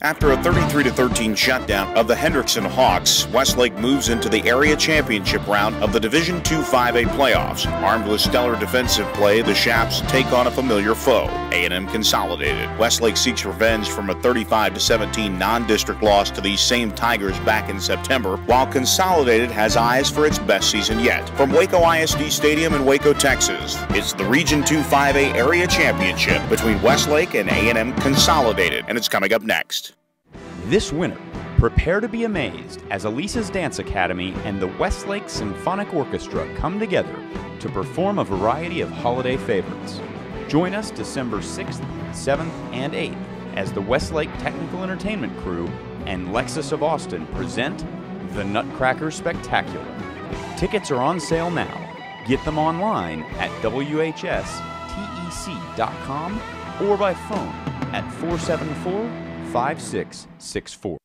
After a 33-13 shutdown of the Hendrickson Hawks, Westlake moves into the area championship round of the Division II 5A playoffs. Armed with stellar defensive play, the Chaps take on a familiar foe, A&M Consolidated. Westlake seeks revenge from a 35-17 non-district loss to these same Tigers back in September, while Consolidated has eyes for its best season yet. From Waco ISD Stadium in Waco, Texas, it's the Region II 5A area championship between Westlake and A&M Consolidated, and it's coming up next. This winter, prepare to be amazed as Elisa's Dance Academy and the Westlake Symphonic Orchestra come together to perform a variety of holiday favorites. Join us December 6th, 7th, and 8th as the Westlake Technical Entertainment Crew and Lexus of Austin present the Nutcracker Spectacular. Tickets are on sale now. Get them online at whstec.com or by phone at 474-5664.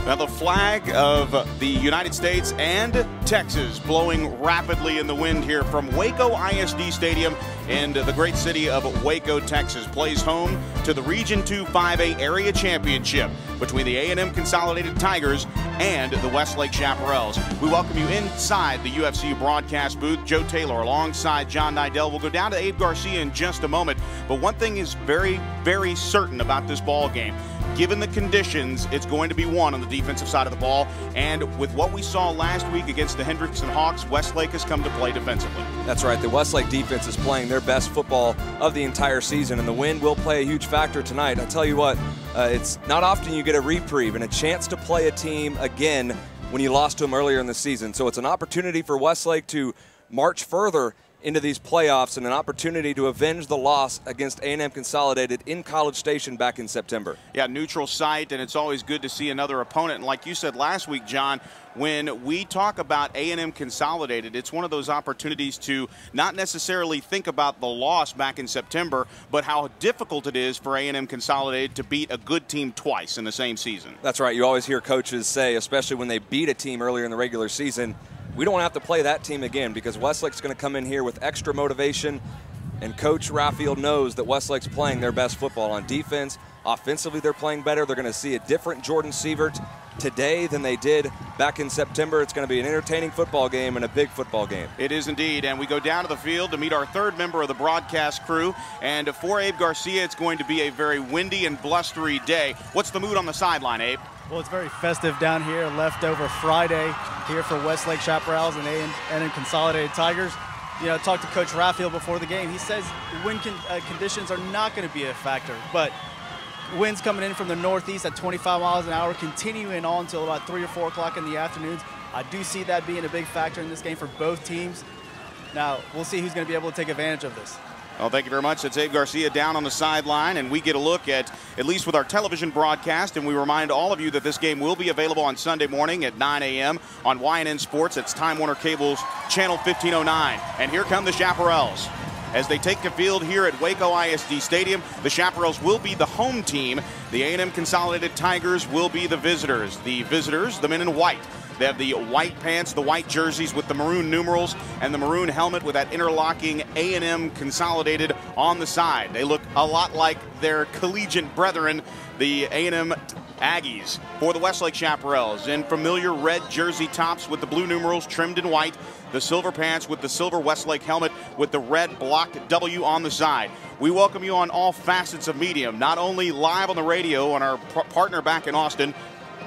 Now the flag of the United States and Texas blowing rapidly in the wind here from Waco ISD Stadium in the great city of Waco, Texas, plays home to the Region II 5A Area Championship between the A&M Consolidated Tigers and the Westlake Chaparrals. We welcome you inside the UFC broadcast booth. Joe Taylor alongside John Nidell. We'll go down to Abe Garcia in just a moment, but one thing is very, very certain about this ball game. Given the conditions, it's going to be won on the defensive side of the ball. And with what we saw last week against the Hendrickson Hawks, Westlake has come to play defensively. That's right. The Westlake defense is playing their best football of the entire season, and the wind will play a huge factor tonight. I tell you what, it's not often you get a reprieve and a chance to play a team again when you lost to them earlier in the season. So it's an opportunity for Westlake to march further into these playoffs and an opportunity to avenge the loss against A&M Consolidated in College Station back in September. Yeah, neutral site, and it's always good to see another opponent. And like you said last week, John, when we talk about A&M Consolidated, it's one of those opportunities to not necessarily think about the loss back in September, but how difficult it is for A&M Consolidated to beat a good team twice in the same season. That's right. You always hear coaches say, especially when they beat a team earlier in the regular season, we don't have to play that team again because Westlake's going to come in here with extra motivation, and Coach Raffield knows that Westlake's playing their best football on defense. Offensively, they're playing better. They're going to see a different Jordan Sievert today than they did back in September. It's going to be an entertaining football game and a big football game. It is indeed, and we go down to the field to meet our third member of the broadcast crew. And for Abe Garcia, it's going to be a very windy and blustery day. What's the mood on the sideline, Abe? Well, it's very festive down here. Leftover Friday here for Westlake Chaparrals and A&M Consolidated Tigers. You know, I talked to Coach Raffield before the game. He says the wind conditions are not going to be a factor, but winds coming in from the northeast at 25 miles an hour, continuing on until about 3 or 4 o'clock in the afternoons. I do see that being a big factor in this game for both teams. Now, we'll see who's going to be able to take advantage of this. Well, thank you very much. That's Abe Garcia down on the sideline, and we get a look at least with our television broadcast, and we remind all of you that this game will be available on Sunday morning at 9 a.m. on YNN Sports. It's Time Warner Cable's Channel 1509. And here come the Chaparrals. As they take the field here at Waco ISD Stadium, the Chaparrals will be the home team. The A&M Consolidated Tigers will be the visitors. The visitors, the men in white. They have the white pants, the white jerseys with the maroon numerals, and the maroon helmet with that interlocking A&M Consolidated on the side. They look a lot like their collegiate brethren, the A&M Aggies. For the Westlake Chaparrals, in familiar red jersey tops with the blue numerals trimmed in white, the silver pants with the silver Westlake helmet with the red blocked W on the side. We welcome you on all facets of medium, not only live on the radio on our partner back in Austin,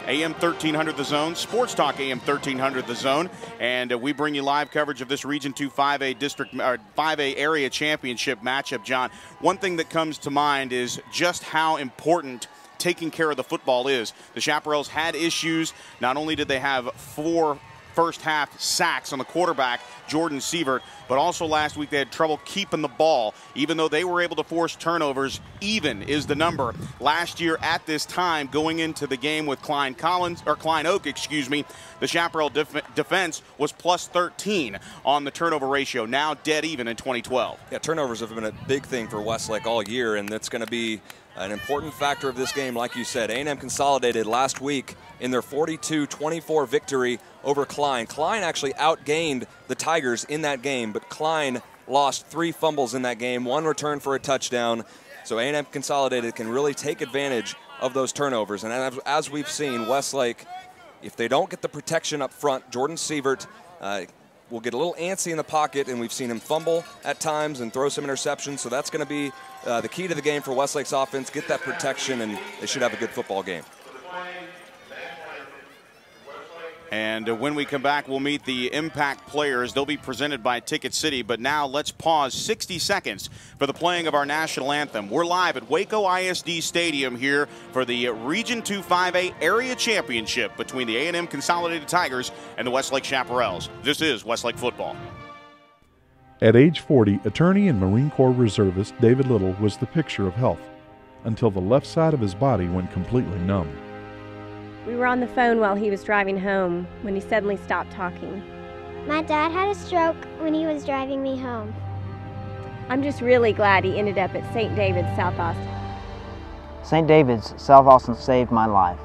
AM 1300 The Zone, Sports Talk AM 1300 The Zone, and we bring you live coverage of this Region 2 5A District or 5A Area Championship matchup, John. One thing that comes to mind is just how important taking care of the football is. The Chaparrals had issues. Not only did they have 4 first-half sacks on the quarterback, Jordan Sievert, but also last week they had trouble keeping the ball. Even though they were able to force turnovers, even is the number. Last year at this time, going into the game with Klein Oak, the Chaparral defense was plus 13 on the turnover ratio, now dead even in 2012. Yeah, turnovers have been a big thing for Westlake all year, and that's going to be an important factor of this game. Like you said, A&M Consolidated last week in their 42-24 victory over Klein. Klein actually outgained the Tigers in that game, but Klein lost 3 fumbles in that game, 1 return for a touchdown. So A&M Consolidated can really take advantage of those turnovers. And as we've seen, Westlake, if they don't get the protection up front, Jordan Sievert will get a little antsy in the pocket, and we've seen him fumble at times and throw some interceptions. So that's going to be the key to the game for Westlake's offense. Get that protection, and they should have a good football game. And when we come back, we'll meet the Impact players. They'll be presented by Ticket City. But now let's pause 60 seconds for the playing of our national anthem. We're live at Waco ISD Stadium here for the Region 2 5A Area Championship between the A&M Consolidated Tigers and the Westlake Chaparrals. This is Westlake football. At age 40, attorney and Marine Corps reservist David Little was the picture of health until the left side of his body went completely numb. We were on the phone while he was driving home when he suddenly stopped talking. My dad had a stroke when he was driving me home. I'm just really glad he ended up at St. David's, South Austin. St. David's, South Austin saved my life.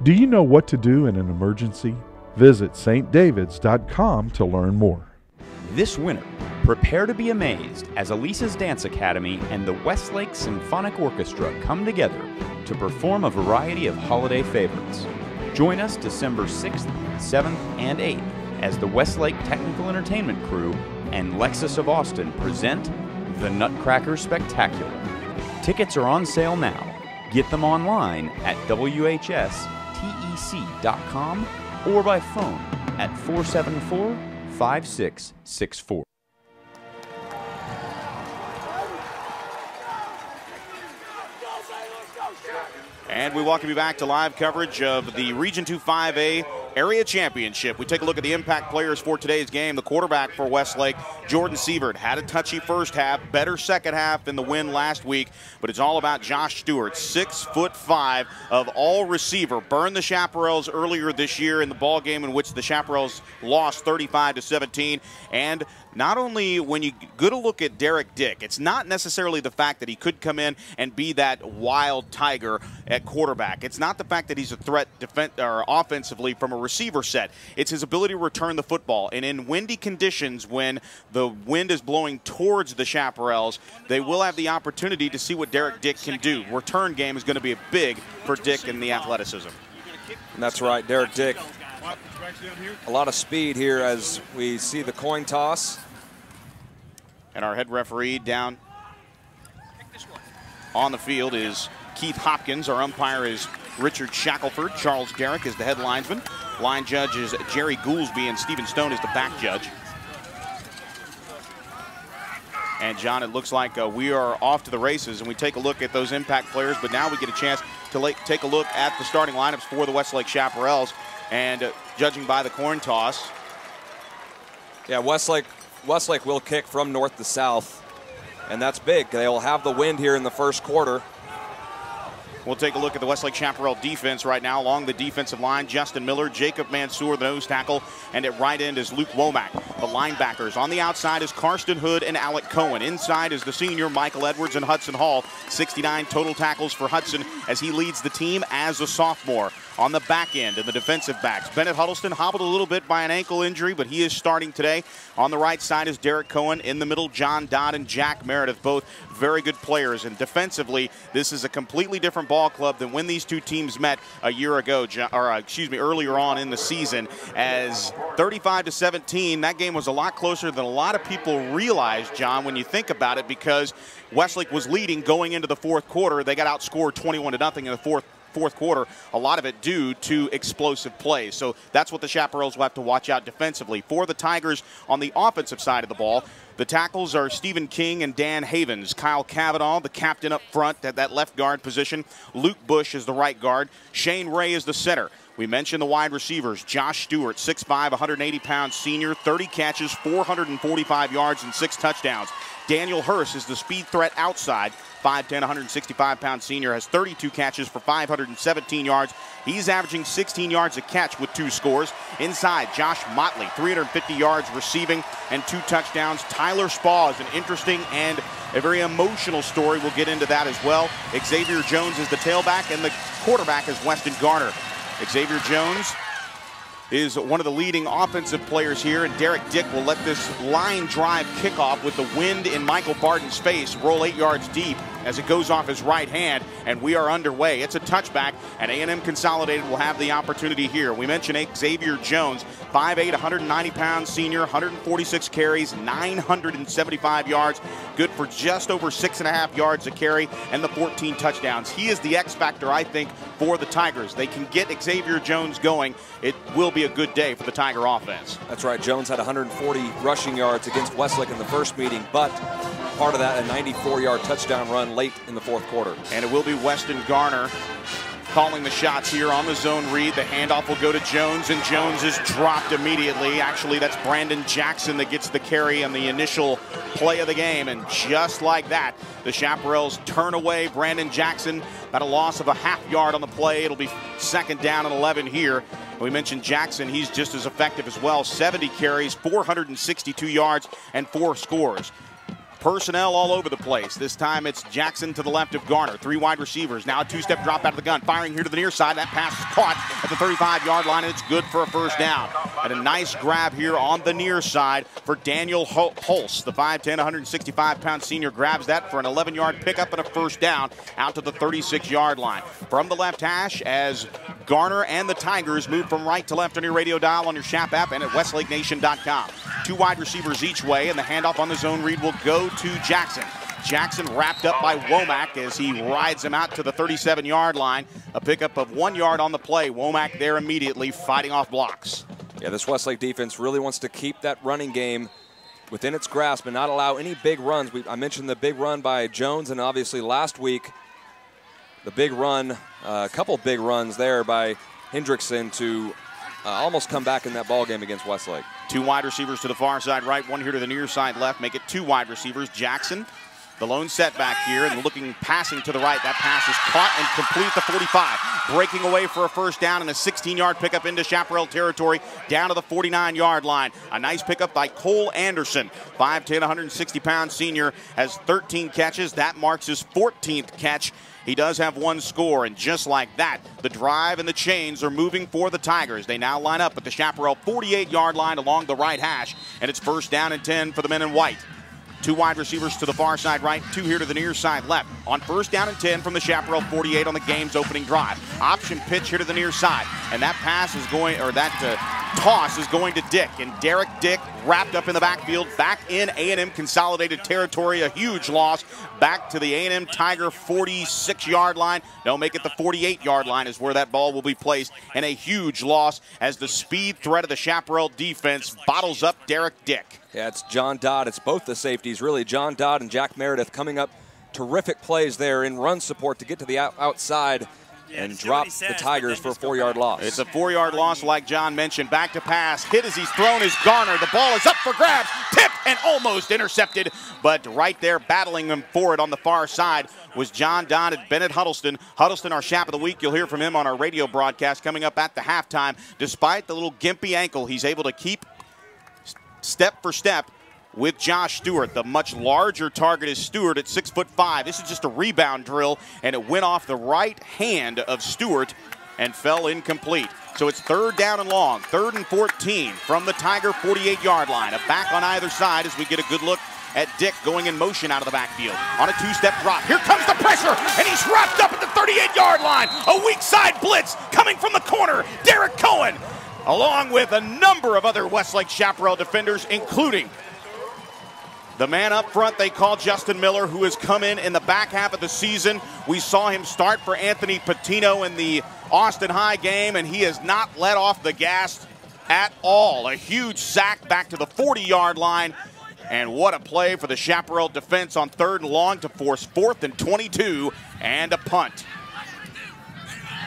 Do you know what to do in an emergency? Visit stdavids.com to learn more. This winter, prepare to be amazed as Elisa's Dance Academy and the Westlake Symphonic Orchestra come together to perform a variety of holiday favorites. Join us December 6th, 7th, and 8th as the Westlake Technical Entertainment Crew and Lexus of Austin present the Nutcracker Spectacular. Tickets are on sale now. Get them online at WHSTEC.com or by phone at 474-5664. And we welcome you back to live coverage of the Region 2 5A Area Championship. We take a look at the impact players for today's game. The quarterback for Westlake, Jordan Sievert, had a touchy first half, better second half than the win last week, but it's all about Josh Stewart, 6'5" of all receiver. Burned the Chaparrals earlier this year in the ball game in which the Chaparrals lost 35-17. And not only when you get a look at Derek Dick, it's not necessarily the fact that he could come in and be that wild tiger at quarterback. It's not the fact that he's a threat offensively from a receiver set. It's his ability to return the football. And in windy conditions, when the wind is blowing towards the Chaparrals, they will have the opportunity to see what Derek Dick can do. Return game is going to be big for Dick and the athleticism. And that's right, Derek Dick. A lot of speed here as we see the coin toss. And our head referee down on the field is Keith Hopkins. Our umpire is Richard Shackelford. Charles Derrick is the head linesman. Line judge is Jerry Goolsby, and Stephen Stone is the back judge. And, John, it looks like we are off to the races, and we take a look at those impact players, but now we get a chance to take a look at the starting lineups for the Westlake Chaparrals. And judging by the coin toss. Yeah, Westlake will kick from north to south, and that's big. They'll have the wind here in the first quarter. We'll take a look at the Westlake Chaparral defense right now. Along the defensive line, Justin Miller, Jacob Mansour, the nose tackle, and at right end is Luke Womack. The linebackers on the outside is Karsten Hood and Alec Cohen. Inside is the senior Michael Edwards and Hudson Hall. 69 total tackles for Hudson as he leads the team as a sophomore. On the back end and the defensive backs, Bennett Huddleston hobbled a little bit by an ankle injury, but he is starting today. On the right side is Derek Cohen. In the middle, John Dodd and Jack Meredith, both very good players. And defensively, this is a completely different ball club than when these two teams met a year ago, earlier on in the season. As 35-17, that game was a lot closer than a lot of people realized, John, when you think about it, because Westlake was leading going into the fourth quarter. They got outscored 21-0 in the fourth quarter, a lot of it due to explosive plays. So that's what the Chaparrals will have to watch out defensively. For the Tigers on the offensive side of the ball, the tackles are Stephen King and Dan Havens. Kyle Cavanaugh, the captain up front at that left guard position. Luke Bush is the right guard. Shane Ray is the center. We mentioned the wide receivers. Josh Stewart, 6'5", 180-pound senior, 30 catches, 445 yards, and 6 touchdowns. Daniel Hurst is the speed threat outside. 5'10", 165-pound senior, has 32 catches for 517 yards. He's averaging 16 yards a catch with 2 scores. Inside, Josh Motley, 350 yards receiving and 2 touchdowns. Tyler Spaw is an interesting and a very emotional story. We'll get into that as well. Xavier Jones is the tailback, and the quarterback is Weston Garner. Xavier Jones is one of the leading offensive players here, and Derek Dick will let this line drive kickoff with the wind in Michael Barton's face roll 8 yards deep as it goes off his right hand, and we are underway. It's a touchback, and A&M Consolidated will have the opportunity here. We mentioned Xavier Jones, 5'8", 190-pound senior, 146 carries, 975 yards, good for just over 6.5 yards a carry, and the 14 touchdowns. He is the X factor, I think, for the Tigers. They can get Xavier Jones going. It will be a good day for the Tiger offense. That's right. Jones had 140 rushing yards against Westlake in the first meeting, but part of that, a 94-yard touchdown run late in the fourth quarter. And it will be Weston Garner calling the shots here on the zone read. The handoff will go to Jones, and Jones is dropped immediately. Actually, that's Brandon Jackson that gets the carry on the initial play of the game. And just like that, the Chaparrals turn away Brandon Jackson. About a loss of a half yard on the play. It'll be second down and 11 here. We mentioned Jackson. He's just as effective as well. 70 carries, 462 yards, and 4 scores. Personnel all over the place. This time it's Jackson to the left of Garner. 3 wide receivers. Now a 2-step drop out of the gun. Firing here to the near side. That pass is caught at the 35-yard line, and it's good for a first down. And a nice grab here on the near side for Daniel Hulse. The 5'10", 165-pound senior grabs that for an 11-yard pickup and a first down out to the 36-yard line. From the left hash, as Garner and the Tigers move from right to left on your radio dial, on your Shap app, and at westlakenation.com. 2 wide receivers each way, and the handoff on the zone read will go to Jackson. Jackson wrapped up by Womack as he rides him out to the 37-yard line. A pickup of 1 yard on the play. Womack there immediately fighting off blocks. Yeah, this Westlake defense really wants to keep that running game within its grasp and not allow any big runs. I mentioned the big run by Jones, and obviously last week the big run, a couple big runs there by Hendrickson to almost come back in that ball game against Westlake. 2 wide receivers to the far side right, 1 here to the near side left. Make it 2 wide receivers. Jackson, the lone setback here, and looking passing to the right. That pass is caught and complete at the 45. Breaking away for a first down and a 16-yard pickup into Chaparral territory down to the 49-yard line. A nice pickup by Cole Anderson. 5'10", 160-pound senior, has 13 catches. That marks his 14th catch. He does have 1 score, and just like that, the drive and the chains are moving for the Tigers. They now line up at the Chaparral 48-yard line along the right hash, and it's first down and 10 for the men in white. 2 wide receivers to the far side right, 2 here to the near side left. On first down and 10 from the Chaparral 48 on the game's opening drive. Option pitch here to the near side, and that pass is going, or that toss is going to Dick, and Derek Dick wrapped up in the backfield, back in A&M Consolidated territory. A huge loss back to the A&M Tiger 46-yard line. No, make it the 48-yard line is where that ball will be placed, and a huge loss as the speed threat of the Chaparral defense bottles up Derek Dick. Yeah, it's John Dodd. It's both the safeties, really. John Dodd and Jack Meredith coming up. Terrific plays there in run support to get to the outside and drop the Tigers for a 4-yard loss. It's a 4-yard loss like John mentioned. Back to pass. Hit as he's thrown is Garner. The ball is up for grabs. Tipped and almost intercepted. But right there battling him for it on the far side was John Dodd and Bennett Huddleston. Huddleston, our Shap of the Week. You'll hear from him on our radio broadcast coming up at the halftime. Despite the little gimpy ankle, he's able to keep step for step with Josh Stewart. The much larger target is Stewart at 6'5". This is just a rebound drill, and it went off the right hand of Stewart and fell incomplete. So it's 3rd down and long, 3rd and 14 from the Tiger 48-yard line. A back on either side as we get a good look at Dick going in motion out of the backfield on a 2-step drop. Here comes the pressure, and he's wrapped up at the 38-yard line. A weak side blitz coming from the corner. Derek Cohen, along with a number of other Westlake Chaparral defenders, including the man up front they call Justin Miller, who has come in the back half of the season. We saw him start for Anthony Patino in the Austin High game, and he has not let off the gas at all. A huge sack back to the 40-yard line, and what a play for the Chaparral defense on 3rd and long to force 4th and 22 and a punt.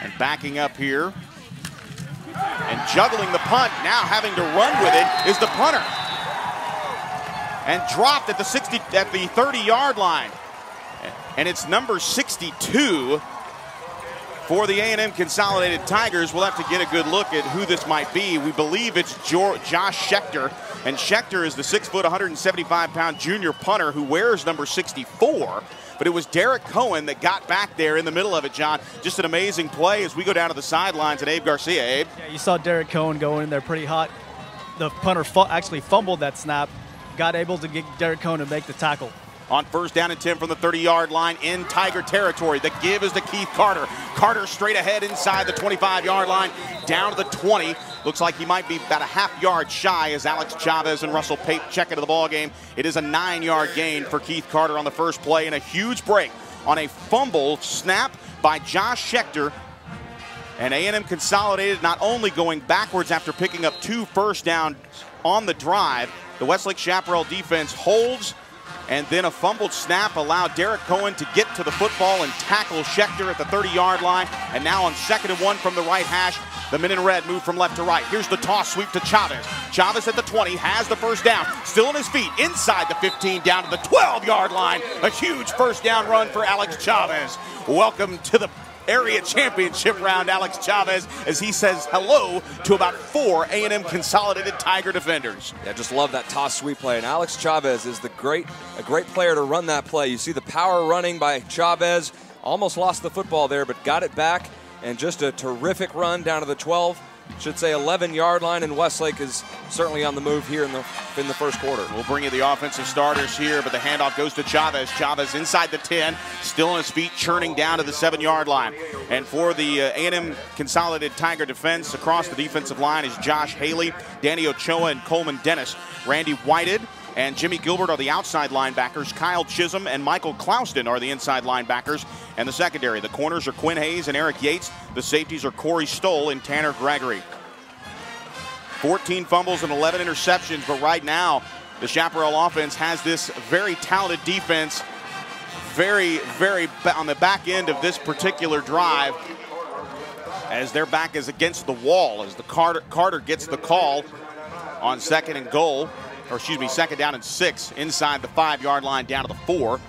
And backing up here and juggling the punt, now having to run with it, is the punter. And dropped at the 30-yard line. And it's number 62 for the A&M Consolidated Tigers. We'll have to get a good look at who this might be. We believe it's Josh Schechter. And Schechter is the 6', 175-pound junior punter who wears number 64. but it was Derek Cohen that got back there in the middle of it, John. Just an amazing play as we go down to the sidelines and Abe Garcia. Abe? Yeah, you saw Derek Cohen go in there pretty hot. The punter actually fumbled that snap, got able to get Derek Cohen to make the tackle. On first down and 10 from the 30-yard line in Tiger territory. The give is to Keith Carter. Carter straight ahead inside the 25-yard line, down to the 20. Looks like he might be about a half-yard shy as Alex Chavez and Russell Pape check into the ball game. It is a 9-yard gain for Keith Carter on the first play, and a huge break on a fumble snap by Josh Schechter. And A&M Consolidated not only going backwards after picking up 2 first downs on the drive, the Westlake Chaparral defense holds, and then a fumbled snap allowed Derek Cohen to get to the football and tackle Schechter at the 30-yard line. And now on 2nd and 1 from the right hash, the men in red move from left to right. Here's the toss sweep to Chavez. Chavez at the 20 has the first down. Still on his feet inside the 15 down to the 12-yard line. A huge first down run for Alex Chavez. Welcome to the area championship round, Alex Chavez, as he says hello to about 4 A&M Consolidated Tiger defenders. Yeah, just love that toss sweep play. And Alex Chavez is a great player to run that play. You see the power running by Chavez. Almost lost the football there, but got it back. And just a terrific run down to the 12. Should say 11-yard line, and Westlake is certainly on the move here in the first quarter. We'll bring you the offensive starters here, but the handoff goes to Chavez. Chavez inside the 10, still on his feet, churning down to the 7-yard line. And for the A&M Consolidated Tiger defense, across the defensive line is Josh Haley, Danny Ochoa, and Coleman Dennis. Randy Whited and Jimmy Gilbert are the outside linebackers. Kyle Chisholm and Michael Clouston are the inside linebackers. And the secondary, the corners are Quinn Hayes and Eric Yates. The safeties are Corey Stoll and Tanner Gregory. 14 fumbles and 11 interceptions, but right now the Chaparral offense has this very talented defense very on the back end of this particular drive, as their back is against the wall as the Carter gets the call on 2nd and goal. Or excuse me, 2nd down and 6 inside the 5-yard line down to the 4.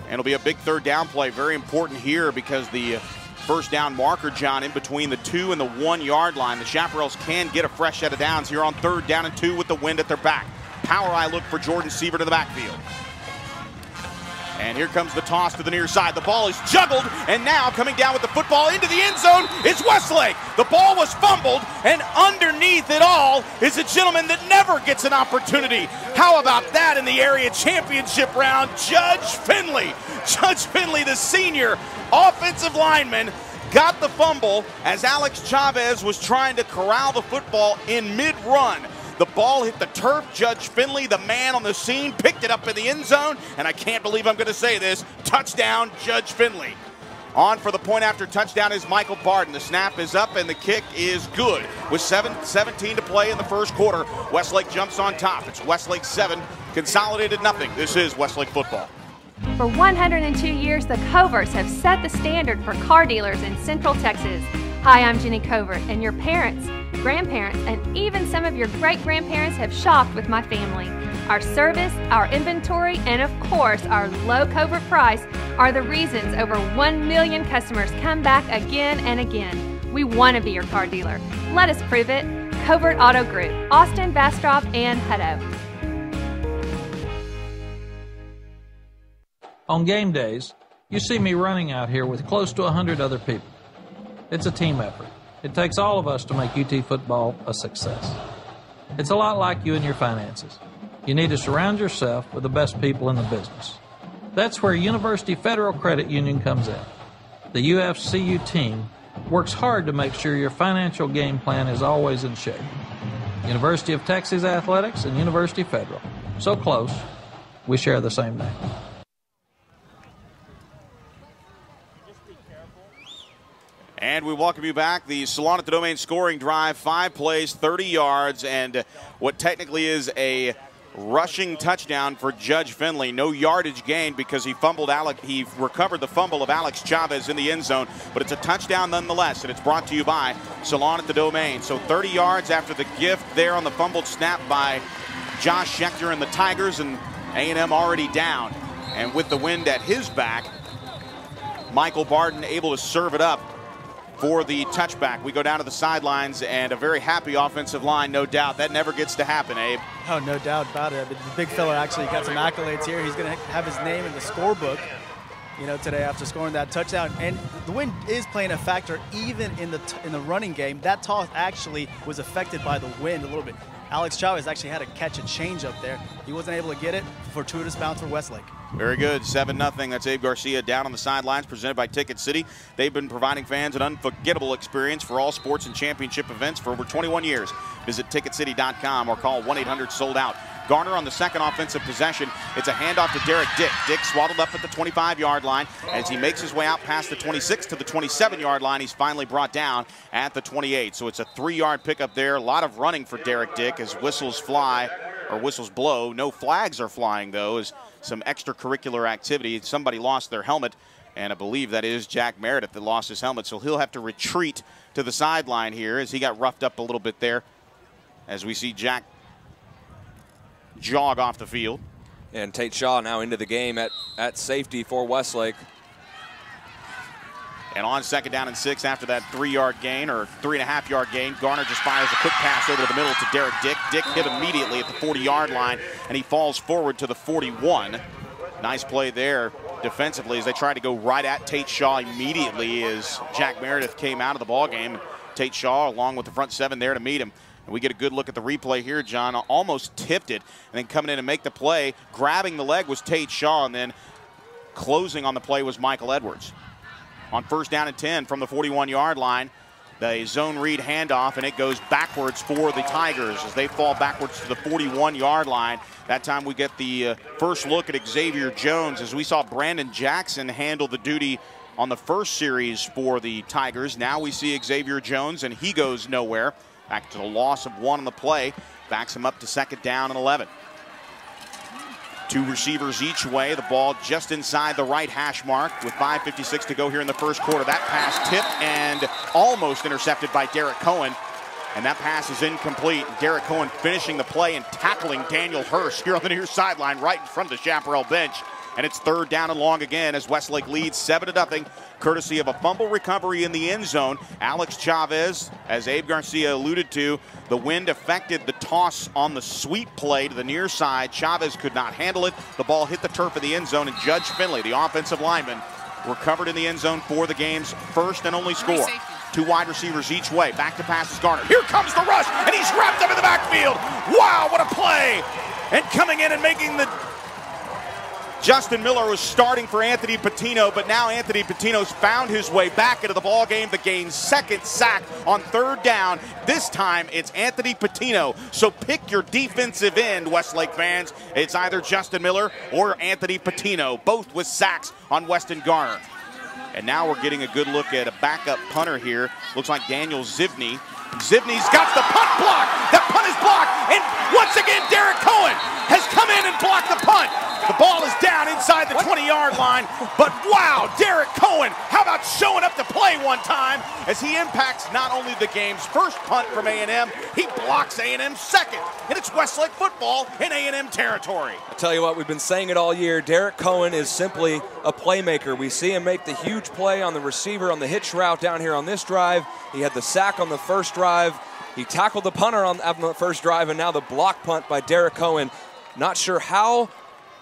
And it'll be a big 3rd down play. Very important here because the first down marker, John, in between the 2 and the 1-yard line. The Chaparrals can get a fresh set of downs here on 3rd down and 2 with the wind at their back. Power eye look for Jordan Siebert in the backfield. And here comes the toss to the near side. The ball is juggled, and now coming down with the football into the end zone is Westlake. The ball was fumbled, and underneath it all is a gentleman that never gets an opportunity. How about that in the area championship round? Judge Finley. Judge Finley, the senior offensive lineman, got the fumble as Alex Chavez was trying to corral the football in mid-run. The ball hit the turf. Judge Finley, the man on the scene, picked it up in the end zone. And I can't believe I'm going to say this. Touchdown, Judge Finley. On for the point after touchdown is Michael Barton. The snap is up and the kick is good. With 7:17 to play in the first quarter, Westlake jumps on top. It's Westlake 7, Consolidated nothing. This is Westlake football. For 102 years, the Coverts have set the standard for car dealers in Central Texas. Hi, I'm Jenny Covert, and your parents, grandparents, and even some of your great-grandparents have shopped with my family. Our service, our inventory, and of course, our low Covert price are the reasons over 1 million customers come back again and again. We want to be your car dealer. Let us prove it. Covert Auto Group, Austin, Bastrop, and Hutto. On game days, you see me running out here with close to 100 other people. It's a team effort. It takes all of us to make UT football a success. It's a lot like you and your finances. You need to surround yourself with the best people in the business. That's where University Federal Credit Union comes in. The UFCU team works hard to make sure your financial game plan is always in shape. University of Texas Athletics and University Federal. So close, we share the same name. And we welcome you back. The Salon at the Domain scoring drive, 5 plays, 30 yards, and what technically is a rushing touchdown for Judge Finley. No yardage gained because he recovered the fumble of Alex Chavez in the end zone, but it's a touchdown nonetheless, and it's brought to you by Salon at the Domain. So 30 yards after the gift there on the fumbled snap by Josh Schechter and the Tigers, and A&M already down. And with the wind at his back, Michael Barton able to serve it up. for the touchback. We go down to the sidelines, and a very happy offensive line, no doubt. That never gets to happen, Abe. Oh, no doubt about it. The big fella actually got some accolades here. He's going to have his name in the scorebook, today after scoring that touchdown. And the wind is playing a factor even in the running game. That toss actually was affected by the wind a little bit. Alex Chavez actually had to catch a change up there. He wasn't able to get it. Fortuitous bounce for Westlake. Very good. 7-0. That's Abe Garcia down on the sidelines, presented by Ticket City. They've been providing fans an unforgettable experience for all sports and championship events for over 21 years. Visit ticketcity.com or call 1-800-SOLD-OUT. Garner on the second offensive possession. It's a handoff to Derek Dick. Dick swaddled up at the 25-yard line. As he makes his way out past the 26 to the 27-yard line, he's finally brought down at the 28. So it's a 3-yard pickup there. A lot of running for Derek Dick as whistles fly, or whistles blow. No flags are flying, though, as some extracurricular activity. Somebody lost their helmet, and I believe that is Jack Meredith that lost his helmet. So he'll have to retreat to the sideline here as he got roughed up a little bit there, as we see Jack jog off the field. And Tate Shaw now into the game at safety for Westlake. And on 2nd down and 6 after that 3-yard gain, or 3.5-yard gain, Garner just fires a quick pass over the middle to Derek Dick. Dick hit immediately at the 40-yard line, and he falls forward to the 41. Nice play there defensively as they tried to go right at Tate Shaw immediately as Jack Meredith came out of the ballgame. Tate Shaw along with the front 7 there to meet him. And we get a good look at the replay here. John almost tipped it, and then coming in and make the play, grabbing the leg was Tate Shaw, and then closing on the play was Michael Edwards. On 1st down and 10 from the 41-yard line, the zone read handoff, and it goes backwards for the Tigers as they fall backwards to the 41-yard line. That time we get the first look at Xavier Jones as we saw Brandon Jackson handle the duty on the first series for the Tigers. Now we see Xavier Jones, and he goes nowhere. Back to the loss of 1 on the play. Backs him up to 2nd down and 11. 2 receivers each way. The ball just inside the right hash mark with 5:56 to go here in the first quarter. That pass tipped and almost intercepted by Derek Cohen. And that pass is incomplete. Derek Cohen finishing the play and tackling Daniel Hurst here on the near sideline right in front of the Chaparral bench. And it's 3rd down and long again as Westlake leads 7-0, courtesy of a fumble recovery in the end zone. Alex Chavez, as Abe Garcia alluded to, the wind affected the toss on the sweep play to the near side. Chavez could not handle it. The ball hit the turf of the end zone, and Judge Finley, the offensive lineman, recovered in the end zone for the game's first and only score. 2 wide receivers each way. Back to pass is Garner. Here comes the rush, and he's wrapped up in the backfield. Wow, what a play! And coming in and making the... Justin Miller was starting for Anthony Patino, but now Anthony Patino's found his way back into the ballgame. The game's 2nd sack on 3rd down. This time it's Anthony Patino. So pick your defensive end, Westlake fans. It's either Justin Miller or Anthony Patino, both with sacks on Weston Garner. And now we're getting a good look at a backup punter here. Looks like Daniel Zivney. Zivney's got the punt block. That punt is blocked. And once again, Derek Cohen has come in and blocked the punt. The ball is down inside the 20-yard line. But wow, Derek Cohen, how about showing up to play one time as he impacts not only the game's first punt from A&M, he blocks A&M's second. And it's Westlake football in A&M territory. I tell you what, we've been saying it all year. Derek Cohen is simply a playmaker. We see him make the huge play on the receiver on the hitch route down here on this drive. He had the sack on the first drive. He tackled the punter on the first drive, and now the block punt by Derek Cohen. Not sure how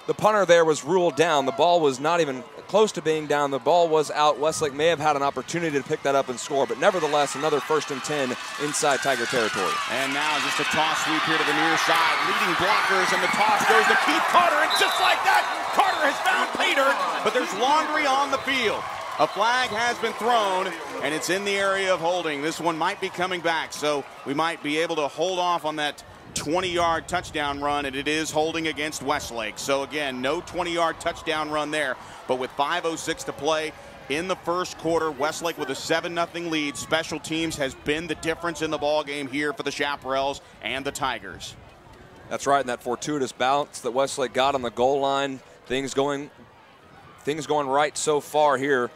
the punter there was ruled down. The ball was not even close to being down. The ball was out. Westlake may have had an opportunity to pick that up and score, but nevertheless, another 1st and 10 inside Tiger territory. And now just a toss sweep here to the near side. Leading blockers, and the toss goes to Keith Carter, and just like that, Carter has found pay dirt, but there's laundry on the field. A flag has been thrown, and it's in the area of holding. This one might be coming back, so we might be able to hold off on that 20-yard touchdown run, and it is holding against Westlake. So again, no 20-yard touchdown run there, but with 5:06 to play in the first quarter, Westlake with a 7-0 lead. Special teams has been the difference in the ball game here for the Chaparrals and the Tigers. That's right, and that fortuitous bounce that Westlake got on the goal line, things going right so far here,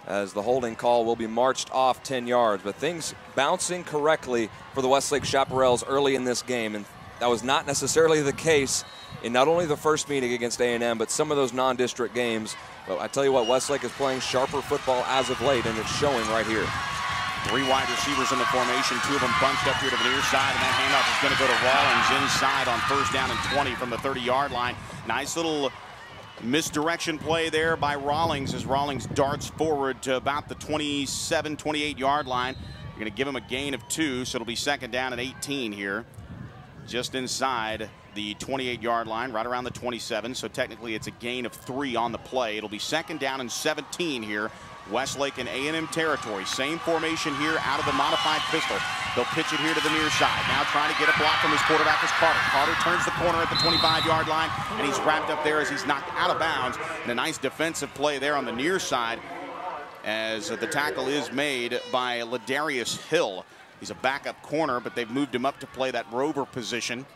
as the holding call will be marched off 10 yards. But things bouncing correctly for the Westlake Chaparrals early in this game, and that was not necessarily the case in not only the first meeting against A&M, but some of those non-district games But I tell you what, Westlake is playing sharper football as of late, and it's showing right here. 3 wide receivers in the formation, 2 of them bunched up here to the near side, and that handoff is going to go to Rawlings inside on 1st down and 20 from the 30-yard line. Nice little misdirection play there by Rawlings as Rawlings darts forward to about the 27, 28-yard line. You're going to give him a gain of 2, so it'll be 2nd down and 18 here. Just inside the 28-yard line, right around the 27, so technically it's a gain of 3 on the play. It'll be 2nd down and 17 here. Westlake in A&M territory. Same formation here out of the modified pistol. They'll pitch it here to the near side. Now trying to get a block from his quarterback is Carter. Carter turns the corner at the 25-yard line, and he's wrapped up there as he's knocked out of bounds. And a nice defensive play there on the near side as the tackle is made by Ladarius Hill. He's a backup corner, but they've moved him up to play that rover position.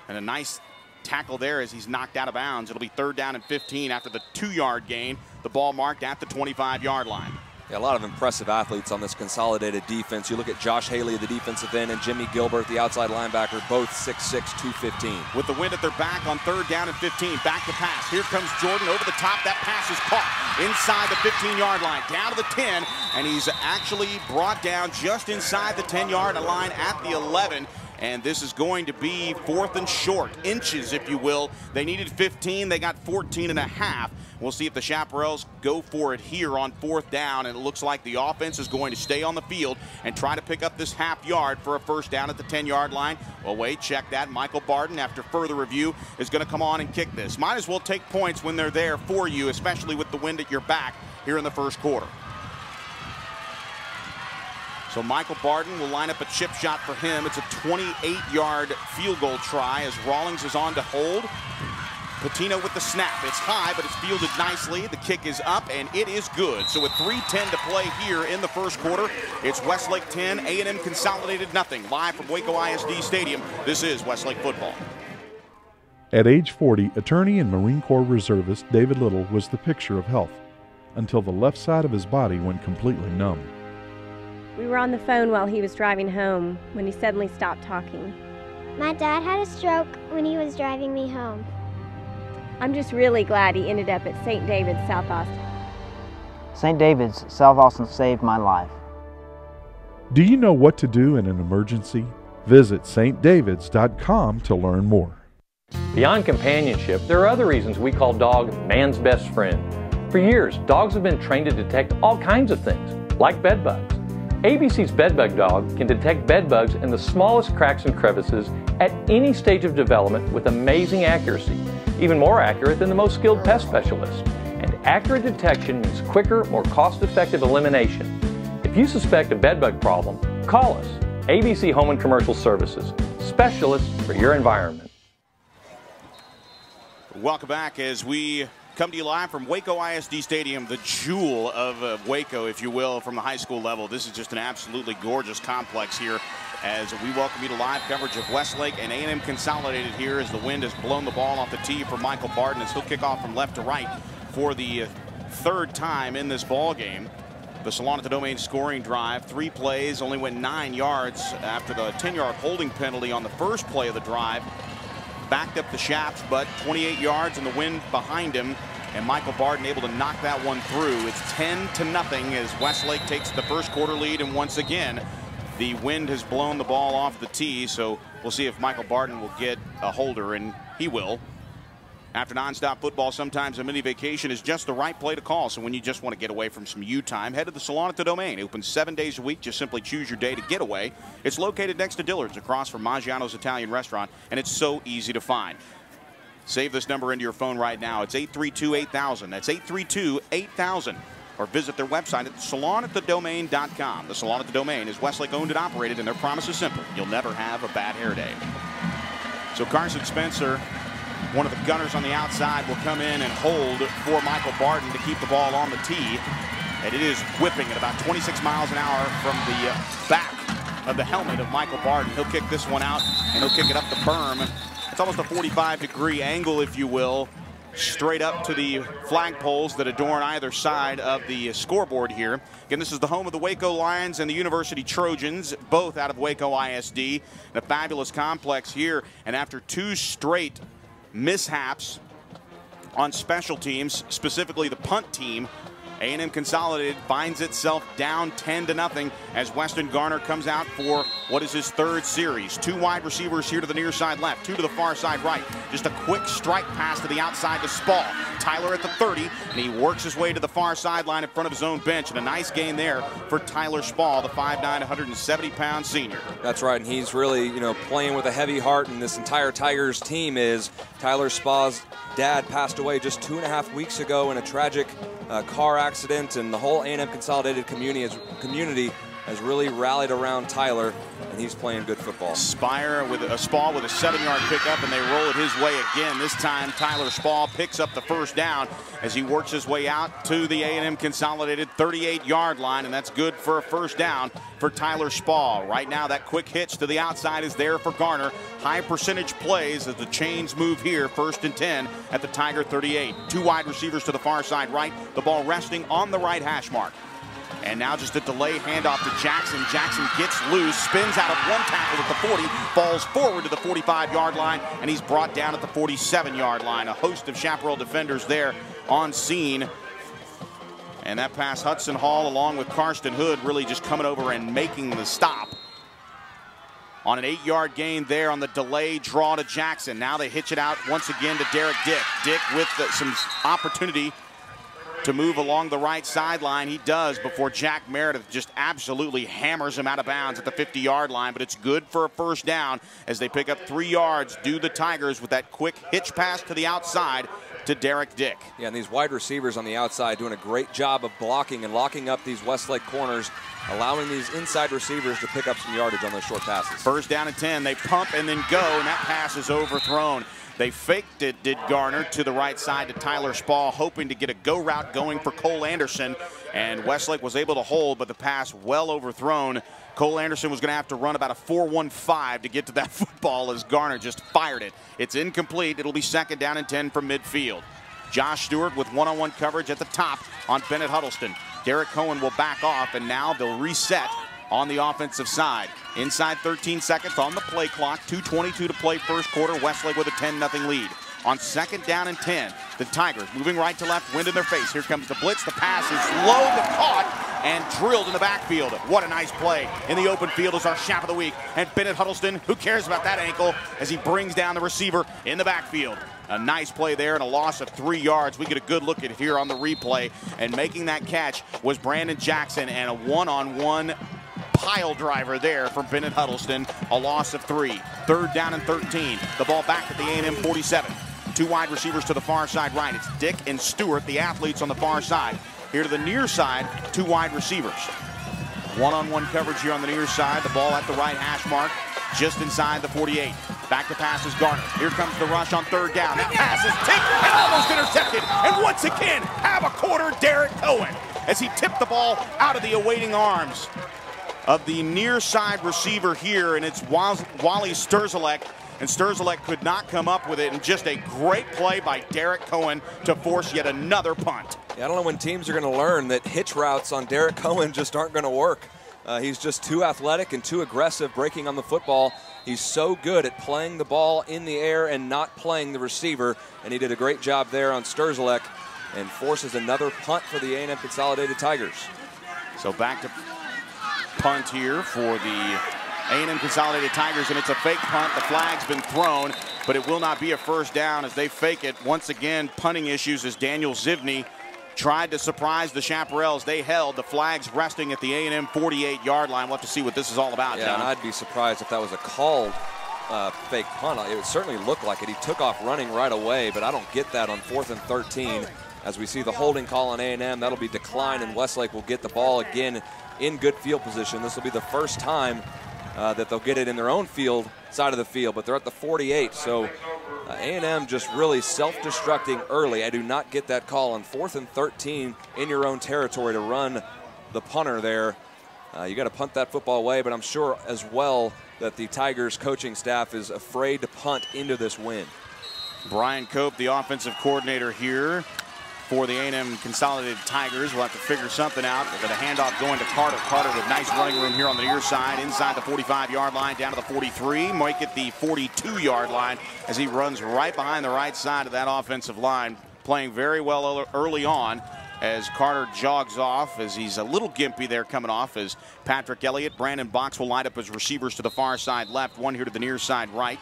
And a nice tackle there as he's knocked out of bounds. It'll be 3rd down and 15 after the 2-yard gain. The ball marked at the 25-yard line. Yeah, a lot of impressive athletes on this consolidated defense. You look at Josh Haley, the defensive end, and Jimmy Gilbert, the outside linebacker, both 6'6", 215. With the wind at their back on 3rd down and 15. Back to pass. Here comes Jordan over the top. That pass is caught inside the 15-yard line, down to the 10, and he's actually brought down just inside the 10-yard line at the 11. And this is going to be 4th and short, inches, if you will. They needed 15. They got 14 and a half. We'll see if the Chaparrals go for it here on 4th down. And it looks like the offense is going to stay on the field and try to pick up this half yard for a 1st down at the 10-yard line. Well, wait, check that. Michael Barden, after further review, is going to come on and kick this. Might as well take points when they're there for you, especially with the wind at your back here in the 1st quarter. So Michael Barden will line up a chip shot for him. It's a 28-yard field goal try as Rawlings is on to hold. Patino with the snap. It's high, but it's fielded nicely. The kick is up, and it is good. So with 3:10 to play here in the 1st quarter, it's Westlake 10, A&M Consolidated nothing. Live from Waco ISD Stadium, this is Westlake football. At age 40, attorney and Marine Corps reservist David Little was the picture of health until the left side of his body went completely numb. We were on the phone while he was driving home when he suddenly stopped talking. My dad had a stroke when he was driving me home. I'm just really glad he ended up at St. David's, South Austin. St. David's, South Austin saved my life. Do you know what to do in an emergency? Visit stdavids.com to learn more. Beyond companionship, there are other reasons we call dog man's best friend. For years, dogs have been trained to detect all kinds of things, like bed bugs. ABC's bedbug dog can detect bed bugs in the smallest cracks and crevices at any stage of development with amazing accuracy, even more accurate than the most skilled pest specialist. And accurate detection means quicker, more cost-effective elimination. If you suspect a bedbug problem, call us, ABC Home and Commercial Services, specialists for your environment. Welcome back as we come to you live from Waco ISD Stadium, the jewel of Waco, if you will, from the high school level. This is just an absolutely gorgeous complex here as we welcome you to live coverage of Westlake and A&M Consolidated here as the wind has blown the ball off the tee for Michael Barden as he'll kick off from left to right for the 3rd time in this ball game. The Salon at the Domain scoring drive, 3 plays, only went 9 yards after the 10-yard holding penalty on the first play of the drive. Backed up the shafts, but 28 yards and the wind behind him, and Michael Barden able to knock that one through. It's 10-0 as Westlake takes the 1st quarter lead, and once again, the wind has blown the ball off the tee, so we'll see if Michael Barden will get a holder, and he will. After nonstop football, sometimes a mini vacation is just the right play to call. So when you just want to get away from some U time, head to the Salon at the Domain. Open 7 days a week. Just simply choose your day to get away. It's located next to Dillard's across from Maggiano's Italian Restaurant, and it's so easy to find. Save this number into your phone right now. It's 832-8000. That's 832-8000. Or visit their website at salonatthedomain.com. The Salon at the Domain is Westlake owned and operated, and their promise is simple. You'll never have a bad hair day. So Carson Spencer, one of the gunners on the outside, will come in and hold for Michael Barden to keep the ball on the tee. And it is whipping at about 26 miles an hour from the back of the helmet of Michael Barden. He'll kick this one out, and he'll kick it up the berm. It's almost a 45-degree angle, if you will, straight up to the flagpoles that adorn either side of the scoreboard here. Again, this is the home of the Waco Lions and the University Trojans, both out of Waco ISD. A fabulous complex here, and after 2 straight mishaps on special teams, specifically the punt team. A&M Consolidated finds itself down 10-0 as Weston Garner comes out for what is his third series. 2 wide receivers here to the near side left, 2 to the far side right. Just a quick strike pass to the outside to Spall. Tyler at the 30, and he works his way to the far sideline in front of his own bench. And a nice gain there for Tyler Spall, the 5'9", 170-pound senior. That's right, and he's really, playing with a heavy heart, and this entire Tigers team is. Tyler Spall's dad passed away just 2.5 weeks ago in a tragic car accident, and the whole A&M Consolidated community has really rallied around Tyler, and he's playing good football. Spall with a 7-yard pickup, and they roll it his way again. This time, Tyler Spall picks up the first down as he works his way out to the A&M Consolidated 38-yard line, and that's good for a first down for Tyler Spall. Right now, that quick hitch to the outside is there for Garner. High percentage plays as the chains move here. 1st and 10 at the Tiger 38. 2 wide receivers to the far side right. The ball resting on the right hash mark. And now just a delay handoff to Jackson. Jackson gets loose, spins out of one tackle at the 40, falls forward to the 45-yard line, and he's brought down at the 47-yard line. A host of Chaparral defenders there on scene. And that pass, Hudson Hall along with Karsten Hood really just coming over and making the stop. On an 8-yard gain there on the delay draw to Jackson. Now they hitch it out once again to Derek Dick. Dick with some opportunity to move along the right sideline. He does before Jack Meredith just absolutely hammers him out of bounds at the 50-yard line, but it's good for a first down as they pick up 3 yards. Do the Tigers with that quick hitch pass to the outside to Derek Dick. Yeah, and these wide receivers on the outside doing a great job of blocking and locking up these Westlake corners, allowing these inside receivers to pick up some yardage on those short passes. First down and 10. They pump and then go, and that pass is overthrown. They faked it, did Garner, to the right side to Tyler Spall, hoping to get a go route going for Cole Anderson. And Westlake was able to hold, but the pass well overthrown. Cole Anderson was going to have to run about a 4.15 to get to that football as Garner just fired it. It's incomplete. It'll be 2nd down and 10 from midfield. Josh Stewart with one-on-one coverage at the top on Bennett Huddleston. Derek Cohen will back off, and now they'll reset on the offensive side. Inside 13 seconds on the play clock. 2:22 to play first quarter. Westlake with a 10-0 lead. On 2nd down and 10, the Tigers moving right to left, wind in their face. Here comes the blitz. The pass is low but caught and drilled in the backfield. What a nice play in the open field is our Chap of the Week. And Bennett Huddleston, who cares about that ankle, as he brings down the receiver in the backfield. A nice play there and a loss of 3 yards. We get a good look at it here on the replay. And making that catch was Brandon Jackson, and a one-on-one pile driver there from Bennett Huddleston. A loss of 3. 3rd down and 13. The ball back at the A&M 47. 2 wide receivers to the far side right. It's Dick and Stewart, the athletes on the far side. Here to the near side, 2 wide receivers. One-on-one coverage here on the near side. The ball at the right hash mark, just inside the 48. Back to pass is Garner. Here comes the rush on 3rd down. That pass is tipped and almost intercepted. And once again, have a quarter, Derek Cohen, as he tipped the ball out of the awaiting arms of the near side receiver here, and it's Wally Sturzalek. And Sturzalek could not come up with it, and just a great play by Derek Cohen to force yet another punt. Yeah, I don't know when teams are going to learn that hitch routes on Derek Cohen just aren't going to work. He's just too athletic and too aggressive breaking on the football. He's so good at playing the ball in the air and not playing the receiver, and he did a great job there on Sturzalek and forces another punt for the A&M Consolidated Tigers. So back to punt here for the A&M Consolidated Tigers, and it's a fake punt. The flag's been thrown, but it will not be a first down as they fake it. Once again, punting issues as Daniel Zivney tried to surprise the Chaparrals. They held. The flag's resting at the A&M 48-yard line. We'll have to see what this is all about, yeah, John. And I'd be surprised if that was a called fake punt. It would certainly look like it. He took off running right away, but I don't get that on 4th and 13. As we see the holding call on A&M, that'll be declined, and Westlake will get the ball again in good field position. This will be the first time that they'll get it in their own side of the field, but they're at the 48. So A&M just really self-destructing early. I do not get that call on 4th and 13 in your own territory to run the punter there. You got to punt that football away, but I'm sure as well that the Tigers coaching staff is afraid to punt into this win. Brian Cope, the offensive coordinator here for the A&M Consolidated Tigers. We'll have to figure something out. With a handoff going to Carter. Carter with nice running room here on the near side, inside the 45-yard line, down to the 43. Make it the 42-yard line as he runs right behind the right side of that offensive line. playing very well early on as Carter jogs off, as he's a little gimpy there coming off, as Patrick Elliott, Brandon Box will line up as receivers to the far side left, one here to the near side right.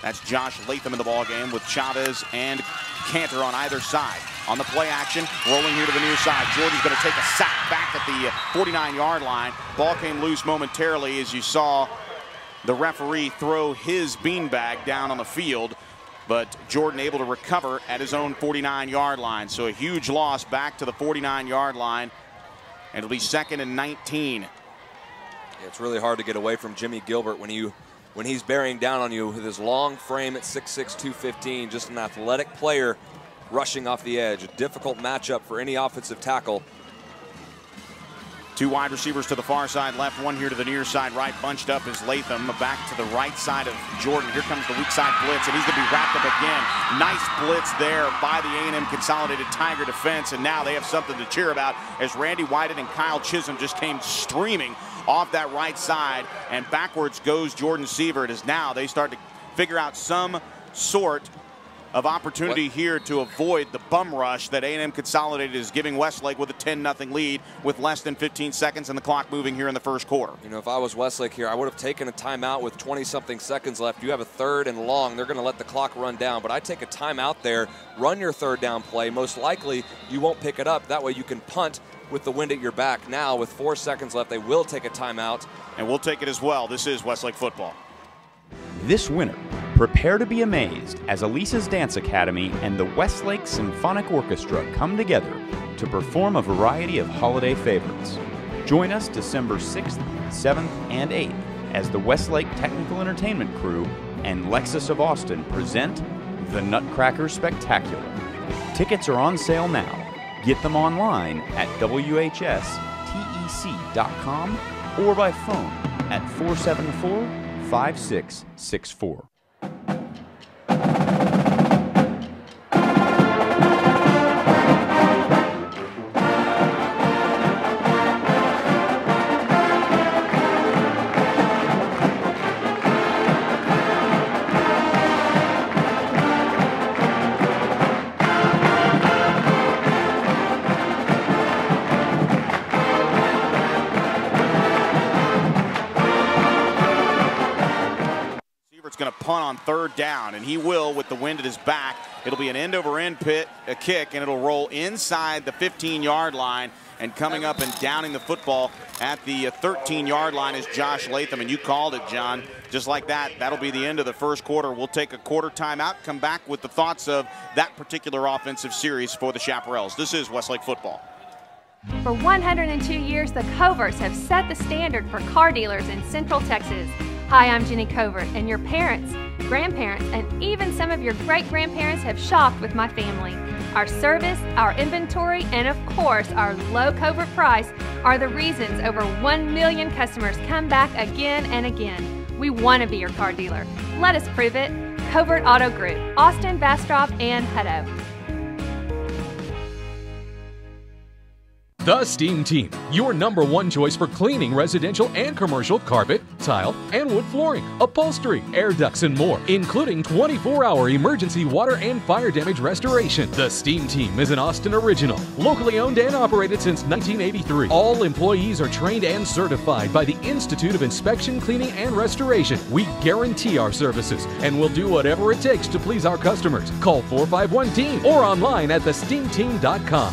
That's Josh Latham in the ball game with Chavez and Cantor on either side. On the play action, rolling here to the near side. Jordan's going to take a sack back at the 49-yard line. Ball came loose momentarily as you saw the referee throw his beanbag down on the field, but Jordan able to recover at his own 49-yard line. So a huge loss back to the 49-yard line, and it'll be 2nd and 19. Yeah, it's really hard to get away from Jimmy Gilbert when he's bearing down on you with his long frame at 6'6", 215, just an athletic player rushing off the edge. A difficult matchup for any offensive tackle. Two wide receivers to the far side left, one here to the near side right. Bunched up is Latham, back to the right side of Jordan. Here comes the weak side blitz, and he's going to be wrapped up again. Nice blitz there by the A&M Consolidated Tiger defense, and now they have something to cheer about as Randy Whited and Kyle Chisholm just came streaming off that right side, and backwards goes Jordan Sievert as now they start to figure out some sort of opportunity here to avoid the bum rush that A&M Consolidated is giving Westlake with a 10-0 lead with less than 15 seconds and the clock moving here in the first quarter. You know, if I was Westlake here, I would have taken a timeout with 20-something seconds left. You have a 3rd and long. They're going to let the clock run down, but I take a timeout there, run your 3rd down play. Most likely you won't pick it up. That way you can punt with the wind at your back. Now with 4 seconds left, they will take a timeout. And we'll take it as well. This is Westlake football. This winter, prepare to be amazed as Elisa's Dance Academy and the Westlake Symphonic Orchestra come together to perform a variety of holiday favorites. Join us December 6th, 7th, and 8th as the Westlake Technical Entertainment Crew and Lexus of Austin present the Nutcracker Spectacular. Tickets are on sale now. Get them online at WHSTEC.com or by phone at 474-5664. Going to punt on 3rd down, and he will with the wind at his back. It'll be an end-over-end kick, and it'll roll inside the 15-yard line. And coming up and downing the football at the 13-yard line is Josh Latham. And you called it, John. Just like that, that'll be the end of the first quarter. We'll take a quarter timeout, come back with the thoughts of that particular offensive series for the Chaparrals. This is Westlake football. For 102 years, the Coverts have set the standard for car dealers in Central Texas. Hi, I'm Jenny Covert, and your parents, grandparents, and even some of your great-grandparents have shopped with my family. Our service, our inventory, and of course, our low Covert price are the reasons over 1 million customers come back again and again. We want to be your car dealer. Let us prove it. Covert Auto Group, Austin, Bastrop, and Hutto. The Steam Team, your #1 choice for cleaning residential and commercial carpet, tile, and wood flooring, upholstery, air ducts, and more, including 24-hour emergency water and fire damage restoration. The Steam Team is an Austin original, locally owned and operated since 1983. All employees are trained and certified by the Institute of Inspection, Cleaning, and Restoration. We guarantee our services and will do whatever it takes to please our customers. Call 451-TEAM or online at thesteamteam.com.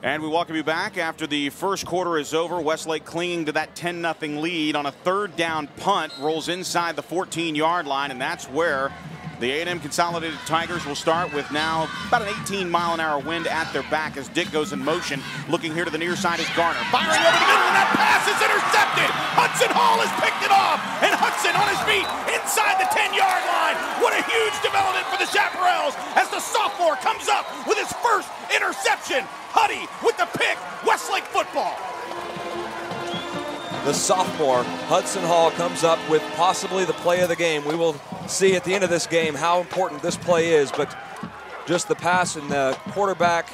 And we welcome you back after the first quarter is over. Westlake clinging to that 10-0 lead on a 3rd down punt, rolls inside the 14-yard line, and that's where the A&M Consolidated Tigers will start with now about an 18-mile-an-hour wind at their back as Dick goes in motion. Looking here to the near side is Garner. Firing over the middle, and that pass is intercepted. Hudson Hall has picked it off, and Hudson on his feet inside the 10-yard line. What a huge development for the Chaparrals as the sophomore comes up with his first interception. Huddy with the pick, Westlake football. The sophomore, Hudson Hall, comes up with possibly the play of the game. We will see at the end of this game how important this play is, but just the pass, and the quarterback,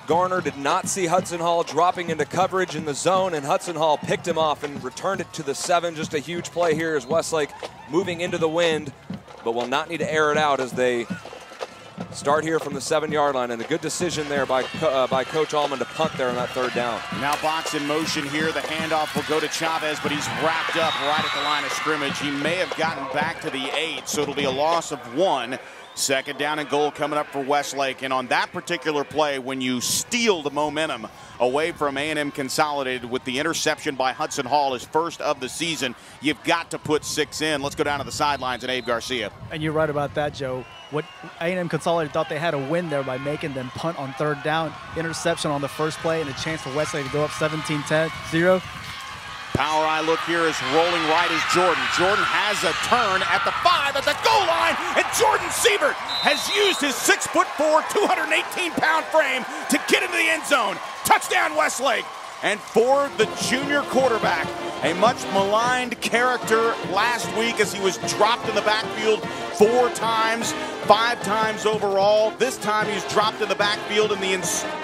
Garner, did not see Hudson Hall dropping into coverage in the zone, and Hudson Hall picked him off and returned it to the 7. Just a huge play here as Westlake moving into the wind, but will not need to air it out as they start here from the 7-yard line, and a good decision there by Coach Allman to punt there on that 3rd down. Now box in motion here. The handoff will go to Chavez, but he's wrapped up right at the line of scrimmage. He may have gotten back to the 8, so it'll be a loss of 1. 2nd down and goal coming up for Westlake. And on that particular play, when you steal the momentum away from A&M Consolidated with the interception by Hudson Hall, his first of the season, you've got to put 6 in. Let's go down to the sidelines and Abe Garcia. And you're right about that, Joe. What A&M Consolidated thought they had a win there by making them punt on 3rd down, interception on the first play, and a chance for Westlake to go up 17-0. Power eye look here is rolling right is Jordan. Jordan has a turn at the 5 at the goal line, and Jordan Sievert has used his 6'4", 218-pound frame to get into the end zone. Touchdown Westlake. And for the junior quarterback, a much maligned character last week as he was dropped in the backfield 4 times, 5 times overall. This time he's dropped in the backfield in the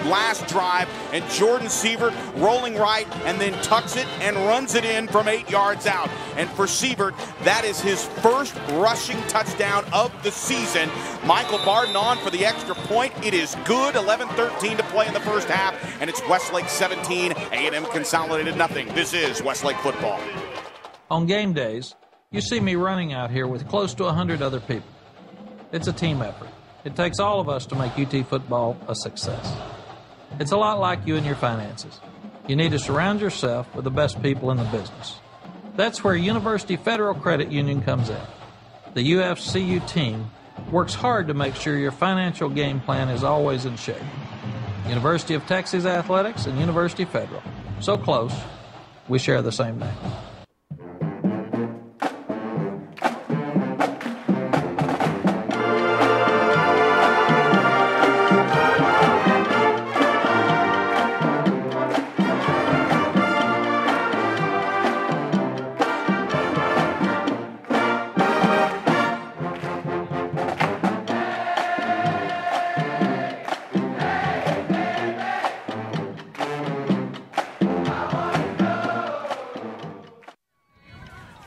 last drive, and Jordan Sievert rolling right and then tucks it and runs it in from 8 yards out. And for Sievert, that is his first rushing touchdown of the season. Michael Barden on for the extra point. It is good. 11-13 to play in the first half, and it's Westlake 17, A&M Consolidated nothing. This is Westlake football. On game days, you see me running out here with close to 100 other people. It's a team effort. It takes all of us to make UT football a success. It's a lot like you and your finances. You need to surround yourself with the best people in the business. That's where University Federal Credit Union comes in. The UFCU team works hard to make sure your financial game plan is always in shape. University of Texas Athletics and University Federal. So close, we share the same name.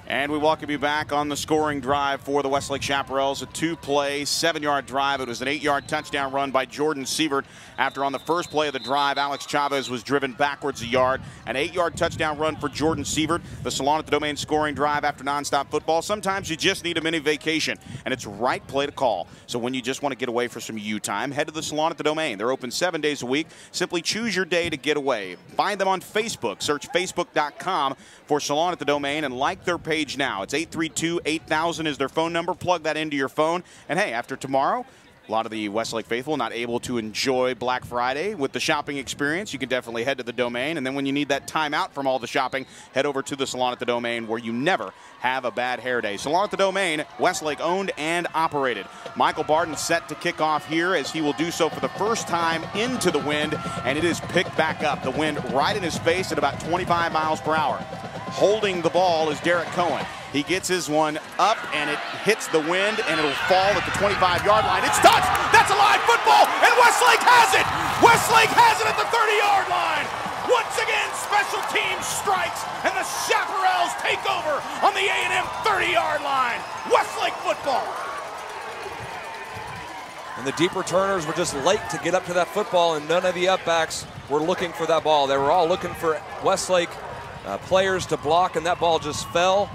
And we welcome you back on the scoring drive for the Westlake Chaparrals. A 2-play, 7-yard drive. It was an 8-yard touchdown run by Jordan Sievert after on the first play of the drive, Alex Chavez was driven backwards a yard. An 8-yard touchdown run for Jordan Sievert. The Salon at the Domain scoring drive after nonstop football. Sometimes you just need a mini vacation, and it's right play to call. So when you just want to get away for some U time, head to the Salon at the Domain. They're open 7 days a week. Simply choose your day to get away. Find them on Facebook. Search facebook.com for Salon at the Domain and like their page now. It's 832-8000 is their phone number. Plug that into your phone. And hey, after tomorrow, a lot of the Westlake faithful not able to enjoy Black Friday with the shopping experience. You can definitely head to the Domain. And then when you need that time out from all the shopping, head over to the Salon at the Domain, where you never have a bad hair day. Salon at the Domain, Westlake owned and operated. Michael Barden set to kick off here as he will do so for the first time into the wind, and it is picked back up. The wind right in his face at about 25 miles per hour. Holding the ball is Derek Cohen. He gets his one up, and it hits the wind, and it'll fall at the 25-yard line. It's touched! That's a live football, and Westlake has it! Westlake has it at the 30-yard line! Once again, special teams strikes, and the Chaparrals take over on the A&M 30-yard line. Westlake football. And the deep returners were just late to get up to that football, and none of the upbacks were looking for that ball. They were all looking for Westlake players to block, and that ball just fell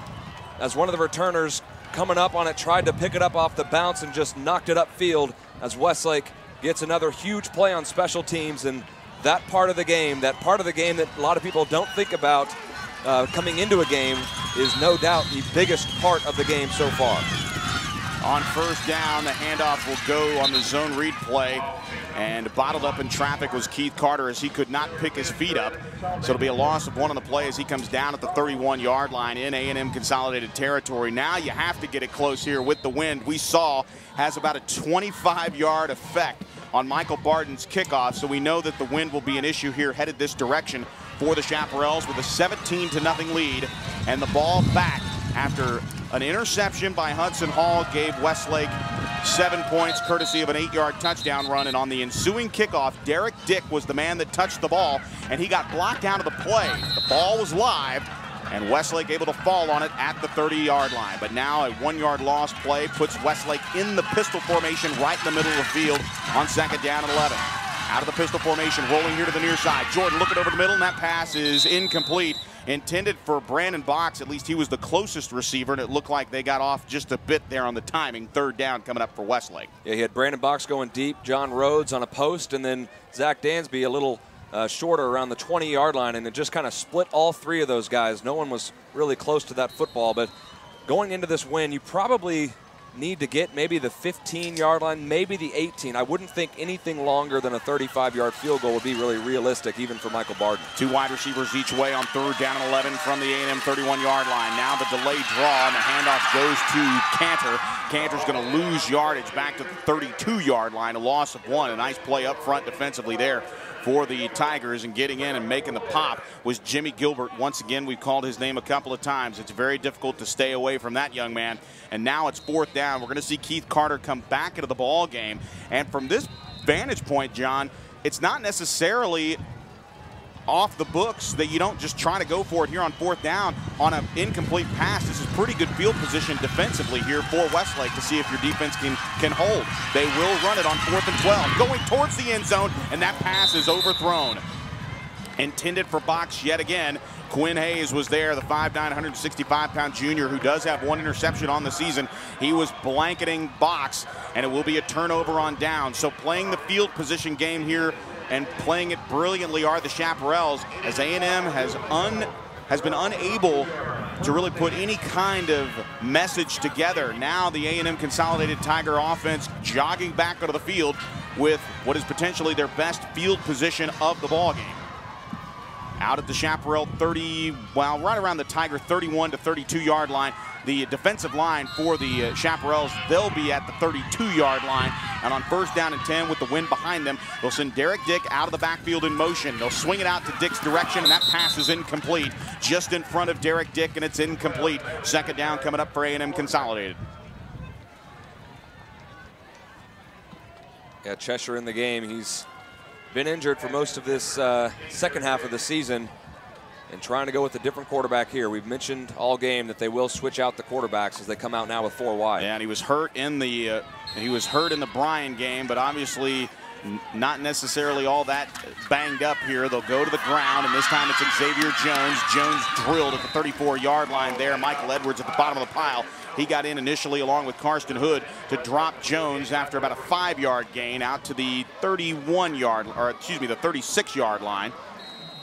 as one of the returners coming up on it tried to pick it up off the bounce and just knocked it upfield as Westlake gets another huge play on special teams. And that part of the game that a lot of people don't think about coming into a game is no doubt the biggest part of the game so far. On first down, the handoff will go on the zone read play, and bottled up in traffic was Keith Carter as he could not pick his feet up. So it'll be a loss of one on the play as he comes down at the 31-yard line in A&M Consolidated territory. Now you have to get it close here with the wind. We saw has about a 25-yard effect on Michael Barden's kickoff, so we know that the wind will be an issue here headed this direction for the Chaparrals with a 17-0 lead, and the ball back after an interception by Hudson Hall gave Westlake 7 points courtesy of an 8-yard touchdown run. And on the ensuing kickoff, Derek Dick was the man that touched the ball, and he got blocked out of the play. The ball was live, And Westlake able to fall on it at the 30-yard line. But now a 1-yard loss play puts Westlake in the pistol formation right in the middle of the field on 2nd down and 11. Out of the pistol formation, rolling here to the near side. Jordan looking over the middle, and that pass is incomplete. Intended for Brandon Box. At least he was the closest receiver, and it looked like they got off just a bit there on the timing. 3rd down coming up for Westlake. Yeah, he had Brandon Box going deep, John Rhodes on a post, and then Zach Dansby a little shorter around the 20-yard line, and it just kind of split all 3 of those guys. No one was really close to that football, but going into this win, you probably need to get maybe the 15-yard line, maybe the 18. I wouldn't think anything longer than a 35-yard field goal would be really realistic, even for Michael Barden. 2 wide receivers each way on 3rd down and 11 from the A&M 31-yard line. Now the delayed draw, and the handoff goes to Cantor. Cantor's going to lose yardage back to the 32-yard line, a loss of 1. A nice play up front defensively there for the Tigers, and getting in and making the pop was Jimmy Gilbert. Once again, we've called his name a couple of times. It's very difficult to stay away from that young man. And now it's 4th down. We're going to see Keith Carter come back into the ball game. And from this vantage point, John, it's not necessarily off the books that you don't just try to go for it here on 4th down on an incomplete pass. This is pretty good field position defensively here for Westlake to see if your defense can hold. They will run it on 4th and 12, going towards the end zone, and that pass is overthrown. Intended for Box yet again. Quinn Hayes was there, the 5'9", 165-pound junior who does have 1 interception on the season. He was blanketing Box, and it will be a turnover on down. So playing the field position game here and playing it brilliantly are the Chaparrals, as A&M has been unable to really put any kind of message together. Now the A&M Consolidated Tiger offense jogging back onto the field with what is potentially their best field position of the ball game. Out at the Chaparral 30, well, right around the Tiger 31 to 32-yard line. The defensive line for the Chaparrals, they'll be at the 32-yard line. And on 1st down and 10 with the wind behind them, they'll send Derek Dick out of the backfield in motion. They'll swing it out to Dick's direction, and that pass is incomplete. Just in front of Derek Dick, and it's incomplete. 2nd down coming up for A&M Consolidated. Yeah, Cheshire in the game. He's been injured for most of this second half of the season, and trying to go with a different quarterback here. We've mentioned all game that they will switch out the quarterbacks as they come out now with 4 wide. Yeah, and he was hurt in the Bryan game, but obviously not necessarily all that banged up here. They'll go to the ground, and this time it's Xavier Jones. Jones drilled at the 34-yard line there. Michael Edwards at the bottom of the pile. He got in initially along with Karsten Hood to drop Jones after about a 5-yard gain out to the 31-yard, or excuse me, the 36-yard line.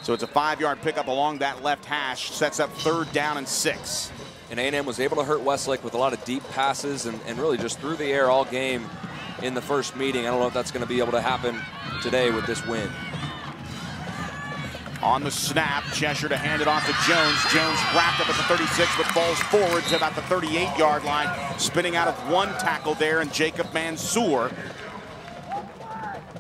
So it's a 5-yard pickup along that left hash, sets up 3rd down and 6. And A&M was able to hurt Westlake with a lot of deep passes and really just through the air all game in the first meeting. I don't know if that's going to be able to happen today with this win. On the snap, Cheshire to hand it off to Jones. Jones wrapped up at the 36, but falls forward to about the 38-yard line, spinning out of 1 tackle there, and Jacob Mansour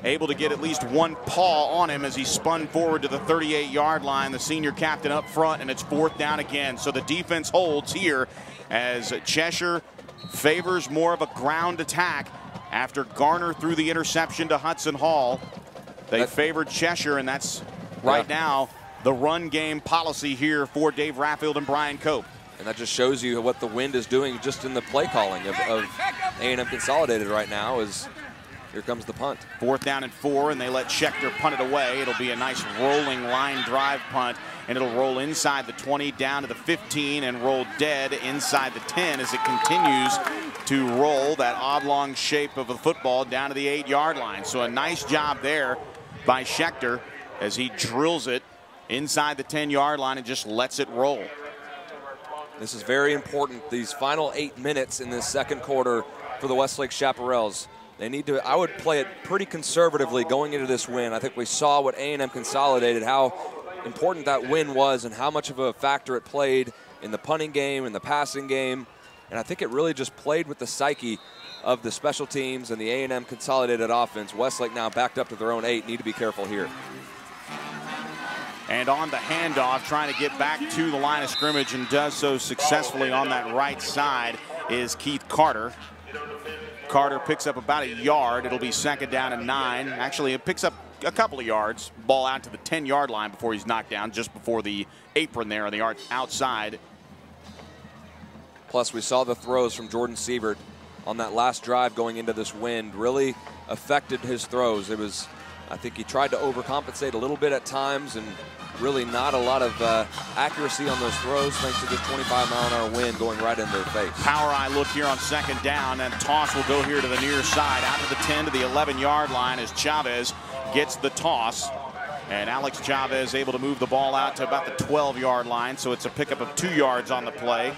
able to get at least 1 paw on him as he spun forward to the 38-yard line. The senior captain up front, and it's 4th down again. So the defense holds here as Cheshire favors more of a ground attack after Garner threw the interception to Hudson Hall. They favored Cheshire, and that's right now the run game policy here for Dave Raffield and Brian Cope. And that just shows you what the wind is doing just in the play calling of A&M Consolidated right now. Is here comes the punt. 4th down and 4, and they let Schechter punt it away. It'll be a nice rolling line drive punt, and it'll roll inside the 20 down to the 15 and roll dead inside the 10 as it continues to roll that oblong shape of the football down to the 8-yard line. So a nice job there by Schechter as he drills it inside the 10-yard line and just lets it roll. This is very important, these final 8 minutes in this second quarter for the Westlake Chaparrals. They need to, I would play it pretty conservatively going into this win. I think we saw what A&M Consolidated, how important that win was and how much of a factor it played in the punting game, in the passing game. And I think it really just played with the psyche of the special teams and the A&M Consolidated offense. Westlake now backed up to their own 8, need to be careful here. And on the handoff, trying to get back to the line of scrimmage, and does so successfully on that right side, is Keith Carter. Carter picks up about a yard. It'll be 2nd down and 9. Actually, it picks up a couple of yards. Ball out to the 10-yard line before he's knocked down, just before the apron there on the outside. Plus, we saw the throws from Jordan Sievert on that last drive going into this wind really affected his throws. It was, I think he tried to overcompensate a little bit at times, and really not a lot of accuracy on those throws thanks to this 25-mile-an-hour wind going right in their face. Power eye look here on second down, and toss will go here to the near side, out to the 10 to the 11-yard line as Chavez gets the toss. And Alex Chavez able to move the ball out to about the 12-yard line, so it's a pickup of 2 yards on the play.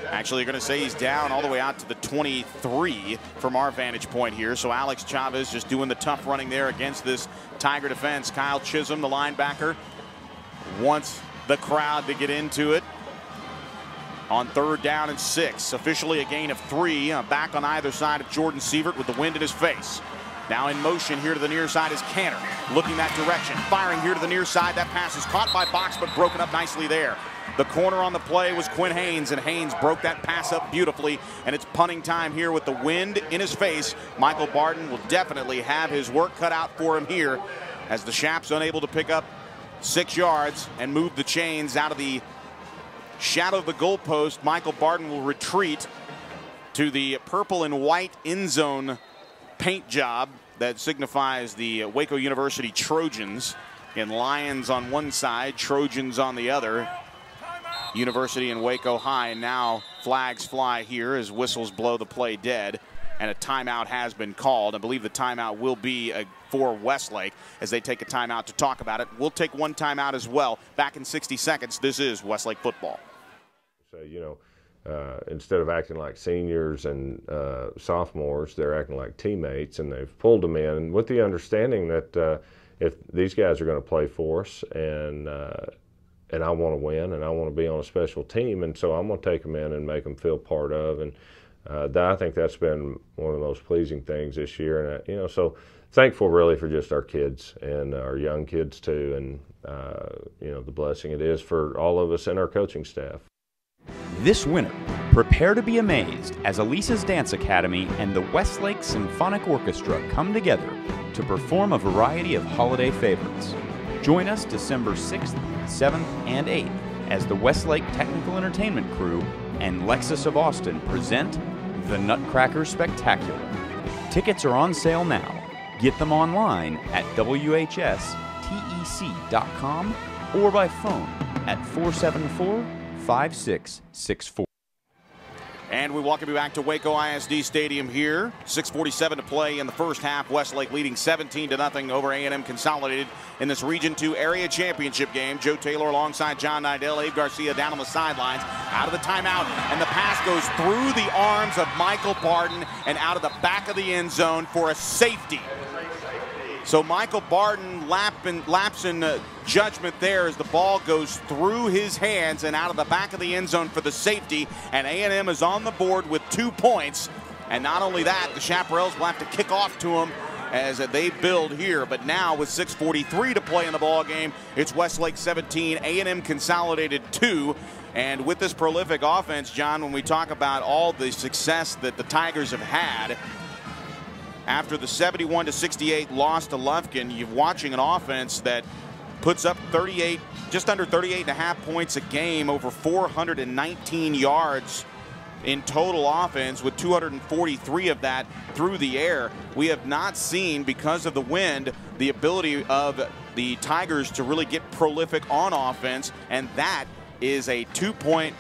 Actually, you're going to say he's down all the way out to the 23 from our vantage point here. So Alex Chavez just doing the tough running there against this Tiger defense. Kyle Chisholm, the linebacker, wants the crowd to get into it. On 3rd down and 6, officially a gain of 3. Back on either side of Jordan Sievert with the wind in his face. Now in motion here to the near side is Canner, looking that direction, firing here to the near side. That pass is caught by Box, but broken up nicely there. The corner on the play was Quinn Haynes, and Haynes broke that pass up beautifully, and it's punting time here with the wind in his face. Michael Barton will definitely have his work cut out for him here as the Chaps unable to pick up 6 yards and move the chains out of the shadow of the goalpost. Michael Barton will retreat to the purple and white end zone paint job that signifies the Waco University Trojans, in lions on one side, Trojans on the other. University and Waco High. Now flags fly here as whistles blow the play dead, and a timeout has been called. I believe the timeout will be for Westlake as they take a timeout to talk about it. We'll take one timeout as well. Back in 60 seconds. This is Westlake football. So, you know, instead of acting like seniors and sophomores, they're acting like teammates, and they've pulled them in with the understanding that if these guys are going to play for us, and I want to win, and I want to be on a special team, and so I'm going to take them in and make them feel part of, and I think that's been one of the most pleasing things this year. And you know, so thankful really for just our kids and our young kids too, and you know, the blessing it is for all of us and our coaching staff. This winter, prepare to be amazed as Elisa's Dance Academy and the Westlake Symphonic Orchestra come together to perform a variety of holiday favorites. Join us December 6th, 7th, and 8th as the Westlake Technical Entertainment Crew and Lexus of Austin present the Nutcracker Spectacular. Tickets are on sale now. Get them online at WHSTEC.com or by phone at 474-5664. And we welcome you back to Waco ISD Stadium here. 6:47 to play in the first half. Westlake leading 17-0 over A&M Consolidated in this Region 2 Area Championship game. Joe Taylor alongside John Nidell, Abe Garcia down on the sidelines. Out of the timeout, and the pass goes through the arms of Michael Barton and out of the back of the end zone for a safety. So Michael Barton laps in judgment there as the ball goes through his hands and out of the back of the end zone for the safety, and A&M is on the board with 2 points. And not only that, the Chaparrals will have to kick off to him as they build here. But now with 6:43 to play in the ball game, it's Westlake 17, A&M Consolidated 2. And with this prolific offense, John, when we talk about all the success that the Tigers have had, after the 71-68 loss to Lufkin, you're watching an offense that puts up 38, just under 38.5 points a game, over 419 yards in total offense, with 243 of that through the air. We have not seen, because of the wind, the ability of the Tigers to really get prolific on offense, and that is a 2-point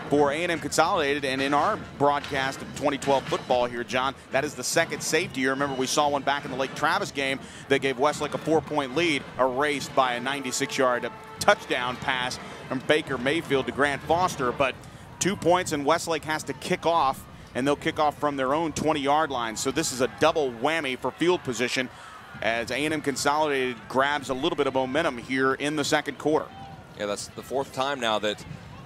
for A&M Consolidated. And in our broadcast of 2012 football here, John, that is the second safety. You remember we saw one back in the Lake Travis game that gave Westlake a 4-point lead, erased by a 96-yard touchdown pass from Baker Mayfield to Grant Foster. But 2 points, and Westlake has to kick off, and they'll kick off from their own 20-yard line. So this is a double whammy for field position as A&M Consolidated grabs a little bit of momentum here in the second quarter. Yeah, that's the 4th time now that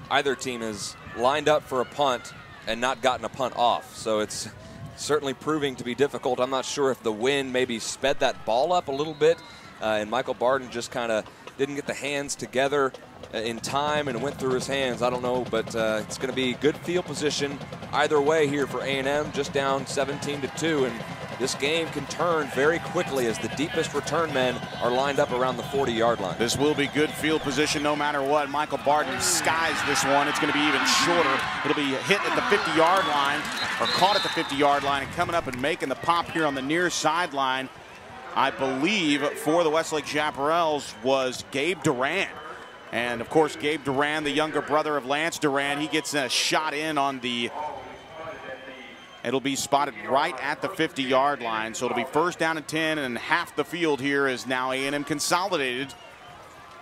either team has lined up for a punt and not gotten a punt off. So it's certainly proving to be difficult. I'm not sure if the wind maybe sped that ball up a little bit, and Michael Barton just kind of didn't get the hands together in time and it went through his hands. I don't know, but it's going to be good field position either way here for A&M, just down 17-2. And this game can turn very quickly as the deepest return men are lined up around the 40-yard line. This will be good field position no matter what. Michael Barton skies this one. It's going to be even shorter. It'll be hit at the 50-yard line, or caught at the 50-yard line, and coming up and making the pop here on the near sideline, I believe, for the Westlake Chaparrals was Gabe Duran. And, of course, Gabe Duran, the younger brother of Lance Duran, he gets a shot in on the... It'll be spotted right at the 50-yard line, so it'll be first down and 10, and half the field here is now A&M Consolidated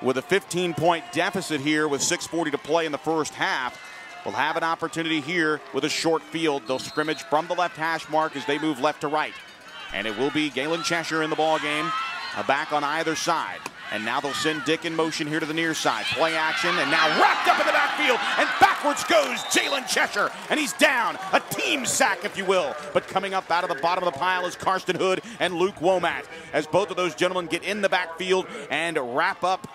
with a 15-point deficit here with 6:40 to play in the first half. We'll have an opportunity here with a short field. They'll scrimmage from the left hash mark as they move left to right. And it will be Galen Cheshire in the ball game, a back on either side. And now they'll send Dick in motion here to the near side. Play action, and now wrapped up in the backfield, and backwards goes Jalen Cheshire, and he's down. A team sack, if you will. But coming up out of the bottom of the pile is Karsten Hood and Luke Womack, as both of those gentlemen get in the backfield and wrap up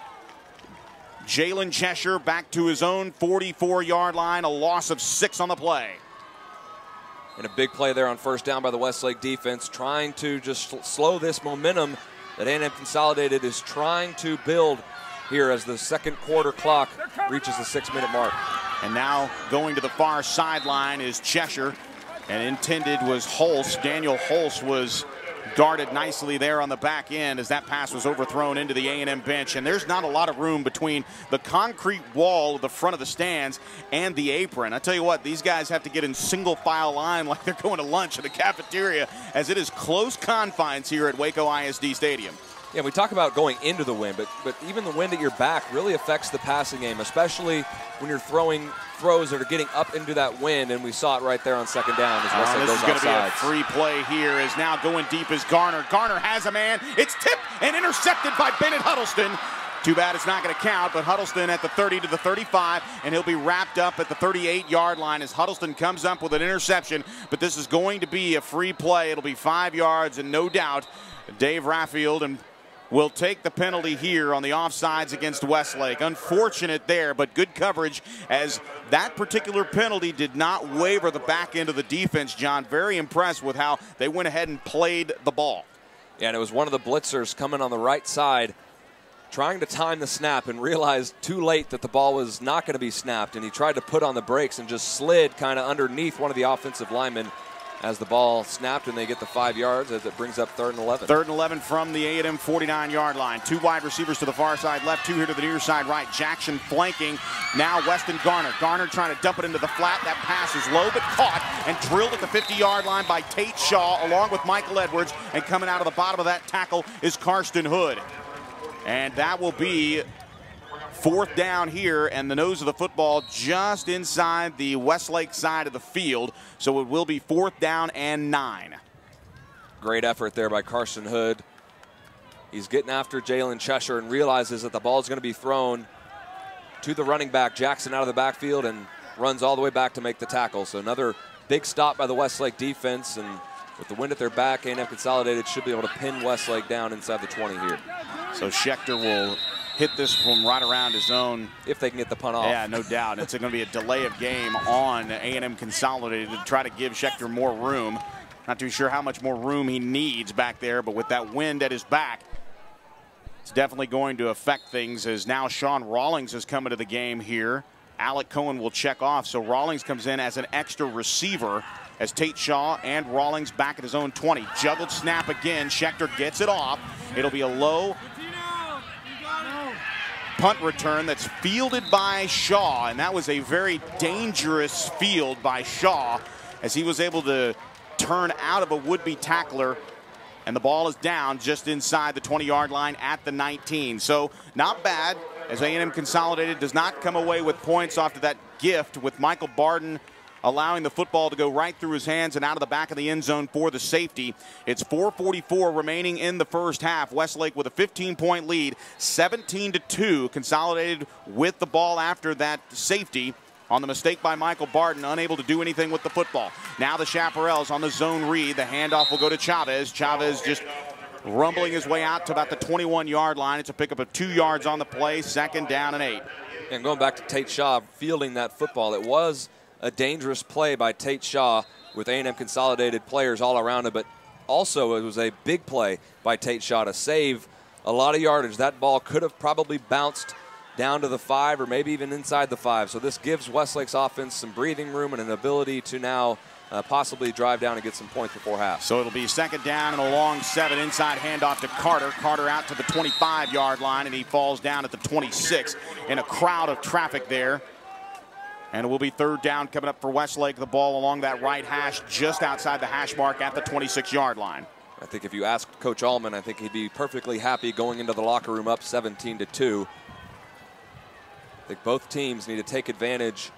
Jalen Cheshire back to his own 44-yard line, a loss of 6 on the play. And a big play there on first down by the Westlake defense, trying to just slow this momentum that A&M Consolidated is trying to build here as the second quarter clock reaches the 6-minute mark. And now going to the far sideline is Cheshire, and intended was Hulse. Daniel Hulse was guarded nicely there on the back end as that pass was overthrown into the A&M bench. And there's not a lot of room between the concrete wall of the front of the stands and the apron. I tell you what, these guys have to get in single file line like they're going to lunch in the cafeteria, as it is close confines here at Waco ISD Stadium. Yeah, we talk about going into the wind, but even the wind at your back really affects the passing game, especially when you're throwing throws that are getting up into that wind, and we saw it right there on second down. This is going to be a free play here, as now going deep is Garner. Garner has a man. It's tipped and intercepted by Bennett Huddleston. Too bad it's not going to count, but Huddleston at the 30 to the 35, and he'll be wrapped up at the 38-yard line as Huddleston comes up with an interception. But this is going to be a free play. It'll be 5 yards, and no doubt Dave Raffield will take the penalty here on the offsides against Westlake. Unfortunate there, but good coverage, as that particular penalty did not waver the back end of the defense, John. Very impressed with how they went ahead and played the ball. Yeah, and it was one of the blitzers coming on the right side, trying to time the snap, and realized too late that the ball was not going to be snapped, and he tried to put on the brakes and just slid kind of underneath one of the offensive linemen as the ball snapped, and they get the 5 yards as it brings up 3rd and 11. 3rd and 11 from the A&M 49-yard line. 2 wide receivers to the far side left, 2 here to the near side right. Jackson flanking. Now Weston Garner. Garner trying to dump it into the flat. That pass is low but caught and drilled at the 50-yard line by Tate Shaw along with Michael Edwards. And coming out of the bottom of that tackle is Karsten Hood. And that will be 4th down here, and the nose of the football just inside the Westlake side of the field. So it will be 4th down and 9. Great effort there by Karsten Hood. He's getting after Jalen Cheshire and realizes that the ball is going to be thrown to the running back, Jackson, out of the backfield, and runs all the way back to make the tackle. So another big stop by the Westlake defense, and with the wind at their back, A&M Consolidated should be able to pin Westlake down inside the 20 here. So Schechter will hit this from right around his own. If they can get the punt off. Yeah, no doubt. It's going to be a delay of game on A&M Consolidated to try to give Schechter more room. Not too sure how much more room he needs back there, but with that wind at his back, it's definitely going to affect things, as now Sean Rawlings has come into the game here. Alec Cohen will check off, so Rawlings comes in as an extra receiver as Tate Shaw and Rawlings back at his own 20. Juggled snap again. Schechter gets it off. It'll be a low punt return that's fielded by Shaw, and that was a very dangerous field by Shaw, as he was able to turn out of a would-be tackler, and the ball is down just inside the 20-yard line at the 19. So not bad, as A&M Consolidated does not come away with points off to that gift, with Michael Barden allowing the football to go right through his hands and out of the back of the end zone for the safety. It's 4:44 remaining in the first half. Westlake with a 15-point lead, 17-2. Consolidated with the ball after that safety on the mistake by Michael Barden, unable to do anything with the football. Now the Chaparrals on the zone read. The handoff will go to Chavez. Chavez just rumbling his way out to about the 21-yard line. It's a pickup of 2 yards on the play, 2nd down and 8. And going back to Tate Shaw fielding that football, it was a dangerous play by Tate Shaw with A&M Consolidated players all around him, but also, it was a big play by Tate Shaw to save a lot of yardage. That ball could have probably bounced down to the 5 or maybe even inside the 5. So this gives Westlake's offense some breathing room and an ability to now possibly drive down and get some points before half. So it'll be 2nd down and a long 7. Inside handoff to Carter. Carter out to the 25-yard line, and he falls down at the 26 in a crowd of traffic there. And it will be 3rd down coming up for Westlake. The ball along that right hash, just outside the hash mark at the 26-yard line. I think if you ask Coach Allman, I think he'd be perfectly happy going into the locker room up 17-2. I think both teams need to take advantage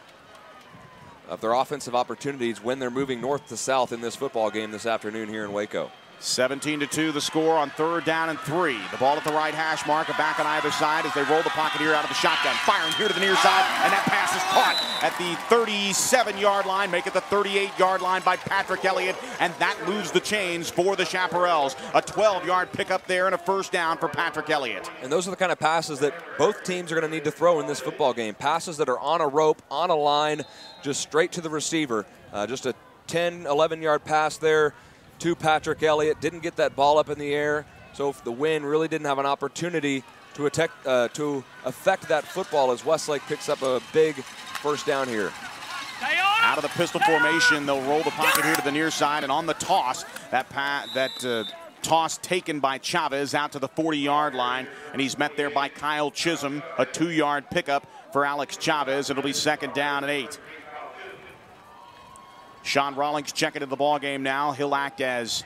of their offensive opportunities when they're moving north to south in this football game this afternoon here in Waco. 17-2 the score on 3rd down and 3. The ball at the right hash mark, a back on either side as they roll the pocket here out of the shotgun. Firing here to the near side, and that pass is caught at the 37-yard line, make it the 38-yard line by Patrick Elliott, and that moves the chains for the Chaparrals. A 12-yard pickup there and a 1st down for Patrick Elliott. And those are the kind of passes that both teams are going to need to throw in this football game. Passes that are on a rope, on a line, just straight to the receiver. Just a 10, 11-yard pass there to Patrick Elliott. Didn't get that ball up in the air, so the wind really didn't have an opportunity to affect that football as Westlake picks up a big 1st down here. Out of the pistol formation, they'll roll the pocket here to the near side, and on the toss, that toss taken by Chavez out to the 40-yard line, and he's met there by Kyle Chisholm, a 2-yard pickup for Alex Chavez. It'll be 2nd down and 8. Sean Rawlings checking into the ball game now. He'll act as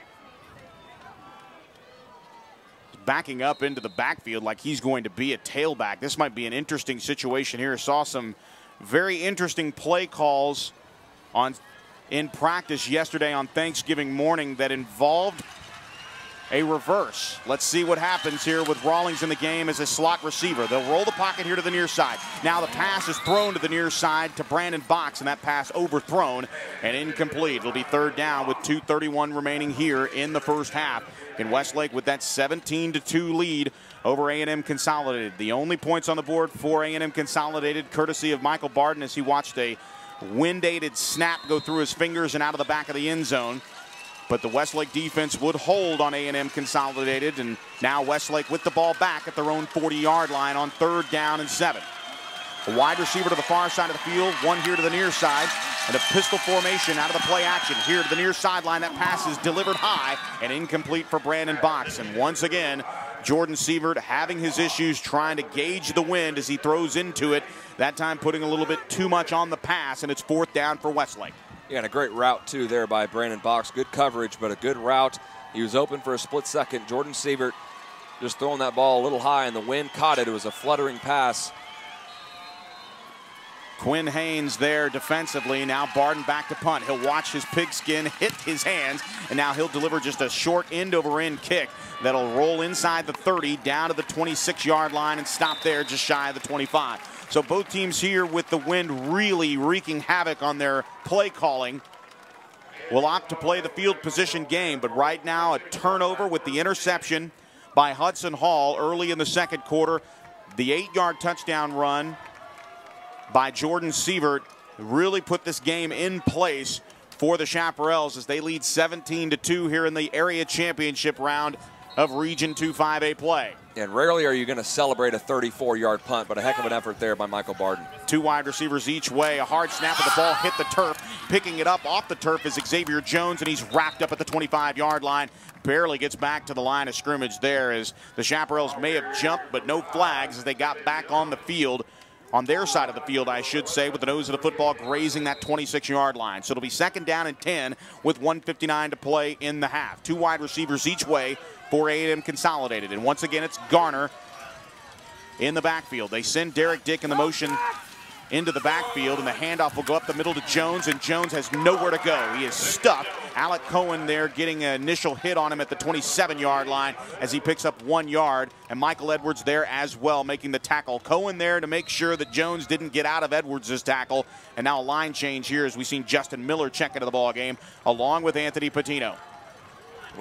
backing up into the backfield like he's going to be a tailback. This might be an interesting situation here. Saw some very interesting play calls in practice yesterday on Thanksgiving morning that involved a reverse. Let's see what happens here with Rawlings in the game as a slot receiver. They'll roll the pocket here to the near side. Now the pass is thrown to the near side to Brandon Box, and that pass overthrown and incomplete. It'll be 3rd down with 2:31 remaining here in the 1st half. In Westlake with that 17-2 lead over A&M Consolidated. The only points on the board for A&M Consolidated, courtesy of Michael Barden, as he watched a wind-aided snap go through his fingers and out of the back of the end zone. But the Westlake defense would hold on A&M Consolidated, and now Westlake with the ball back at their own 40-yard line on 3rd down and 7. A wide receiver to the far side of the field, one here to the near side, and a pistol formation out of the play action here to the near sideline. That pass is delivered high and incomplete for Brandon Box. And once again, Jordan Sievert having his issues trying to gauge the wind as he throws into it, that time putting a little bit too much on the pass, and it's 4th down for Westlake. Yeah, and a great route, too, there by Brandon Box. Good coverage, but a good route. He was open for a split second. Jordan Sievert just throwing that ball a little high, and the wind caught it. It was a fluttering pass. Quinn Haynes there defensively. Now Barden back to punt. He'll watch his pigskin hit his hands, and now he'll deliver just a short end-over-end kick that'll roll inside the 30, down to the 26-yard line, and stop there just shy of the 25. So both teams here with the wind really wreaking havoc on their play calling will opt to play the field position game. But right now, a turnover with the interception by Hudson Hall early in the 2nd quarter. The 8-yard touchdown run by Jordan Sievert really put this game in place for the Chaparrals as they lead 17-2 here in the area championship round of Region 2 5A play. And rarely are you going to celebrate a 34-yard punt, but a heck of an effort there by Michael Barden. 2 wide receivers each way. A hard snap of the ball hit the turf. Picking it up off the turf is Xavier Jones, and he's wrapped up at the 25-yard line. Barely gets back to the line of scrimmage there as the Chaparrals may have jumped, but no flags as they got back on the field. On their side of the field, I should say, with the nose of the football grazing that 26-yard line. So it'll be 2nd down and 10 with 1:59 to play in the half. 2 wide receivers each way for A&M Consolidated. And once again, it's Garner in the backfield. They send Derek Dick in the motion into the backfield, and the handoff will go up the middle to Jones, and Jones has nowhere to go. He is stuck. Alec Cohen there getting an initial hit on him at the 27-yard line as he picks up 1 yard, and Michael Edwards there as well making the tackle. Cohen there to make sure that Jones didn't get out of Edwards' tackle, and now a line change here as we've seen Justin Miller check into the ball game along with Anthony Patino.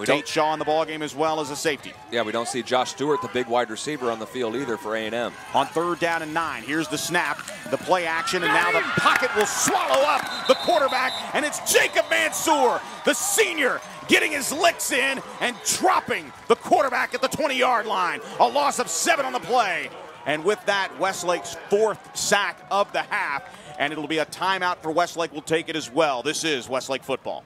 Tate Shaw in the ballgame as well as a safety. Yeah, we don't see Josh Stewart, the big wide receiver, on the field either for A&M. On 3rd down and 9, here's the snap, the play action, and now the pocket will swallow up the quarterback, and it's Jacob Mansour, the senior, getting his licks in and dropping the quarterback at the 20-yard line. A loss of 7 on the play. And with that, Westlake's 4th sack of the half, and it'll be a timeout for Westlake. We'll take it as well. This is Westlake football.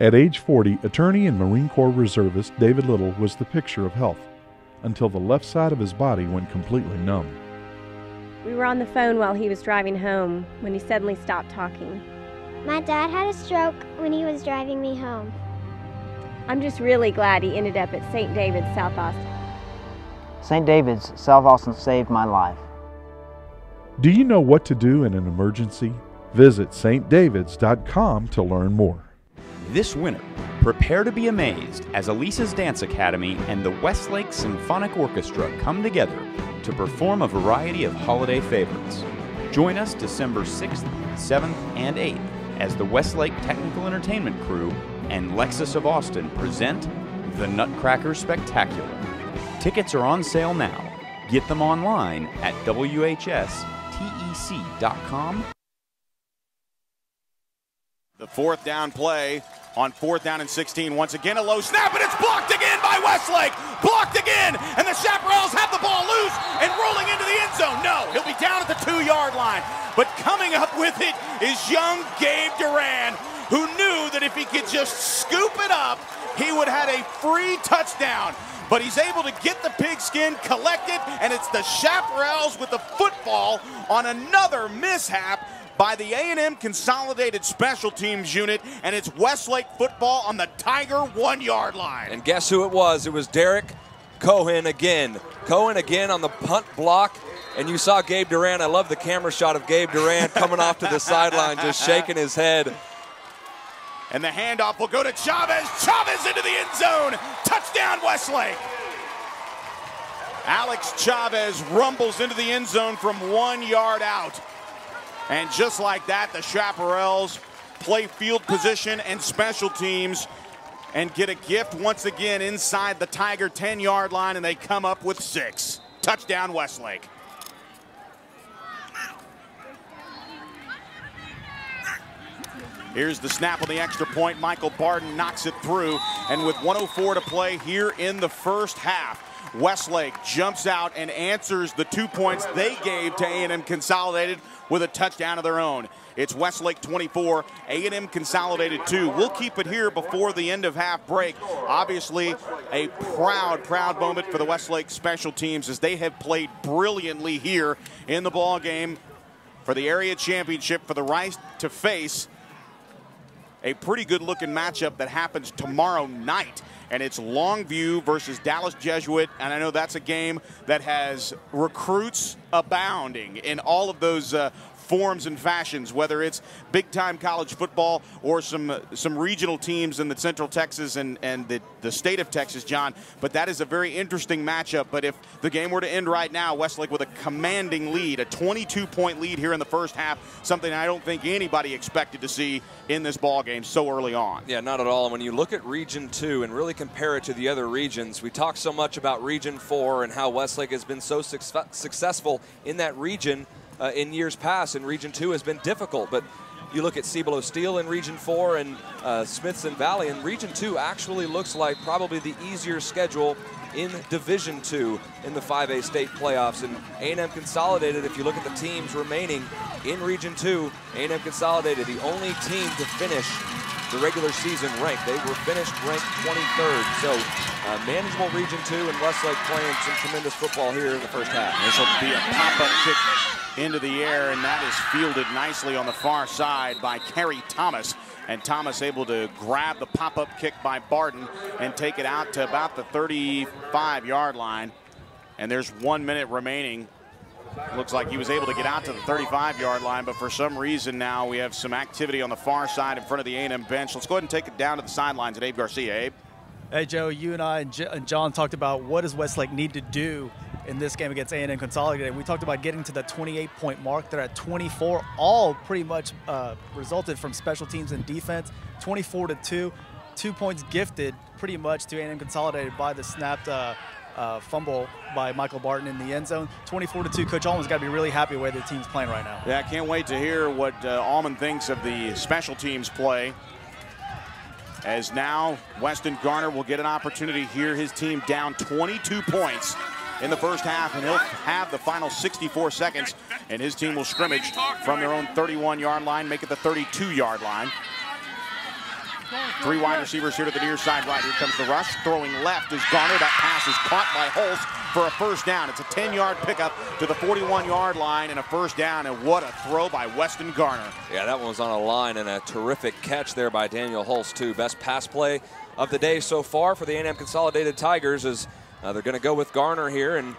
At age 40, attorney and Marine Corps reservist David Little was the picture of health until the left side of his body went completely numb. We were on the phone while he was driving home when he suddenly stopped talking. My dad had a stroke when he was driving me home. I'm just really glad he ended up at St. David's, South Austin. St. David's, South Austin saved my life. Do you know what to do in an emergency? Visit stdavids.com to learn more. This winter, prepare to be amazed as Elisa's Dance Academy and the Westlake Symphonic Orchestra come together to perform a variety of holiday favorites. Join us December 6th, 7th, and 8th as the Westlake Technical Entertainment Crew and Lexus of Austin present the Nutcracker Spectacular. Tickets are on sale now. Get them online at WHSTEC.com. The 4th down play on 4th down and 16. Once again, a low snap, and it's blocked again by Westlake. Blocked again, and the Chaparrals have the ball loose and rolling into the end zone. No, he'll be down at the 2-yard line. But coming up with it is young Gabe Duran, who knew that if he could just scoop it up, he would have a free touchdown. But he's able to get the pigskin, collect it, and it's the Chaparrals with the football on another mishap by the A&M Consolidated Special Teams unit, and it's Westlake football on the Tiger 1-yard line. And guess who it was? It was Derek Cohen again. Cohen again on the punt block, and you saw Gabe Duran. I love the camera shot of Gabe Duran coming off to the sideline, just shaking his head. And the handoff will go to Chavez. Chavez into the end zone. Touchdown, Westlake. Alex Chavez rumbles into the end zone from 1 yard out. And just like that, the Chaparrals play field position and special teams and get a gift once again inside the Tiger 10-yard line, and they come up with 6. Touchdown, Westlake. Here's the snap on the extra point. Michael Barden knocks it through, and with 1:04 to play here in the first half, Westlake jumps out and answers the 2 points they gave to A&M Consolidated with a touchdown of their own. It's Westlake 24, A&M Consolidated 2. We'll keep it here before the end of half break. Obviously, a proud moment for the Westlake special teams as they have played brilliantly here in the ball game for the area championship, for the right to face a pretty good-looking matchup that happens tomorrow night. And it's Longview versus Dallas Jesuit, and I know that's a game that has recruits abounding in all of those forms and fashions, whether it's big-time college football or some regional teams in the Central Texas and the state of Texas, John. But that is a very interesting matchup. But if the game were to end right now, Westlake with a commanding lead, a 22-point lead here in the first half, something I don't think anybody expected to see in this ball game so early on. Yeah, not at all. And when you look at Region 2 and really compare it to the other regions, we talk so much about Region 4 and how Westlake has been so successful in that region in years past, and Region 2 has been difficult. But you look at Cibolo Steel in Region 4 and Smithson Valley, and Region 2 actually looks like probably the easier schedule in Division 2 in the 5A state playoffs. And A&M Consolidated, if you look at the teams remaining in Region 2, A&M Consolidated, the only team to finish the regular season ranked. They were finished ranked 23rd. So manageable Region 2, and Westlake playing some tremendous football here in the first half. This will be a pop-up kick into the air, and that is fielded nicely on the far side by Kerry Thomas. And Thomas able to grab the pop-up kick by Barden and take it out to about the 35-yard line. And there's 1 minute remaining. Looks like he was able to get out to the 35-yard line, but for some reason now we have some activity on the far side in front of the A&M bench. Let's go ahead and take it down to the sidelines at Abe Garcia. Abe? Hey, Joe, you and I and John talked about what does Westlake need to do in this game against A&M Consolidated. We talked about getting to the 28-point mark. They're at 24. All pretty much resulted from special teams and defense. 24-2. 2 points gifted pretty much to A&M Consolidated by the snapped fumble by Michael Barton in the end zone. 24-2. Coach Allman's got to be really happy with the way the team's playing right now. Yeah, I can't wait to hear what Allman thinks of the special teams play. As now Weston Garner will get an opportunity here. His team down 22 points in the first half, and he'll have the final 64 seconds, and his team will scrimmage from their own 31-yard line, make it the 32-yard line. 3 wide receivers here to the near side right. Here comes the rush. Throwing left is Garner. That pass is caught by Holst for a first down. It's a 10-yard pickup to the 41-yard line and a first down, and what a throw by Weston Garner. Yeah, that one was on a line, and a terrific catch there by Daniel Holst, too. Best pass play of the day so far for the A&M Consolidated Tigers as they're going to go with Garner here, and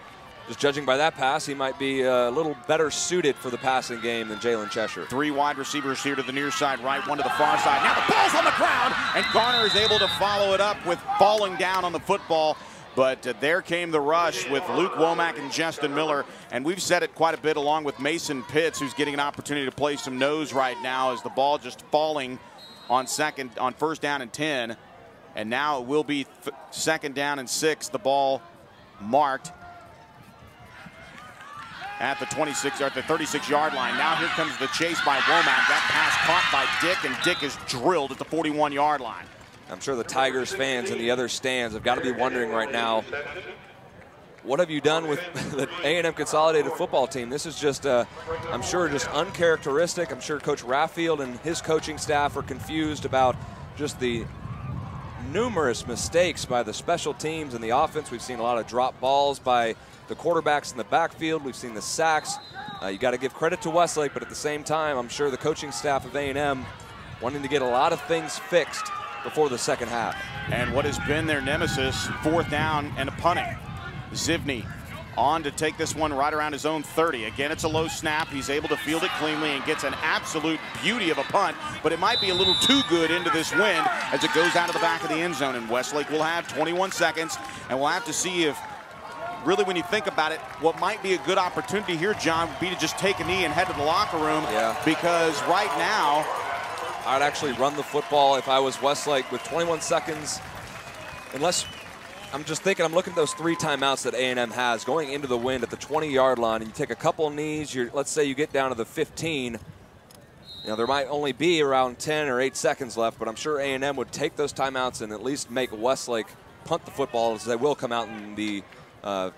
just judging by that pass, he might be a little better suited for the passing game than Jalen Cheshire. 3 wide receivers here to the near side right, 1 to the far side. Now the ball's on the ground, and Garner is able to follow it up with falling down on the football. But there came the rush with Luke Womack and Justin Miller. And we've said it quite a bit along with Mason Pitts, who's getting an opportunity to play some nose right now as the ball just falling on first down and 10. And now it will be second down and 6. The ball marked at the 26 or at the 36-yard line. Now here comes the chase by Womack. That pass caught by Dick, and Dick is drilled at the 41-yard line. I'm sure the Tigers fans in the other stands have got to be wondering right now, what have you done with the A&M Consolidated football team? This is just, I'm sure, just uncharacteristic. I'm sure Coach Raffield and his coaching staff are confused about just the numerous mistakes by the special teams and the offense. We've seen a lot of drop balls by the quarterbacks in the backfield. We've seen the sacks. You got to give credit to Westlake, but at the same time, I'm sure the coaching staff of A&M wanting to get a lot of things fixed before the second half. And what has been their nemesis, 4th down and a punting. Zivney on to take this one right around his own 30. Again, it's a low snap. He's able to field it cleanly and gets an absolute beauty of a punt, but it might be a little too good into this wind as it goes out of the back of the end zone. And Westlake will have 21 seconds, and we'll have to see if, really, when you think about it, what might be a good opportunity here, John, would be to just take a knee and head to the locker room. Yeah. Because right now, I'd actually run the football if I was Westlake with 21 seconds, unless I'm just thinking, I'm looking at those 3 timeouts that A&M has going into the wind at the 20-yard line, and you take a couple knees, let's say you get down to the 15, there might only be around 10 or 8 seconds left, but I'm sure A&M would take those timeouts and at least make Westlake punt the football, as they will come out in the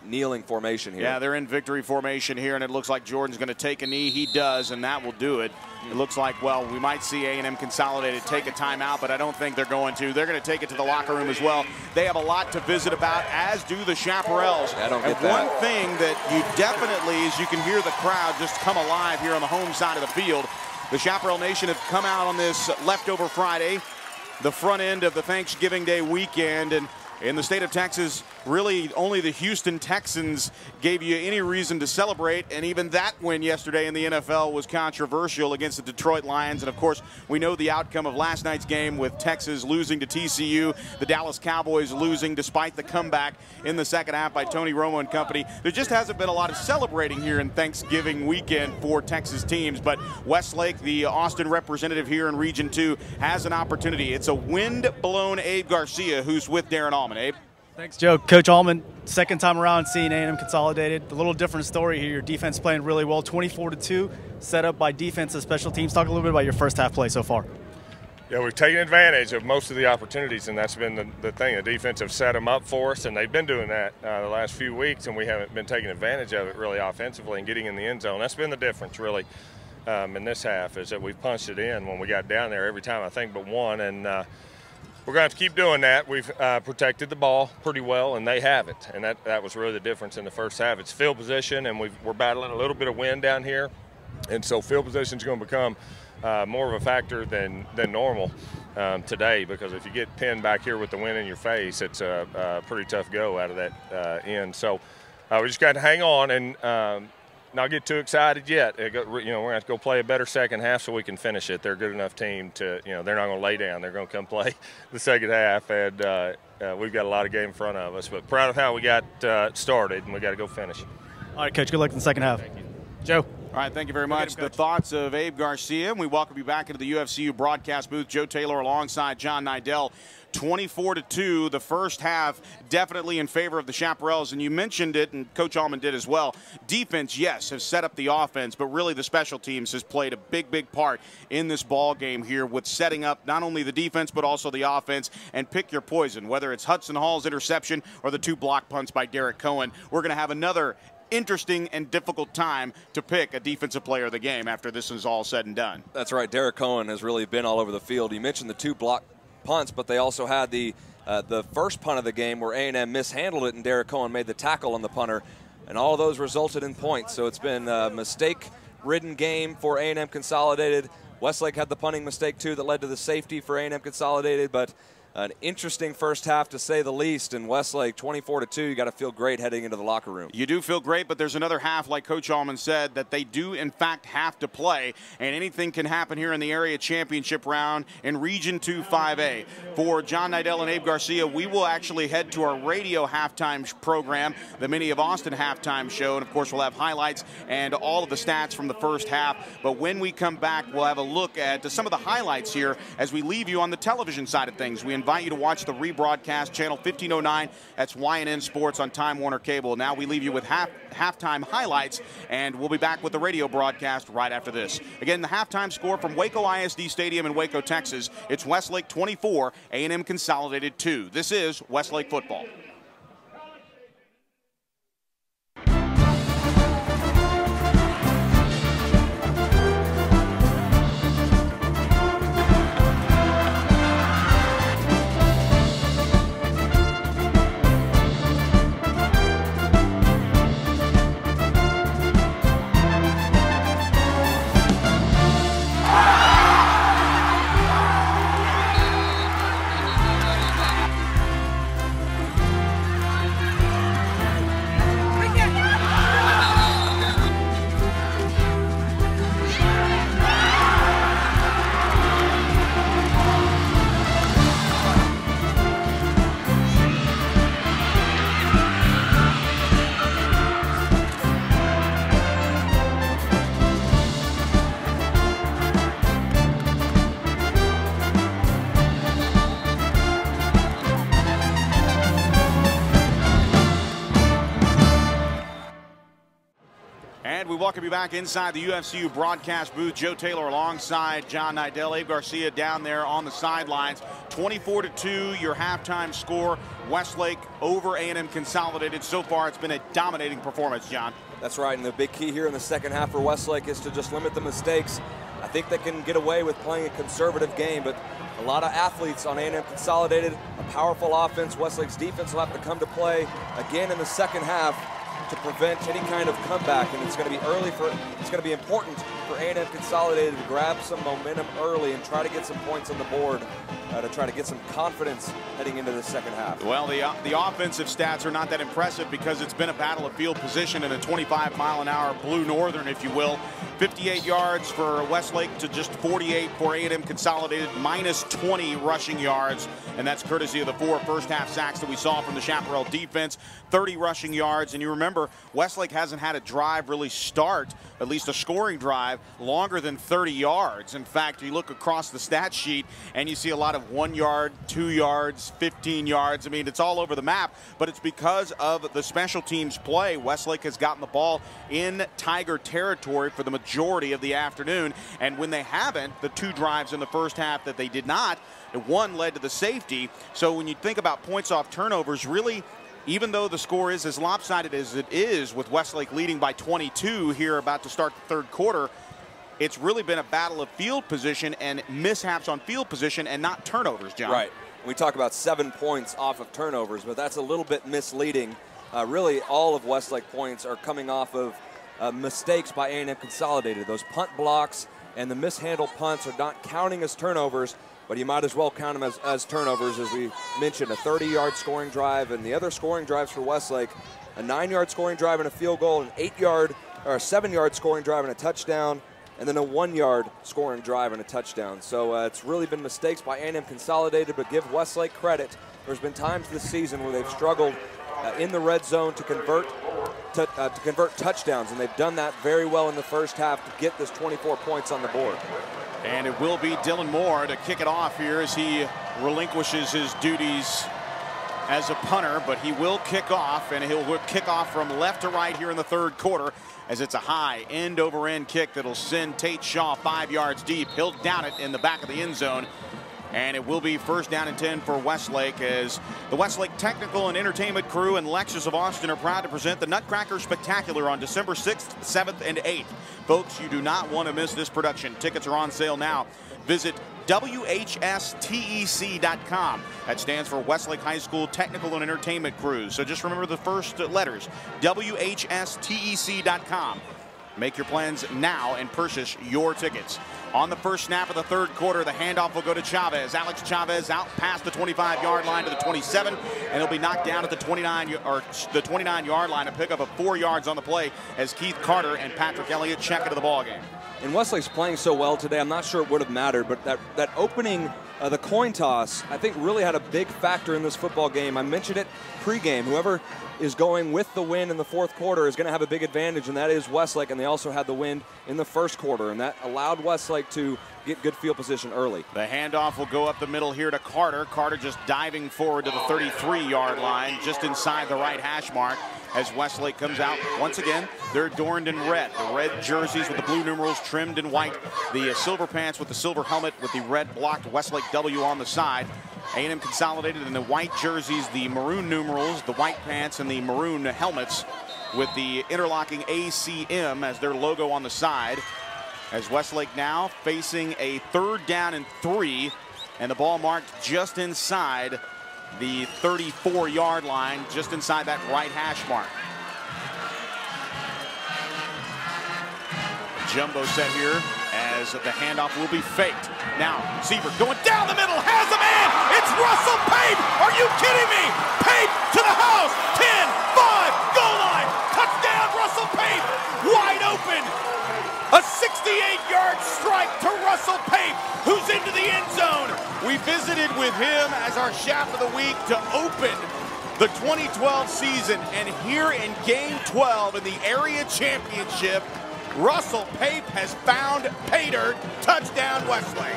kneeling formation here. Yeah, they're in victory formation here, and it looks like Jordan's going to take a knee. He does, and that will do it. It looks like, well, we might see A&M Consolidated take a timeout, but I don't think they're going to. They're going to take it to the locker room as well. They have a lot to visit about, as do the Chaparrals. I don't get that. One thing that you definitely is you can hear the crowd just come alive here on the home side of the field. The Chaparral Nation have come out on this leftover Friday, the front end of the Thanksgiving Day weekend, and in the state of Texas, really only the Houston Texans gave you any reason to celebrate, and even that win yesterday in the NFL was controversial against the Detroit Lions. And of course, we know the outcome of last night's game with Texas losing to TCU, the Dallas Cowboys losing despite the comeback in the second half by Tony Romo and company. There just hasn't been a lot of celebrating here in Thanksgiving weekend for Texas teams, but Westlake, the Austin representative here in Region 2, has an opportunity. It's a wind-blown Abe Garcia who's with Darren Allman. Abe? Thanks, Joe. Coach Allman, second time around seeing A&M Consolidated. A little different story here. Your defense playing really well, 24-2, set up by defense and special teams. Talk a little bit about your first half play so far. Yeah, we've taken advantage of most of the opportunities, and that's been the thing. The defense have set them up for us, and they've been doing that the last few weeks, and we haven't been taking advantage of it really offensively and getting in the end zone. That's been the difference, really, in this half, is that we've punched it in when we got down there every time, I think, but one. And we're going to have to keep doing that. We've protected the ball pretty well, and they haven't. And that was really the difference in the first half. It's field position, and we're battling a little bit of wind down here. And so field position is going to become more of a factor than normal today, because if you get pinned back here with the wind in your face, it's a pretty tough go out of that end. So we just got to hang on and not get too excited yet. We're going to have to go play a better second half so we can finish it. They're a good enough team to, they're not going to lay down. They're going to come play the second half, and we've got a lot of game in front of us. But proud of how we got started, and we got to go finish. All right, Coach, good luck in the second half. Thank you. Joe? All right, thank you very much. The thoughts of Abe Garcia, and we welcome you back into the UFCU broadcast booth. Joe Taylor alongside John Nidell. 24-2, the first half definitely in favor of the Chaparrals, and you mentioned it, and Coach Allman did as well. Defense, yes, has set up the offense, but really the special teams has played a big part in this ball game here with setting up not only the defense but also the offense. And pick your poison, whether it's Hudson Hall's interception or the 2 block punts by Derek Cohen. We're going to have another interesting and difficult time to pick a defensive player of the game after this is all said and done. That's right. Derek Cohen has really been all over the field. You mentioned the 2 block punts, but they also had the first punt of the game where A&M mishandled it and Derek Cohen made the tackle on the punter, and all of those resulted in points. So it's been a mistake-ridden game for A&M Consolidated. Westlake had the punting mistake too that led to the safety for A&M Consolidated, but an interesting first half to say the least. And Westlake 24-2, you got to feel great heading into the locker room. You do feel great, but there's another half, like Coach Allman said, that they do in fact have to play, and anything can happen here in the area championship round in Region 2 5A. For John Nidell and Abe Garcia, we will actually head to our radio halftime program, the Mini of Austin halftime show, and of course we'll have highlights and all of the stats from the first half. But when we come back, we'll have a look at some of the highlights here as we leave you on the television side of things. We invite you to watch the rebroadcast, channel 1509. That's YNN Sports on Time Warner Cable. Now we leave you with halftime highlights, and we'll be back with the radio broadcast right after this. Again, the halftime score from Waco ISD Stadium in Waco, Texas. It's Westlake 24, A&M Consolidated 2. This is Westlake football. We welcome you back inside the UFCU broadcast booth. Joe Taylor alongside John Nidell. Abe Garcia down there on the sidelines. 24-2, your halftime score. Westlake over A&M Consolidated. So far, it's been a dominating performance, John. That's right, and the big key here in the second half for Westlake is to just limit the mistakes. I think they can get away with playing a conservative game, but a lot of athletes on A&M Consolidated, a powerful offense. Westlake's defense will have to come to play again in the second half to prevent any kind of comeback, and it's going to be important for A&M Consolidated to grab some momentum early and try to get some points on the board to try to get some confidence heading into the second half. Well, the offensive stats are not that impressive because it's been a battle of field position in a 25-mile-an-hour blue northern, if you will. 58 yards for Westlake to just 48 for A&M Consolidated, minus 20 rushing yards, and that's courtesy of the 4 first-half sacks that we saw from the Chaparral defense. 30 rushing yards, and you remember Westlake hasn't had a drive really start, at least a scoring drive, longer than 30 yards. In fact, you look across the stat sheet and you see a lot of 1 yard, 2 yards, 15 yards. I mean, it's all over the map, but it's because of the special teams play. Westlake has gotten the ball in Tiger territory for the majority of the afternoon, and when they haven't, the 2 drives in the first half that they did not, one led to the safety. So when you think about points off turnovers, really, even though the score is as lopsided as it is, with Westlake leading by 22 here about to start the third quarter, it's really been a battle of field position and mishaps on field position and not turnovers, John. Right. We talk about 7 points off of turnovers, but that's a little bit misleading. Really, all of Westlake points are coming off of mistakes by A&M Consolidated. Those punt blocks and the mishandled punts are not counting as turnovers, but you might as well count them as turnovers. As we mentioned, a 30-yard scoring drive, and the other scoring drives for Westlake, a 9-yard scoring drive and a field goal, an 8-yard or a 7-yard scoring drive and a touchdown, and then a 1-yard scoring drive and a touchdown. So it's really been mistakes by A&M Consolidated, but give Westlake credit. There's been times this season where they've struggled in the red zone to convert to convert touchdowns, and they've done that very well in the first half to get this 24 points on the board. And it will be Dylan Moore to kick it off here as he relinquishes his duties as a punter, but he will kick off, and he'll kick off from left to right here in the third quarter as it's a high end-over-end kick that'll send Tate Shaw 5 yards deep. He'll down it in the back of the end zone. And it will be first down and 10 for Westlake, as the Westlake Technical and Entertainment Crew and Lexus of Austin are proud to present the Nutcracker Spectacular on December 6th, 7th, and 8th. Folks, you do not want to miss this production. Tickets are on sale now. Visit WHSTEC.com. That stands for Westlake High School Technical and Entertainment Crew. So just remember the first letters, WHSTEC.com. Make your plans now and purchase your tickets. On the first snap of the third quarter, the handoff will go to Chavez. Alex Chavez out past the 25-yard line to the 27, and he'll be knocked down at the 29-yard line, a pickup of 4 yards on the play as Keith Carter and Patrick Elliott check into the ballgame. And Westlake's playing so well today, I'm not sure it would have mattered, but that opening, the coin toss, I think really had a big factor in this football game. I mentioned it pregame. Whoever is going with the win in the fourth quarter is going to have a big advantage, and that is Westlake, and they also had the win in the first quarter, and that allowed Westlake to get good field position early. The handoff will go up the middle here to Carter. Carter just diving forward to the 33-yard line, just inside the right hash mark, as Westlake comes out. Once again, they're adorned in red. The red jerseys with the blue numerals trimmed in white. The silver pants with the silver helmet with the red blocked Westlake W on the side. A&M Consolidated in the white jerseys, the maroon numerals, the white pants, and the maroon helmets with the interlocking ACM as their logo on the side. As Westlake now facing a third down and 3, and the ball marked just inside the 34-yard line, just inside that right hash mark. Jumbo set here as the handoff will be faked. Now, Siebert going down the middle, has a man! It's Russell Pape! Are you kidding me? Pape to the house! 10, 5, goal line! Touchdown, Russell Pape! Wide open! A 68-yard strike to Russell Pape, who's into the end zone. We visited with him as our Shaft of the Week to open the 2012 season, and here in Game 12 in the area championship, Russell Pape has found pay dirt. Touchdown, Westlake.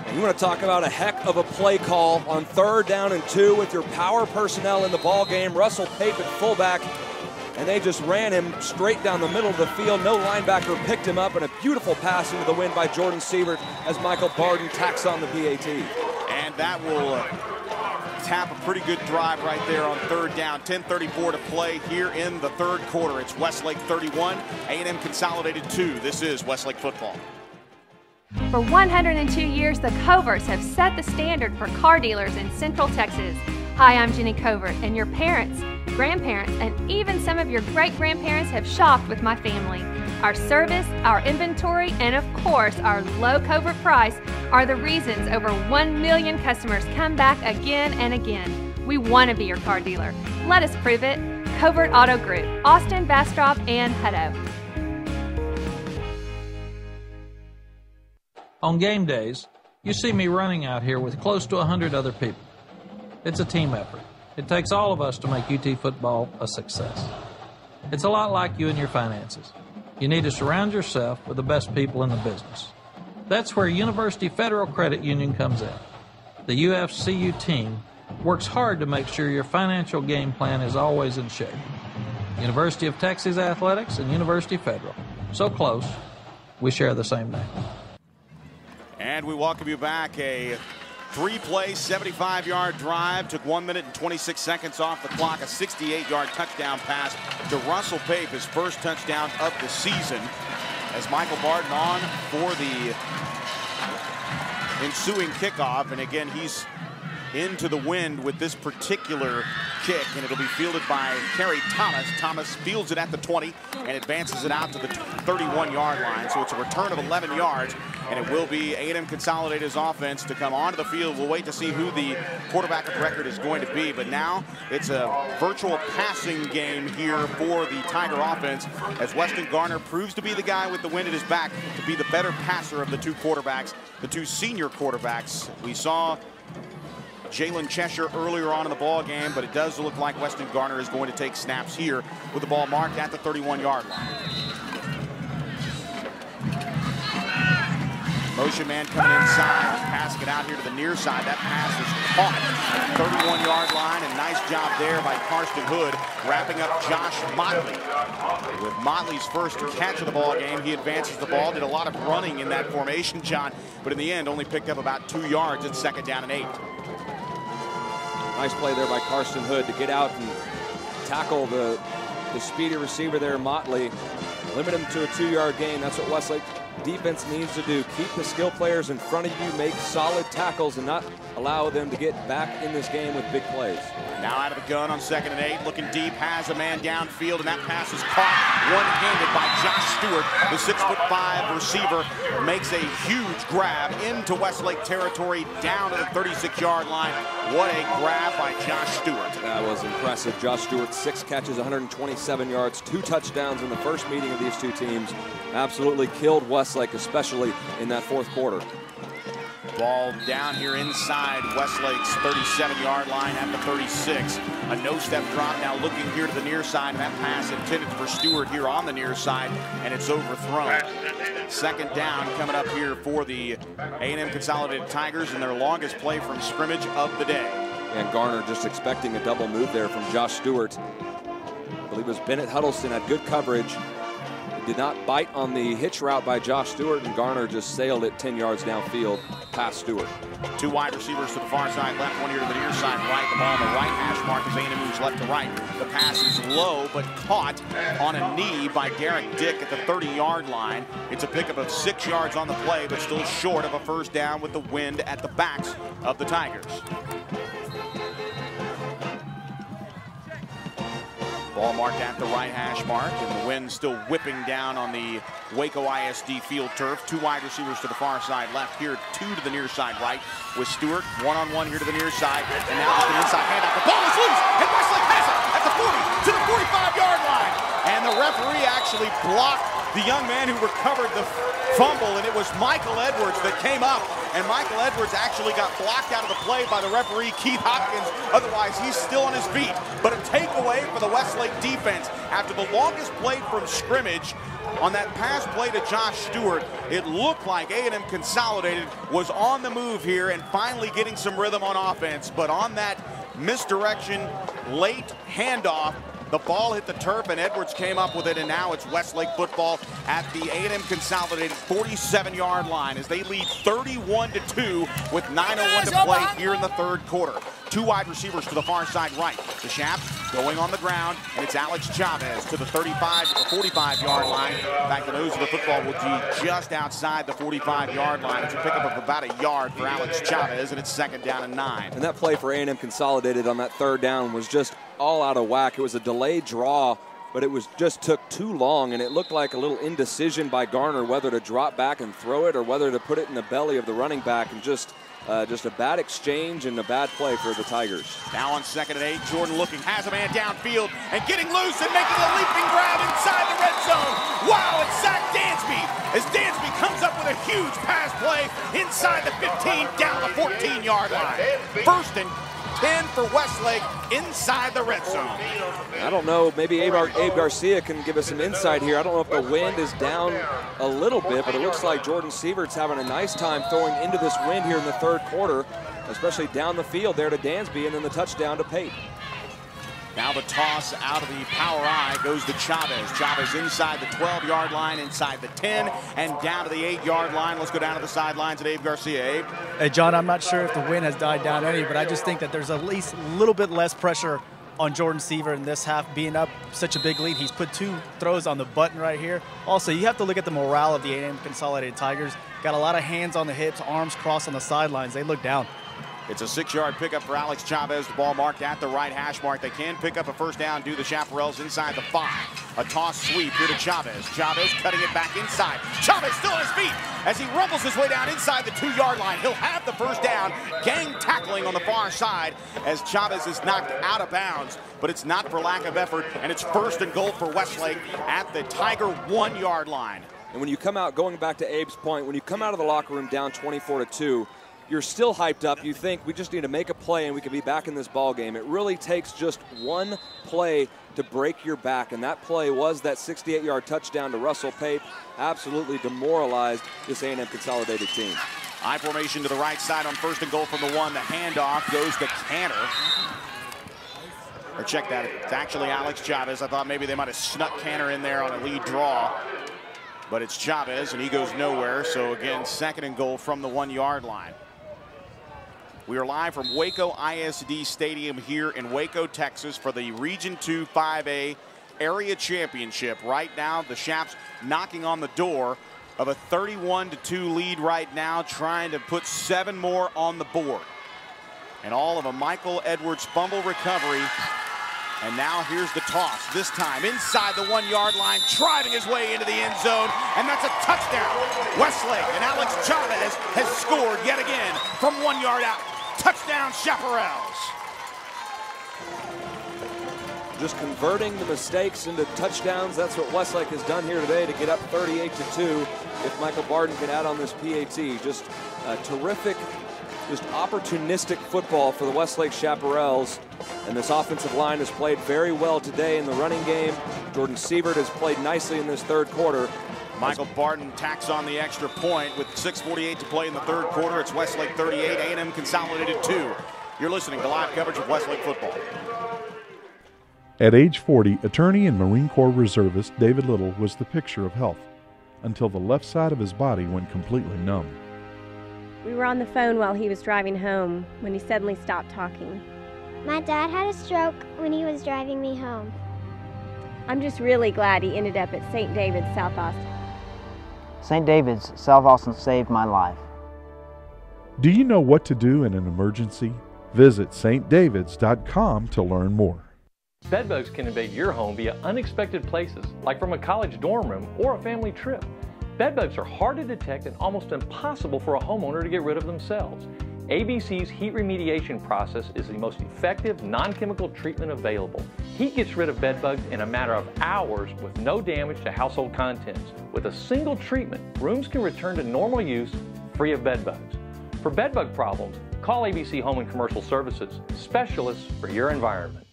And you want to talk about a heck of a play call on third down and 2 with your power personnel in the ball game. Russell Pape at fullback, and they just ran him straight down the middle of the field. No linebacker picked him up, and a beautiful pass into the wind by Jordan Siebert as Michael Barden tacks on the PAT. And that will tap a pretty good drive right there on third down. 10:34 to play here in the third quarter. It's Westlake 31, A&M Consolidated 2. This is Westlake football. For 102 years, the Coverts have set the standard for car dealers in Central Texas. Hi, I'm Jenny Covert, and your parents, grandparents, and even some of your great-grandparents have shopped with my family. Our service, our inventory, and of course, our low Covert price are the reasons over 1 million customers come back again and again. We want to be your car dealer. Let us prove it. Covert Auto Group, Austin, Bastrop, and Hutto. On game days, you see me running out here with close to 100 other people. It's a team effort. It takes all of us to make UT football a success. It's a lot like you and your finances. You need to surround yourself with the best people in the business. That's where University Federal Credit Union comes in. The UFCU team works hard to make sure your financial game plan is always in shape. University of Texas Athletics and University Federal. So close, we share the same name. And we welcome you back. A 3-play, 75-yard drive. Took 1 minute and 26 seconds off the clock. A 68-yard touchdown pass to Russell Pape, his first touchdown of the season. As Michael Barden on for the ensuing kickoff. And again, he's into the wind with this particular kick, and it'll be fielded by Kerry Thomas. Thomas fields it at the 20 and advances it out to the 31-yard line. So it's a return of 11 yards, and it will be A&M Consolidated's offense to come onto the field. We'll wait to see who the quarterback of record is going to be, but now it's a virtual passing game here for the Tiger offense as Weston Garner proves to be the guy with the wind at his back to be the better passer of the two quarterbacks, the two senior quarterbacks. We saw Jalen Cheshire earlier on in the ball game, but it does look like Weston Garner is going to take snaps here with the ball marked at the 31-yard line. Motion man coming inside, passing it out here to the near side. That pass is caught at the 31-yard line, and nice job there by Karsten Hood, wrapping up Josh Motley. With Motley's first catch of the ball game, he advances the ball, did a lot of running in that formation, John, but in the end only picked up about 2 yards at 2nd down and 8. Nice play there by Karsten Hood to get out and tackle the speedy receiver there, Motley. Limit him to a 2-yard gain. That's what Westlake defense needs to do. Keep the skill players in front of you, make solid tackles, and not allow them to get back in this game with big plays. Now out of the gun on 2nd and 8, looking deep, has a man downfield, and that pass is caught one-handed by Josh Stewart. The 6'5" receiver makes a huge grab into Westlake territory down to the 36-yard line. What a grab by Josh Stewart. That was impressive. Josh Stewart, 6 catches, 127 yards, 2 touchdowns in the first meeting of these two teams. Absolutely killed Westlake, especially in that 4th quarter. Ball down here inside Westlake's 37-yard line at the 36. A no-step drop now looking here to the near side. And that pass intended for Stewart here on the near side, and it's overthrown. 2nd down coming up here for the A&M Consolidated Tigers in their longest play from scrimmage of the day. And Garner just expecting a double move there from Josh Stewart. I believe it was Bennett Huddleston had good coverage. Did not bite on the hitch route by Josh Stewart, and Garner just sailed it 10 yards downfield past Stewart. 2 wide receivers to the far side left, 1 here to the near side right. The ball on the right hash mark as A&M moves left to right. The pass is low, but caught on a knee by Derek Dick at the 30-yard line. It's a pickup of 6 yards on the play, but still short of a first down with the wind at the backs of the Tigers. Ball marked at the right hash mark, and the wind still whipping down on the Waco ISD field turf. 2 wide receivers to the far side left here, 2 to the near side right with Stewart. 1-on-1 here to the near side, and now just an inside handoff. The ball is loose, and Westlake has it at the 40 to the 45-yard line. And the referee actually blocked the young man who recovered the fumble, and it was Michael Edwards that came up, and Michael Edwards actually got blocked out of the play by the referee, Keith Hopkins. Otherwise, he's still on his feet. But a takeaway for the Westlake defense after the longest play from scrimmage. On that pass play to Josh Stewart, it looked like A&M Consolidated was on the move here and finally getting some rhythm on offense. But on that misdirection, late handoff, the ball hit the turf, and Edwards came up with it, and now it's Westlake football at the A&M Consolidated 47-yard line as they lead 31-2 with 9:01 to play here in the 3rd quarter. 2 wide receivers to the far side right. The Shaps going on the ground, and it's Alex Chavez to the 35 or 45-yard line. In fact, the nose of the football will be just outside the 45-yard line. It's a pickup of about a yard for Alex Chavez, and it's 2nd down and 9. And that play for A&M Consolidated on that 3rd down was just all out of whack. It was a delayed draw, but it was just took too long, and it looked like a little indecision by Garner whether to drop back and throw it or whether to put it in the belly of the running back, and just a bad exchange and a bad play for the Tigers. Now on 2nd and 8, Jordan looking, has a man downfield and getting loose and making a leaping grab inside the red zone. Wow, it's Zach Dansby as Dansby comes up with a huge pass play inside the 15 down the 14-yard line. 1st and 10 for Westlake inside the red zone. I don't know, maybe Abe Garcia can give us some insight here. I don't know if the wind is down a little bit, but it looks like Jordan Sievert's having a nice time throwing into this wind here in the 3rd quarter, especially down the field there to Dansby, and then the touchdown to Pate. Now the toss out of the power eye goes to Chavez. Chavez inside the 12-yard line, inside the 10, and down to the 8-yard line. Let's go down to the sidelines at Abe Garcia. Abe? Hey, John, I'm not sure if the wind has died down any, but I just think that there's at least a little bit less pressure on Jordan Sievert in this half, being up such a big lead. He's put 2 throws on the button right here. Also, you have to look at the morale of the A&M Consolidated Tigers. Got a lot of hands on the hips, arms crossed on the sidelines. They look down. It's a 6-yard pickup for Alex Chavez. The ball marked at the right hash mark. They can pick up a first down, do the Chaparrals inside the 5. A toss sweep here to Chavez. Chavez cutting it back inside. Chavez still on his feet as he rumbles his way down inside the 2-yard line. He'll have the first down. Gang tackling on the far side as Chavez is knocked out of bounds, but it's not for lack of effort, and it's 1st and goal for Westlake at the Tiger 1-yard line. And when you come out, going back to Abe's point, when you come out of the locker room down 24-2, you're still hyped up. You think we just need to make a play and we can be back in this ball game. It really takes just one play to break your back, and that play was that 68-yard touchdown to Russell Pape. Absolutely demoralized this A&M Consolidated team. I formation to the right side on 1st and goal from the 1. The handoff goes to Cantor. Or check that, it's actually Alex Chavez. I thought maybe they might have snuck Cantor in there on a lead draw. But it's Chavez, and he goes nowhere. So again, 2nd and goal from the 1-yard line. We are live from Waco ISD Stadium here in Waco, Texas for the Region 2 5A Area Championship. Right now, the Chaps knocking on the door of a 31-2 lead right now, trying to put 7 more on the board. And all of a Michael Edwards fumble recovery. And now here's the toss, this time inside the 1-yard line, driving his way into the end zone, and that's a touchdown. Westlake and Alex Chavez has scored yet again from 1 yard out. Touchdown, Chaparrals. Just converting the mistakes into touchdowns. That's what Westlake has done here today to get up 38-2. If Michael Barden can add on this PAT, just terrific, just opportunistic football for the Westlake Chaparrals. And this offensive line has played very well today in the running game. Jordan Sievert has played nicely in this 3rd quarter. Michael Barden tacks on the extra point with 6:48 to play in the 3rd quarter. It's Westlake 38, A&M Consolidated 2. You're listening to live coverage of Westlake football. At age 40, attorney and Marine Corps reservist David Little was the picture of health until the left side of his body went completely numb. We were on the phone while he was driving home when he suddenly stopped talking. My dad had a stroke when he was driving me home. I'm just really glad he ended up at St. David's, South Austin. St. David's, South Austin saved my life. Do you know what to do in an emergency? Visit stdavids.com to learn more. Bedbugs can invade your home via unexpected places, like from a college dorm room or a family trip. Bedbugs are hard to detect and almost impossible for a homeowner to get rid of themselves. ABC's heat remediation process is the most effective non-chemical treatment available. Heat gets rid of bedbugs in a matter of hours with no damage to household contents. With a single treatment, rooms can return to normal use free of bedbugs. For bedbug problems, call ABC Home and Commercial Services, specialists for your environment.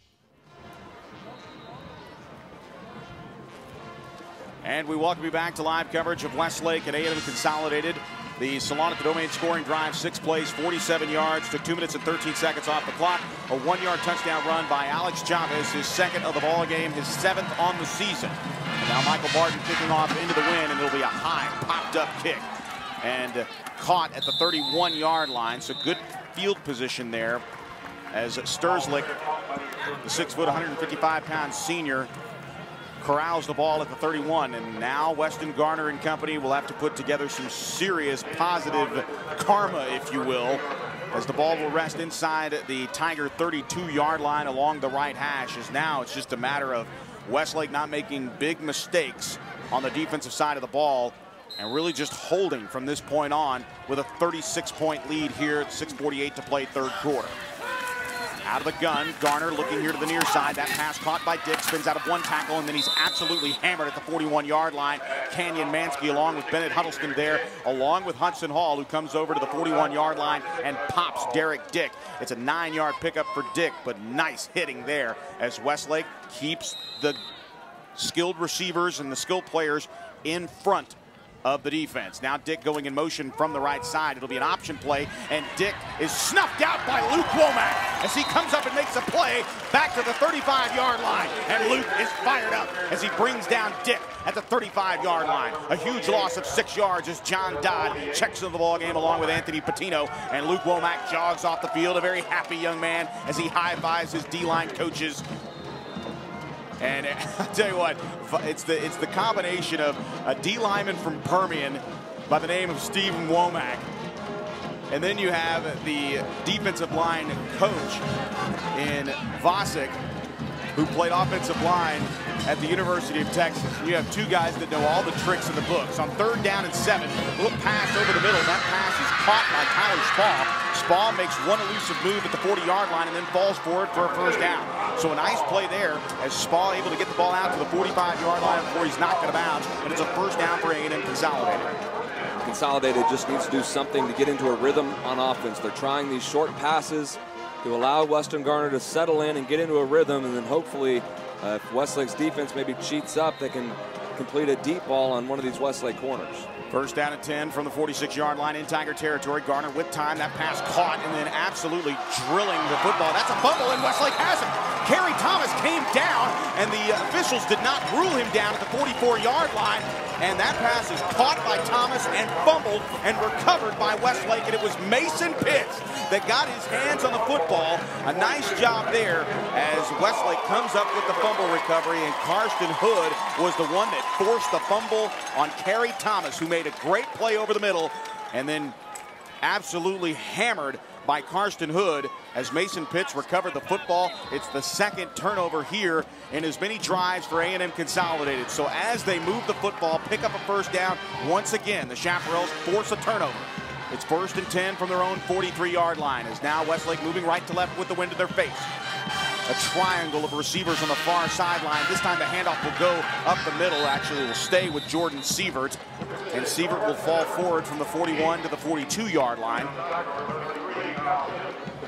And we welcome you back to live coverage of Westlake and A&M Consolidated. The Salon at the Domain scoring drive, 6 plays, 47 yards, took 2 minutes and 13 seconds off the clock. A 1-yard touchdown run by Alex Chavez, his 2nd of the ball game, his 7th on the season. And now Michael Barden kicking off into the wind, and it'll be a high, popped-up kick. And caught at the 31-yard line, so good field position there as Sturzlick, the 6', 155-pound senior, corrals the ball at the 31, and now Weston Garner and company will have to put together some serious positive karma, if you will, as the ball will rest inside the Tiger 32-yard line along the right hash. As now it's just a matter of Westlake not making big mistakes on the defensive side of the ball and really just holding from this point on with a 36-point lead here at 6:48 to play 3rd quarter. Out of the gun, Garner looking here to the near side. That pass caught by Dick, spins out of 1 tackle, and then he's absolutely hammered at the 41-yard line. Kenyon Mansky along with Bennett Huddleston there, along with Hudson Hall, who comes over to the 41-yard line and pops Derek Dick. It's a 9-yard pickup for Dick, but nice hitting there as Westlake keeps the skilled receivers and the skilled players in front of the defense. Now Dick going in motion from the right side. It'll be an option play, and Dick is snuffed out by Luke Womack as he comes up and makes a play back to the 35-yard line. And Luke is fired up as he brings down Dick at the 35-yard line. A huge loss of 6 yards as John Dodd checks into the ball game along with Anthony Patino, and Luke Womack jogs off the field, a very happy young man as he high-fives his D-line coaches. And I'll tell you what, it's the combination of a D lineman from Permian by the name of Stephen Womack, and then you have the defensive line coach in Vosick, who played offensive line at the University of Texas. You have 2 guys that know all the tricks in the books. On 3rd down and 7, a little pass over the middle. That pass is caught by Tyler Spall. Spall makes one elusive move at the 40-yard line and then falls for it for a 1st down. So a nice play there as Spall able to get the ball out to the 45-yard line before he's knocked it out of bounds, and it's a 1st down for A&M Consolidated. Consolidated just needs to do something to get into a rhythm on offense. They're trying these short passes to allow Weston Garner to settle in and get into a rhythm, and then hopefully if Westlake's defense maybe cheats up, they can complete a deep ball on one of these Westlake corners. First down and 10 from the 46-yard line in Tiger territory. Garner with time. That pass caught and then absolutely drilling the football. That's a fumble, and Westlake has it. Kerry Thomas came down, and the officials did not rule him down at the 44-yard line. And that pass is caught by Thomas and fumbled and recovered by Westlake. And it was Mason Pitts that got his hands on the football. A nice job there as Westlake comes up with the fumble recovery, and Karsten Hood was the one that forced the fumble on Kerry Thomas, who made a great play over the middle and then absolutely hammered by Karsten Hood as Mason Pitts recovered the football. It's the second turnover here in as many drives for A&M Consolidated. So as they move the football, pick up a first down, once again, the Chaparrals force a turnover. It's 1st and 10 from their own 43-yard line as now Westlake moving right to left with the wind to their face. A triangle of receivers on the far sideline. This time the handoff will go up the middle. Actually, will stay with Jordan Sievert. And Sievert will fall forward from the 41 to the 42-yard line.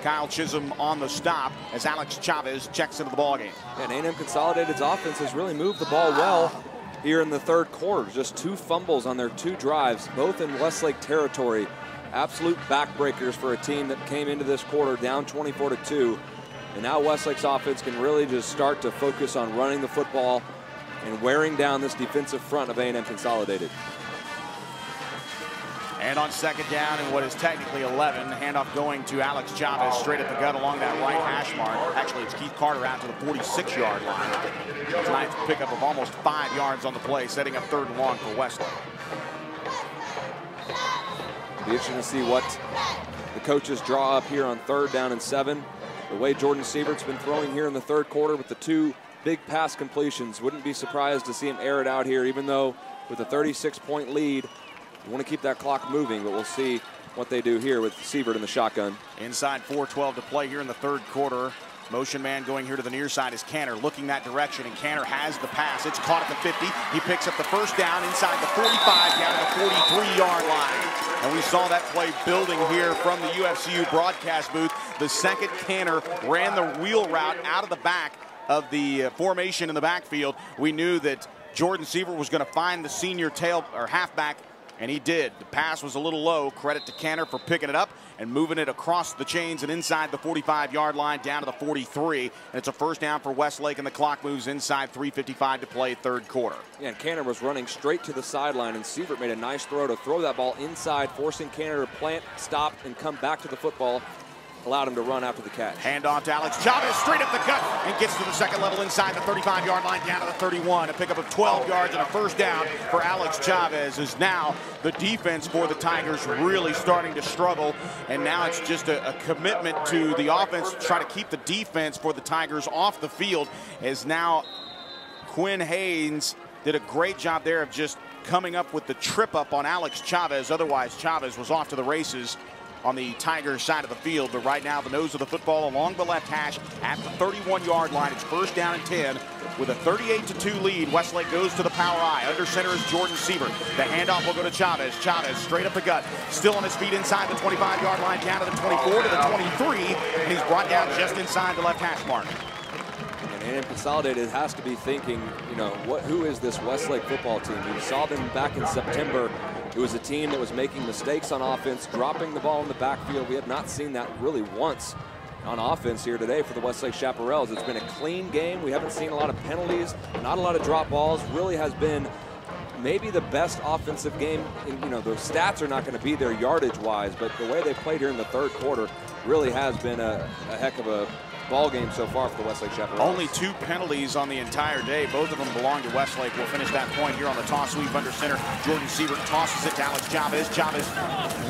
Kyle Chisholm on the stop as Alex Chavez checks into the ballgame. And A&M Consolidated's offense has really moved the ball well here in the third quarter. Just 2 fumbles on their 2 drives, both in Westlake territory. Absolute backbreakers for a team that came into this quarter down 24-2. And now Westlake's offense can really just start to focus on running the football and wearing down this defensive front of A&M Consolidated. And on second down and what is technically 11, the handoff going to Alex Chavez straight at the gut along that right hash mark. Actually, it's Keith Carter out to the 46-yard line. Tonight's pickup of almost 5 yards on the play, setting up 3rd and long for Westlake. Be interesting to see what the coaches draw up here on 3rd down and 7. The way Jordan Sievert's been throwing here in the third quarter with the 2 big pass completions, wouldn't be surprised to see him air it out here, even though with a 36-point lead, you want to keep that clock moving, but we'll see what they do here with Sievert in the shotgun. Inside 4:12 to play here in the third quarter. Motion man going here to the near side is Canner, looking that direction, and Canner has the pass. It's caught at the 50. He picks up the first down inside the 45, down to the 43-yard line. And we saw that play building here from the UFCU broadcast booth. The second Canner ran the wheel route out of the back of the formation in the backfield. We knew that Jordan Sievert was going to find the senior tail or halfback, and he did. The pass was a little low. Credit to Canner for picking it up and moving it across the chains and inside the 45-yard line down to the 43. And it's a first down for Westlake, and the clock moves inside 3:55 to play third quarter. Yeah, and Canner was running straight to the sideline, and Sievert made a nice throw to throw that ball inside, forcing Canner to plant, stop, and come back to the football. Allowed him to run after the catch. Handoff to Alex Chavez, straight up the gut, and gets to the second level inside the 35-yard line down to the 31. A pickup of 12 yards and a first down for Alex Chavez, as now the defense for the Tigers really starting to struggle, and now it's just a commitment to the offense to try to keep the defense for the Tigers off the field, as now Quinn Haynes did a great job there of just coming up with the trip up on Alex Chavez. Otherwise, Chavez was off to the races on the Tigers side of the field. But right now, the nose of the football along the left hash at the 31-yard line. It's first down and 10 with a 38-2 lead. Westlake goes to the power I. Under center is Jordan Sievert. The handoff will go to Chavez. Chavez straight up the gut. Still on his feet inside the 25-yard line, down to the 24 to the 23. And he's brought down just inside the left hash mark. And A&M Consolidated has to be thinking, you know, who is this Westlake football team? We saw them back in September. It was a team that was making mistakes on offense, dropping the ball in the backfield. We have not seen that really once on offense here today for the Westlake Chaparrals. It's been a clean game. We haven't seen a lot of penalties, not a lot of drop balls. Really has been maybe the best offensive game. You know, the stats are not going to be there yardage-wise, but the way they played here in the third quarter really has been a heck of a ball game so far for the Westlake Chaparrals. Only 2 penalties on the entire day. Both of them belong to Westlake. We'll finish that point here on the toss sweep under center. Jordan Sievert tosses it to Alex Chavez. Chavez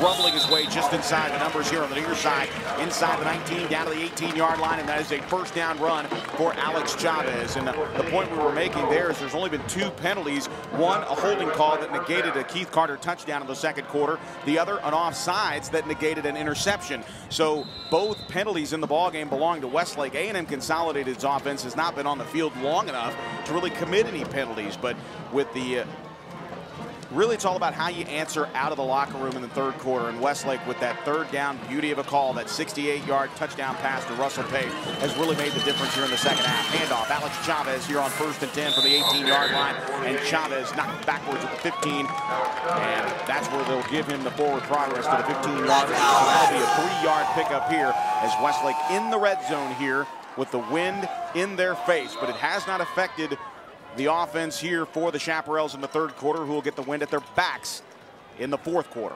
rumbling his way just inside the numbers here on the near side. Inside the 19, down to the 18-yard line, and that is a first down run for Alex Chavez. And the point we were making there is there's only been 2 penalties. One, a holding call that negated a Keith Carter touchdown in the second quarter. The other, an offsides that negated an interception. So both penalties in the ballgame belong to Westlake. A&M Consolidated's offense has not been on the field long enough to really commit any penalties, but with the really it's all about how you answer out of the locker room in the third quarter. And Westlake, with that third down beauty of a call, that 68-yard touchdown pass to Russell Pape, has really made the difference here in the second half. Handoff, Alex Chavez here on 1st and 10 from the 18-yard line, and Chavez knocked backwards at the 15, and that's where they'll give him the forward progress to the 15-yard line. So that'll be a 3-yard pickup here as Westlake in the red zone here with the wind in their face, but it has not affected the offense here for the Chaparrals in the third quarter, who will get the wind at their backs in the fourth quarter.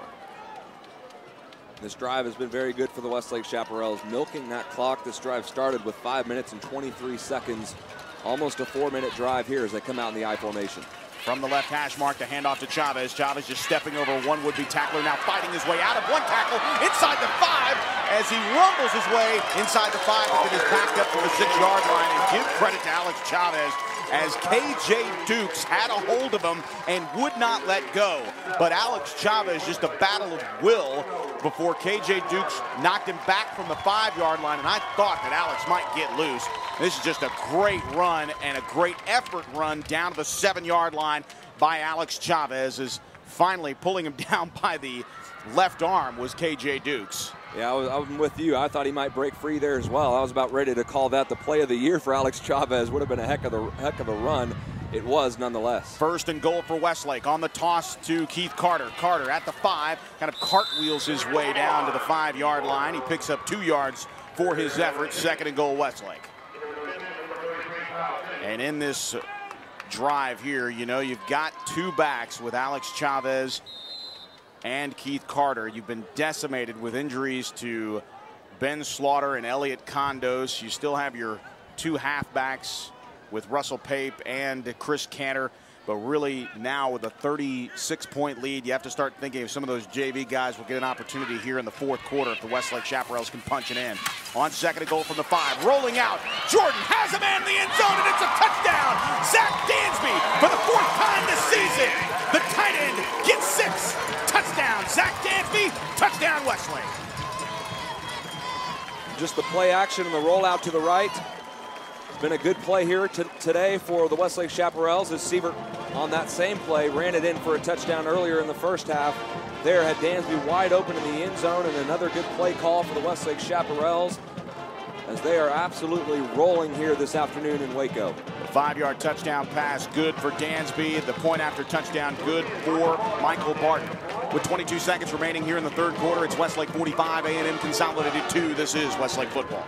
This drive has been very good for the Westlake Chaparrals, milking that clock. This drive started with 5 minutes and 23 seconds, almost a 4-minute drive here as they come out in the I formation. From the left hash mark, the handoff to Chavez. Chavez just stepping over one would-be tackler, now fighting his way out of one tackle inside the 5 as he rumbles his way inside the 5, but then is backed up to the 6-yard line. And give credit to Alex Chavez as KJ Dukes had a hold of him and would not let go. But Alex Chavez, just a battle of will before KJ Dukes knocked him back from the 5-yard line, and I thought that Alex might get loose. This is just a great run and a great effort run down to the 7-yard line by Alex Chavez, as finally pulling him down by the left arm was KJ Dukes. Yeah, I'm with you. I thought he might break free there as well. I was about ready to call that the play of the year for Alex Chavez. Would have been a heck of a run. It was nonetheless. 1st and goal for Westlake. On the toss to Keith Carter. Carter at the 5, kind of cartwheels his way down to the 5-yard line. He picks up 2 yards for his efforts. 2nd and goal, Westlake. And in this drive here, you know, you've got 2 backs with Alex Chavez and Keith Carter. You've been decimated with injuries to Ben Slaughter and Elliot Condos. You still have your 2 halfbacks with Russell Pape and Chris Cantor. But really now with a 36-point lead, you have to start thinking if some of those JV guys will get an opportunity here in the fourth quarter if the Westlake Chaparrals can punch it in. On 2nd and goal from the 5, rolling out. Jordan has a man in the end zone, and it's a touchdown. Zach Dansby for the 4th time this season. The tight end gets 6. Touchdown, Zach Dansby. Touchdown, Westlake. Just the play action and the rollout to the right. It's been a good play here today for the Westlake Chaparrals, as Sievert on that same play ran it in for a touchdown earlier in the first half. There had Dansby wide open in the end zone, and another good play call for the Westlake Chaparrals as they are absolutely rolling here this afternoon in Waco. The 5-yard touchdown pass good for Dansby. The point after touchdown good for Michael Barton. With 22 seconds remaining here in the third quarter, it's Westlake 45, A&M Consolidated 2. This is Westlake football.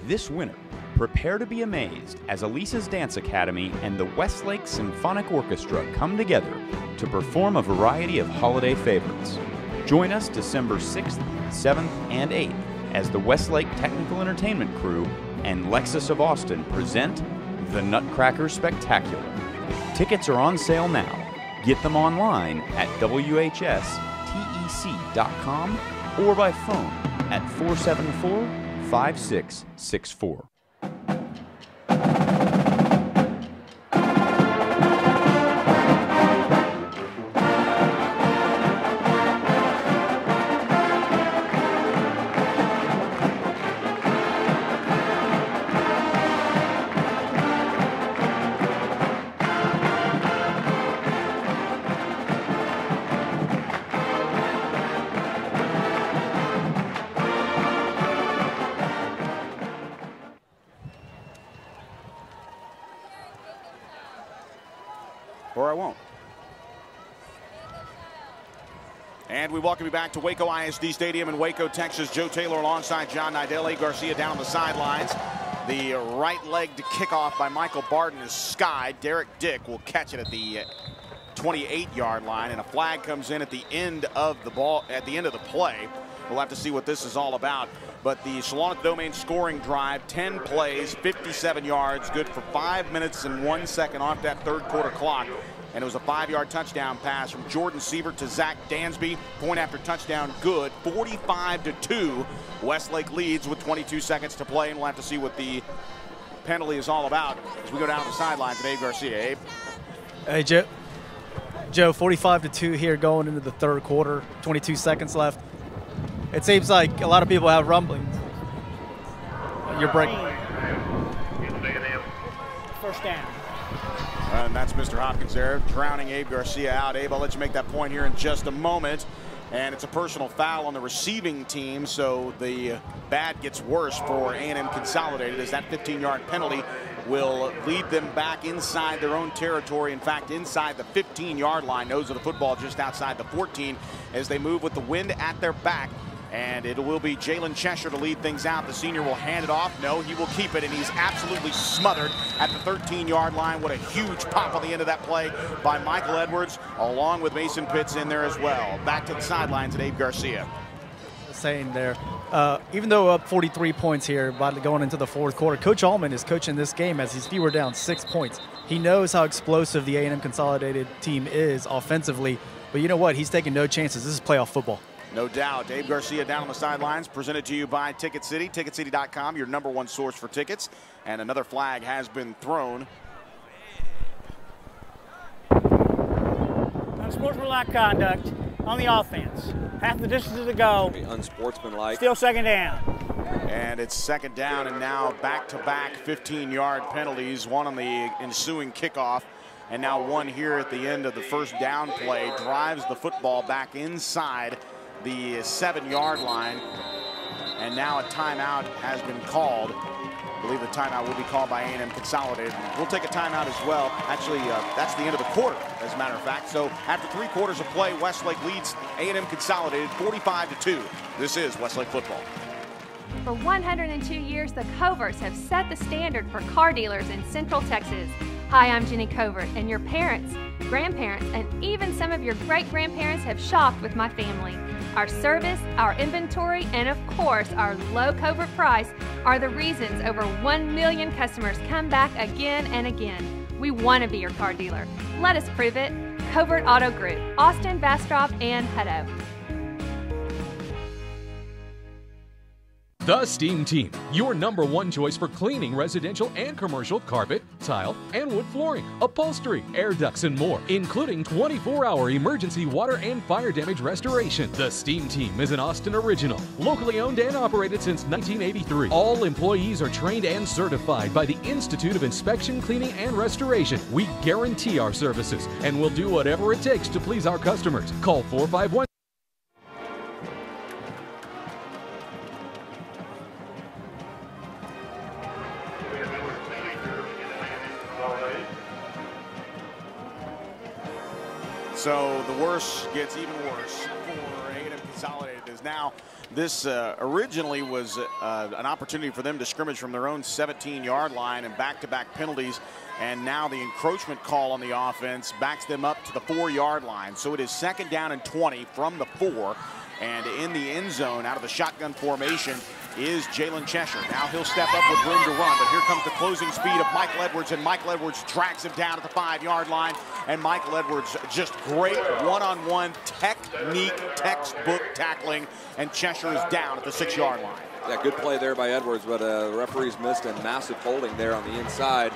This winter, prepare to be amazed as Elisa's Dance Academy and the Westlake Symphonic Orchestra come together to perform a variety of holiday favorites. Join us December 6th, 7th, and 8th as the Westlake Technical Entertainment Crew and Lexus of Austin present the Nutcracker Spectacular. Tickets are on sale now. Get them online at WHSTEC.com or by phone at 474-5664. Or I won't. And we welcome you back to Waco ISD Stadium in Waco, Texas. Joe Taylor alongside John Nidell. Garcia down the sidelines. The right-legged kickoff by Michael Barton is skied. Derek Dick will catch it at the 28-yard line, and a flag comes in at the end of the play. We'll have to see what this is all about. But the Shalonnet Domain scoring drive, 10 plays, 57 yards, good for 5 minutes and 1 second off that third quarter clock. And it was a 5-yard touchdown pass from Jordan Sievert to Zach Dansby. Point after touchdown good, 45-2. Westlake leads with 22 seconds to play, and we'll have to see what the penalty is all about as we go down the sidelines at Abe Garcia. Abe? Hey, Joe, 45-2 here going into the third quarter, 22 seconds left. It seems like a lot of people have rumblings. You're breaking. First down. And that's Mr. Hopkins there, drowning Abe Garcia out. Abe, I'll let you make that point here in just a moment. And it's a personal foul on the receiving team, so the bad gets worse for A&M Consolidated, as that 15-yard penalty will lead them back inside their own territory. In fact, inside the 15-yard line, nose of the football just outside the 14, as they move with the wind at their back. And it will be Jalen Cheshire to lead things out. The senior will hand it off. No, he will keep it, and he's absolutely smothered at the 13-yard line. What a huge pop on the end of that play by Michael Edwards, along with Mason Pitts in there as well. Back to the sidelines at Abe Garcia. Saying there, even though up 43 points here by going into the fourth quarter, Coach Allman is coaching this game as his feet were down 6 points. He knows how explosive the A&M Consolidated team is offensively, but you know what? He's taking no chances. This is playoff football. No doubt. Abe Garcia down on the sidelines, presented to you by Ticket City, ticketcity.com, your #1 source for tickets. And another flag has been thrown. Unsportsmanlike conduct on the offense. Half the distance to go. Unsportsmanlike. Still second down. And it's second down, and now back-to-back 15-yard penalties, one on the ensuing kickoff, and now one here at the end of the first down play. Drives the football back inside the 7-yard line, and now a timeout has been called. I believe the timeout will be called by A&M Consolidated. We'll take a timeout as well. Actually, that's the end of the quarter, as a matter of fact. So after 3 quarters of play, Westlake leads A&M Consolidated 45-2. This is Westlake football. For 102 years, the Coverts have set the standard for car dealers in Central Texas. Hi, I'm Jenny Covert, and your parents, grandparents, and even some of your great-grandparents have shopped with my family. Our service, our inventory, and of course, our low Covert price are the reasons over 1 million customers come back again and again. We want to be your car dealer. Let us prove it. Covert Auto Group, Austin, Bastrop, and Hutto. The Steam Team, your #1 choice for cleaning residential and commercial carpet, tile, and wood flooring, upholstery, air ducts, and more, including 24-hour emergency water and fire damage restoration. The Steam Team is an Austin original, locally owned and operated since 1983. All employees are trained and certified by the Institute of Inspection, Cleaning, and Restoration. We guarantee our services and will do whatever it takes to please our customers. Call 451. So the worse gets even worse for A&M Consolidated, as now this originally was an opportunity for them to scrimmage from their own 17-yard line, and back-to-back penalties, and now the encroachment call on the offense backs them up to the 4-yard line. So it is second down and 20 from the 4, and in the end zone out of the shotgun formation is Jalen Cheshire. Now he'll step up with room to run, but here comes the closing speed of Michael Edwards, and Michael Edwards drags him down at the 5-yard line, and Michael Edwards just great one-on-one technique, textbook tackling, and Cheshire is down at the 6-yard line. Yeah, good play there by Edwards, but the referees missed a massive holding there on the inside,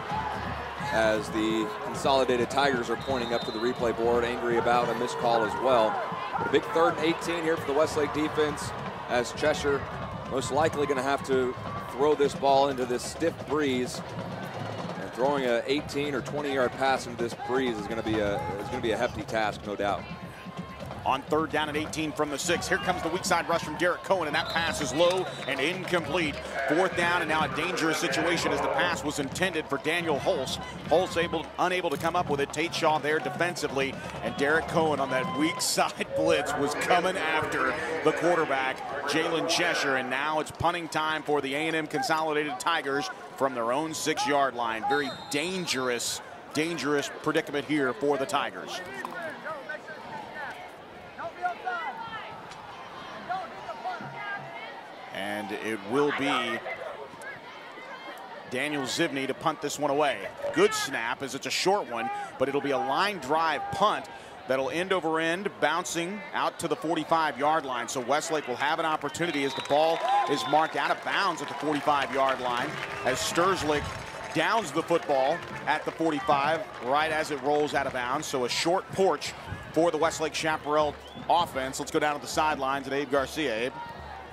as the Consolidated Tigers are pointing up to the replay board, angry about a missed call as well. A big 3rd and 18 here for the Westlake defense, as Cheshire most likely going to have to throw this ball into this stiff breeze, and throwing a 18 or 20-yard pass into this breeze is going to be a hefty task, no doubt. On 3rd down and 18 from the 6. Here comes the weak side rush from Derek Cohen, and that pass is low and incomplete. 4th down, and now a dangerous situation as the pass was intended for Daniel Hulse. Hulse unable to come up with it. Tate Shaw there defensively, and Derek Cohen on that weak side blitz was coming after the quarterback, Jalen Cheshire, and now it's punting time for the A&M Consolidated Tigers from their own 6-yard line. Very dangerous predicament here for the Tigers. And it will be Daniel Zivney to punt this one away. Good snap, as it's a short one, but it'll be a line drive punt that'll end over end, bouncing out to the 45-yard line. So Westlake will have an opportunity as the ball is marked out of bounds at the 45-yard line, as Sturzlick downs the football at the 45 right as it rolls out of bounds. So a short porch for the Westlake Chaparral offense. Let's go down to the sidelines at Abe Garcia. Abe?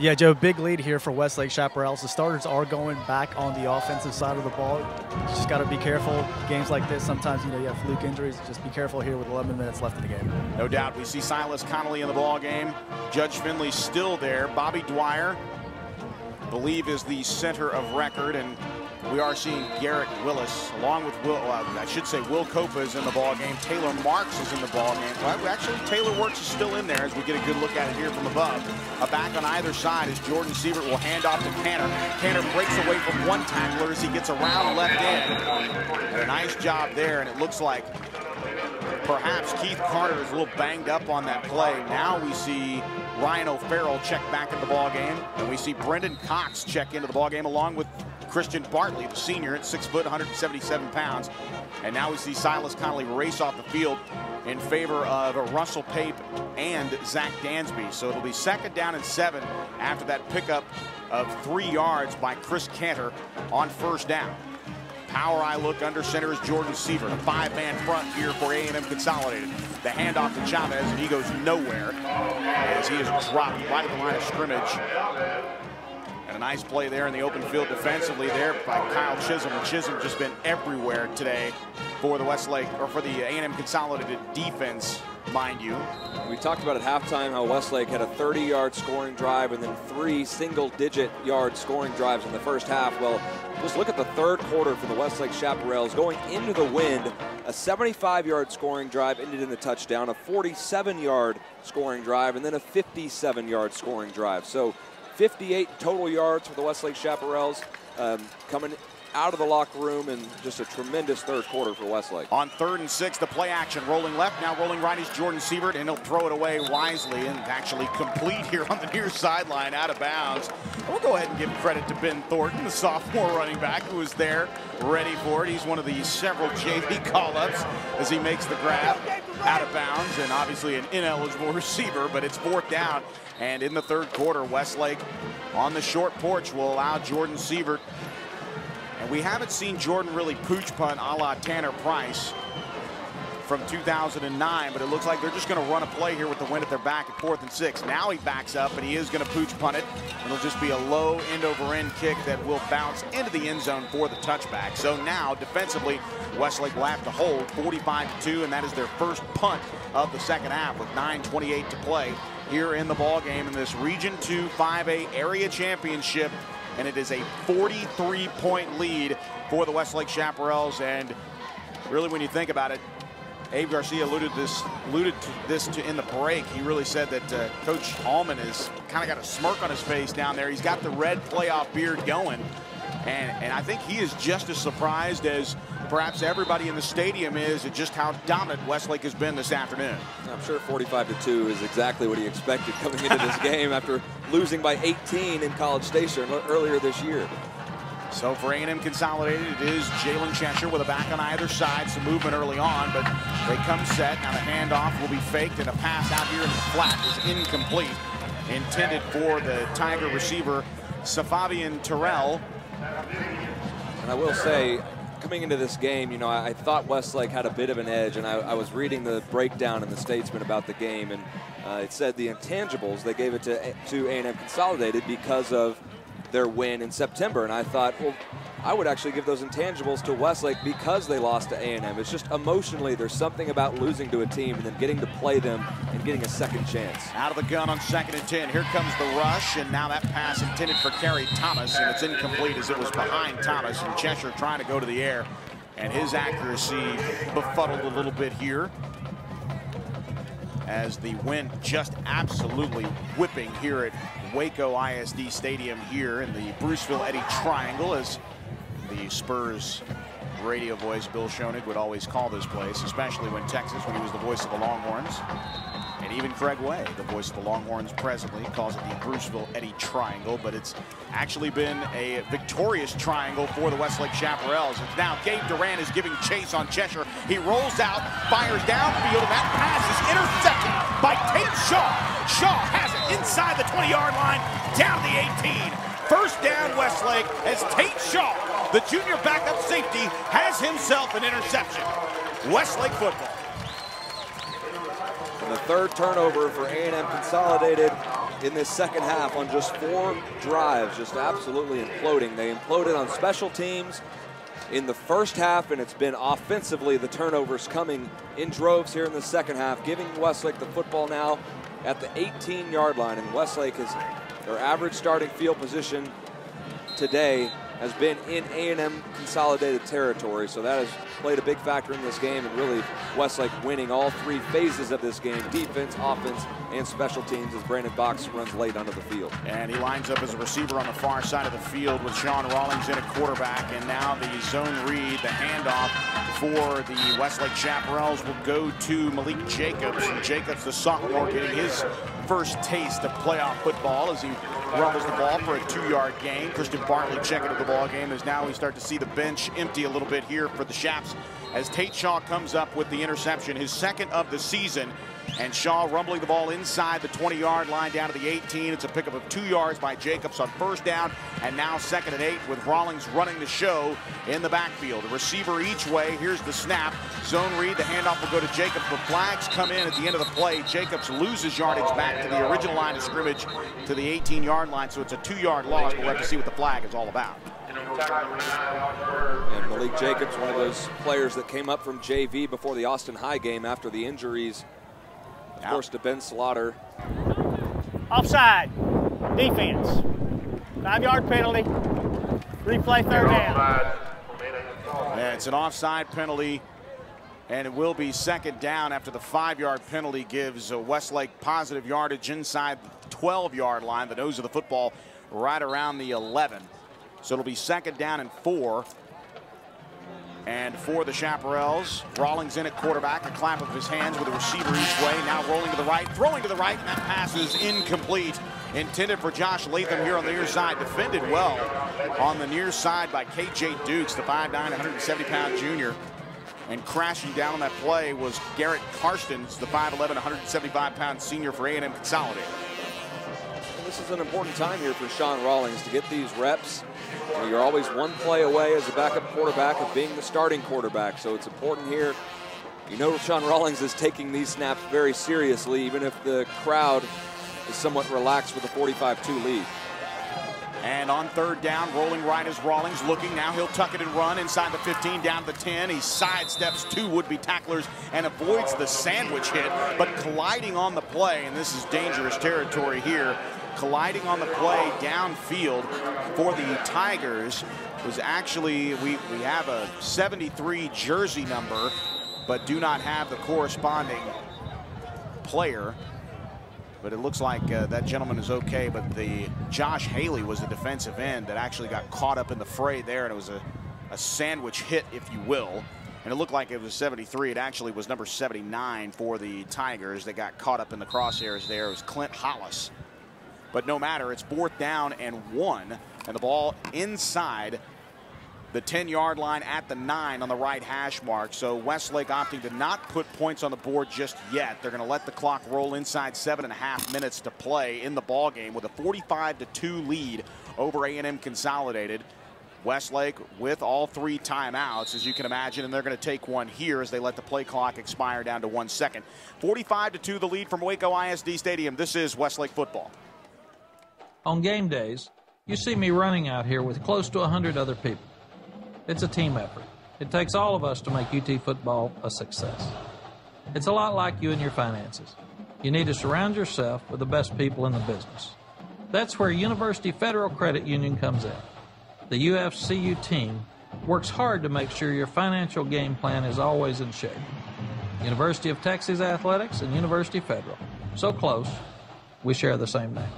Yeah, Joe, big lead here for Westlake Chaparrals. The starters are going back on the offensive side of the ball. You just got to be careful. Games like this, sometimes, you know, you have fluke injuries. Just be careful here with 11 minutes left in the game. No doubt. We see Silas Connolly in the ball game. Judge Finley still there. Bobby Dwyer, I believe, is the center of record, and we are seeing Garrett Willis along with Will Copa is in the ball game. Taylor Marks is in the ball game. Well, actually, Taylor Works is still in there as we get a good look at it here from above. A back on either side as Jordan Sievert will hand off to Canner. Canner breaks away from one tackler as he gets around left end. And a nice job there, and it looks like perhaps Keith Carter is a little banged up on that play. Now we see Ryan O'Farrell check back in the ball game, and we see Brendan Cox check into the ball game along with Christian Bartley, the senior, at 6 foot, 177 pounds. And now we see Silas Connolly race off the field in favor of Russell Pape and Zach Dansby. So it'll be 2nd down and 7 after that pickup of 3 yards by Chris Cantor on 1st down. Power eye look under center is Jordan Sievert, a 5-man front here for A&M Consolidated. The handoff to Chavez, and he goes nowhere as he is dropped right at the line of scrimmage. And a nice play there in the open field defensively there by Kyle Chisholm. And Chisholm just been everywhere today for the Westlake, or for the A&M Consolidated defense, mind you. We talked about at halftime how Westlake had a 30-yard scoring drive and then 3 single-digit yard scoring drives in the first half. Well, just look at the third quarter for the Westlake Chaparrals. Going into the wind, a 75-yard scoring drive ended in a touchdown, a 47-yard scoring drive, and then a 57-yard scoring drive. So 58 total yards for the Westlake Chaparrals, coming out of the locker room, and just a tremendous third quarter for Westlake. On 3rd and 6, the play action, rolling left, now rolling right is Jordan Sievert, and he'll throw it away wisely and actually complete here on the near sideline, out of bounds. We'll go ahead and give credit to Ben Thornton, the sophomore running back, who is there ready for it. He's one of the several JV call-ups as he makes the grab out of bounds, and obviously an ineligible receiver, but it's 4th down. And in the third quarter, Westlake on the short porch will allow Jordan Sievert. And we haven't seen Jordan really pooch punt a la Tanner Price from 2009, but it looks like they're just going to run a play here with the wind at their back at 4th and 6. Now he backs up, and he is going to pooch punt it. It'll just be a low end-over-end kick that will bounce into the end zone for the touchback. So now, defensively, Westlake will have to hold 45-2, and that is their first punt of the second half with 9:28 to play here in the ball game in this Region 2 5A area championship. And it is a 43-point lead for the Westlake Chaparrals. And really, when you think about it, Abe Garcia alluded to this in the break. He really said that Coach Allman has kind of got a smirk on his face down there. He's got the red playoff beard going. And I think he is just as surprised as perhaps everybody in the stadium is at just how dominant Westlake has been this afternoon. I'm sure 45-2 is exactly what he expected coming into this game after losing by 18 in College Station earlier this year. So for A&M Consolidated, it is Jalen Cheshire with a back on either side. Some movement early on, but they come set. Now the handoff will be faked, and a pass out here in the flat is incomplete. Intended for the Tiger receiver, Safavian Terrell. And I will say, coming into this game, you know, I thought Westlake had a bit of an edge, and I was reading the breakdown in the Statesman about the game, and it said the intangibles, they gave it to A&M Consolidated because of their win in September. And I thought, well, I would actually give those intangibles to Westlake because they lost to A&M. It's just emotionally, there's something about losing to a team and then getting to play them and getting a second chance. Out of the gun on 2nd and 10. Here comes the rush, and now that pass intended for Kerry Thomas, and it's incomplete as it was behind Thomas, and Cheshire trying to go to the air, and his accuracy befuddled a little bit here as the wind just absolutely whipping here at Waco ISD Stadium here in the Bruceville Eddy Triangle, as the Spurs radio voice Bill Schoenig would always call this place, especially when he was the voice of the Longhorns. And even Craig Way, the voice of the Longhorns presently, calls it the Bruceville Eddy Triangle, but it's actually been a victorious triangle for the Westlake Chaparrals. And now Gabe Duran is giving chase on Cheshire. He rolls out, fires downfield, and that pass is intercepted by Tate Shaw. Shaw has it inside the 20-yard line, down to the 18. First down Westlake as Tate Shaw, the junior backup safety, has himself an interception. Westlake football. And the third turnover for A&M Consolidated. in this second half on just 4 drives, just absolutely imploding. They imploded on special teams in the first half, and it's been offensively the turnovers coming in droves here in the second half, giving Westlake the football now at the 18-yard line. And Westlake has their average starting field position today has been in A&M Consolidated territory, so that has played a big factor in this game, and really Westlake winning all 3 phases of this game: defense, offense, and special teams, as Brandon Box runs late onto the field. And he lines up as a receiver on the far side of the field with Sean Rawlings in at quarterback, and now the zone read, the handoff for the Westlake Chaparrals will go to Malik Jacobs, and Jacobs, the sophomore, getting his first taste of playoff football as he rumbles the ball for a 2-yard gain. Christian Bartley checking into the ball game as now we start to see the bench empty a little bit here for the Chaps as Tate Shaw comes up with the interception, his second of the season. And Shaw rumbling the ball inside the 20-yard line down to the 18. It's a pickup of 2 yards by Jacobs on first down, and now 2nd and 8 with Rawlings running the show in the backfield. A receiver each way. Here's the snap. Zone read. The handoff will go to Jacobs. The flags come in at the end of the play. Jacobs loses yardage back to the original line of scrimmage to the 18-yard line, so it's a 2-yard loss. We'll have to see what the flag is all about. And Malik Jacobs, one of those players that came up from JV before the Austin High game after the injuries, of course, to Ben Slaughter. Offside. Defense. 5-yard penalty. Replay 3rd down. Yeah, it's an offside penalty, and it will be 2nd down after the 5-yard penalty gives Westlake positive yardage inside the 12-yard line, the nose of the football right around the 11. So it'll be 2nd down and 4. And for the Chaparrals, Rawlings in at quarterback, a clap of his hands with a receiver each way. Now rolling to the right, throwing to the right, and that pass is incomplete. Intended for Josh Latham here on the near side. Defended well on the near side by K.J. Dukes, the 5'9", 170-pound junior. And crashing down on that play was Garrett Karstens, the 5'11", 175-pound senior for A&M Consolidated. And this is an important time here for Sean Rawlings to get these reps. You're always one play away as a backup quarterback of being the starting quarterback, so it's important here. You know Sean Rawlings is taking these snaps very seriously, even if the crowd is somewhat relaxed with a 45-2 lead. And on 3rd down, rolling right is Rawlings, looking now. He'll tuck it and run inside the 15, down to the 10. He sidesteps 2 would-be tacklers and avoids the sandwich hit, but colliding on the play, and this is dangerous territory here, colliding on the play downfield for the Tigers was actually, we have a 73 jersey number, but do not have the corresponding player. But it looks like that gentleman is okay, but the Josh Haley was the defensive end that actually got caught up in the fray there, and it was a sandwich hit, if you will. And it looked like it was 73. It actually was number 79 for the Tigers that got caught up in the crosshairs there. It was Clint Hollis. But no matter, it's 4th down and 1, and the ball inside the 10-yard line at the 9 on the right hash mark. So Westlake opting to not put points on the board just yet. They're going to let the clock roll inside 7.5 minutes to play in the ball game with a 45-2 lead over A&M Consolidated. Westlake with all 3 timeouts, as you can imagine, and they're going to take one here as they let the play clock expire down to 1 second. 45-2 the lead from Waco ISD Stadium. This is Westlake football. On game days, you see me running out here with close to 100 other people. It's a team effort. It takes all of us to make UT football a success. It's a lot like you and your finances. You need to surround yourself with the best people in the business. That's where University Federal Credit Union comes in. The UFCU team works hard to make sure your financial game plan is always in shape. University of Texas Athletics and University Federal. So close, we share the same name.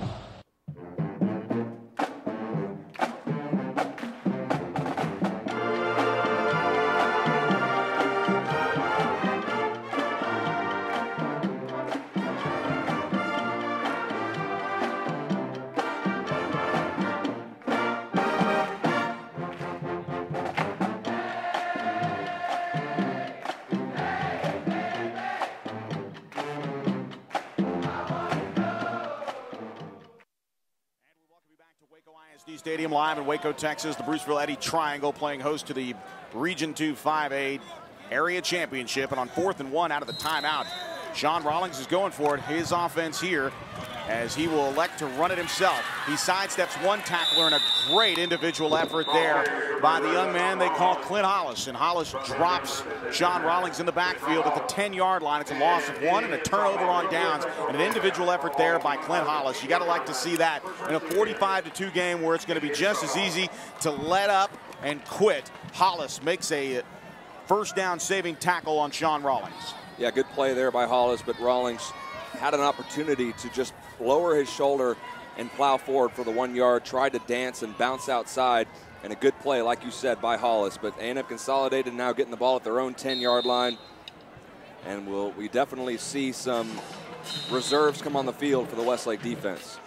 Stadium live in Waco, Texas. The Bruceville Eddy Triangle playing host to the Region 2 5A Area Championship. And on 4th and 1 out of the timeout, Sean Rawlings is going for it. His offense here, as he will elect to run it himself. He sidesteps one tackler, and a great individual effort there by the young man they call Clint Hollis. And Hollis drops Sean Rawlings in the backfield at the 10-yard line. It's a loss of 1 and a turnover on downs, and an individual effort there by Clint Hollis. You got to like to see that in a 45-2 game where it's going to be just as easy to let up and quit. Hollis makes a first down saving tackle on Sean Rawlings. Yeah, good play there by Hollis, but Rawlings had an opportunity to just lower his shoulder and plow forward for the 1 yard, tried to dance and bounce outside, and a good play, like you said, by Hollis. But A&M Consolidated now getting the ball at their own 10-yard line, and we definitely see some reserves come on the field for the Westlake defense.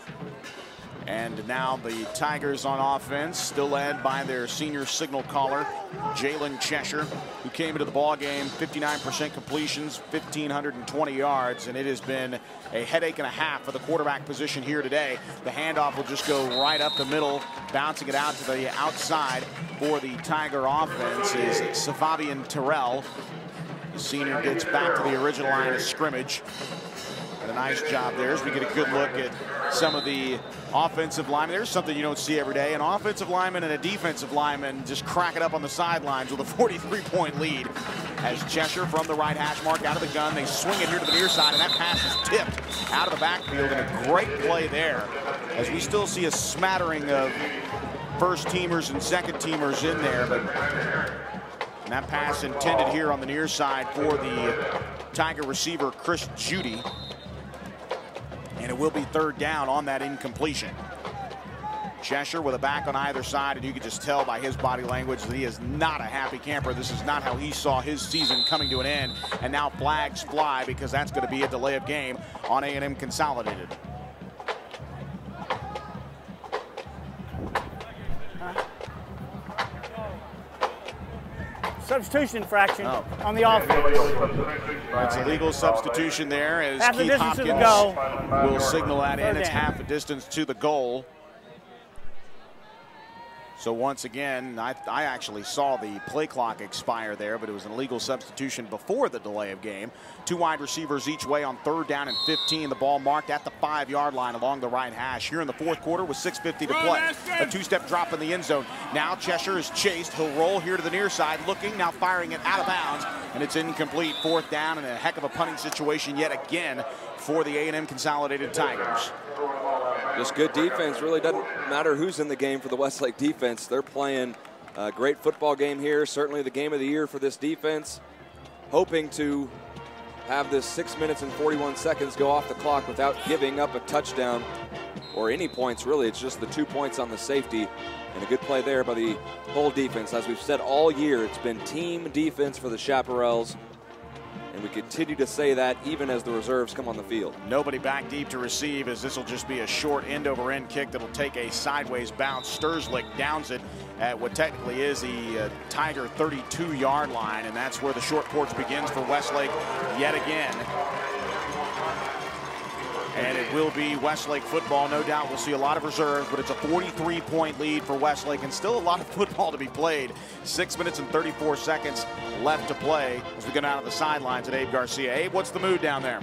And now the Tigers on offense, still led by their senior signal caller, Jalen Cheshire, who came into the ball game 59% completions, 1,520 yards, and it has been a headache and a half for the quarterback position here today. The handoff will just go right up the middle, bouncing it out to the outside for the Tiger offense is Savavian Terrell. The senior gets back to the original line of scrimmage. And a nice job there as we get a good look at some of the offensive linemen. There's something you don't see every day. An offensive lineman and a defensive lineman just crack it up on the sidelines with a 43-point lead. As Cheshire from the right hash mark out of the gun, they swing it here to the near side, and that pass is tipped out of the backfield, and a great play there. As we still see a smattering of first-teamers and second-teamers in there, but and that pass intended here on the near side for the Tiger receiver, Chris Judy. And it will be third down on that incompletion. Cheshire with a back on either side, and you can just tell by his body language that he is not a happy camper. This is not how he saw his season coming to an end. And now flags fly because that's going to be a delay of game on A&M Consolidated. Substitution infraction on the offense. It's a legal substitution there as Keith Hopkins will signal that in. It's half a distance to the goal. So once again, I actually saw the play clock expire there, but it was an illegal substitution before the delay of game. 2 wide receivers each way on third down and 15. The ball marked at the 5-yard line along the right hash. Here in the fourth quarter with 6:50 to play. A 2-step drop in the end zone. Now Cheshire is chased. He'll roll here to the near side, looking, now firing it out of bounds, and it's incomplete. Fourth down and a heck of a punting situation yet again for the A&M Consolidated Tigers. Just good defense. Really doesn't matter who's in the game for the Westlake defense. They're playing a great football game here. Certainly the game of the year for this defense. Hoping to have this 6 minutes and 41 seconds go off the clock without giving up a touchdown or any points, really. It's just the 2 points on the safety. And a good play there by the whole defense. As we've said all year, it's been team defense for the Chaparrals. And we continue to say that even as the reserves come on the field. Nobody back deep to receive, as this will just be a short end-over-end kick that'll take a sideways bounce. Sturzlick downs it at what technically is the Tiger 32-yard line, and that's where the short porch begins for Westlake yet again. And it will be Westlake football. No doubt we'll see a lot of reserves, but it's a 43-point lead for Westlake and still a lot of football to be played. 6 minutes and 34 seconds left to play as we go down to the sidelines at Abe Garcia. Abe, what's the mood down there?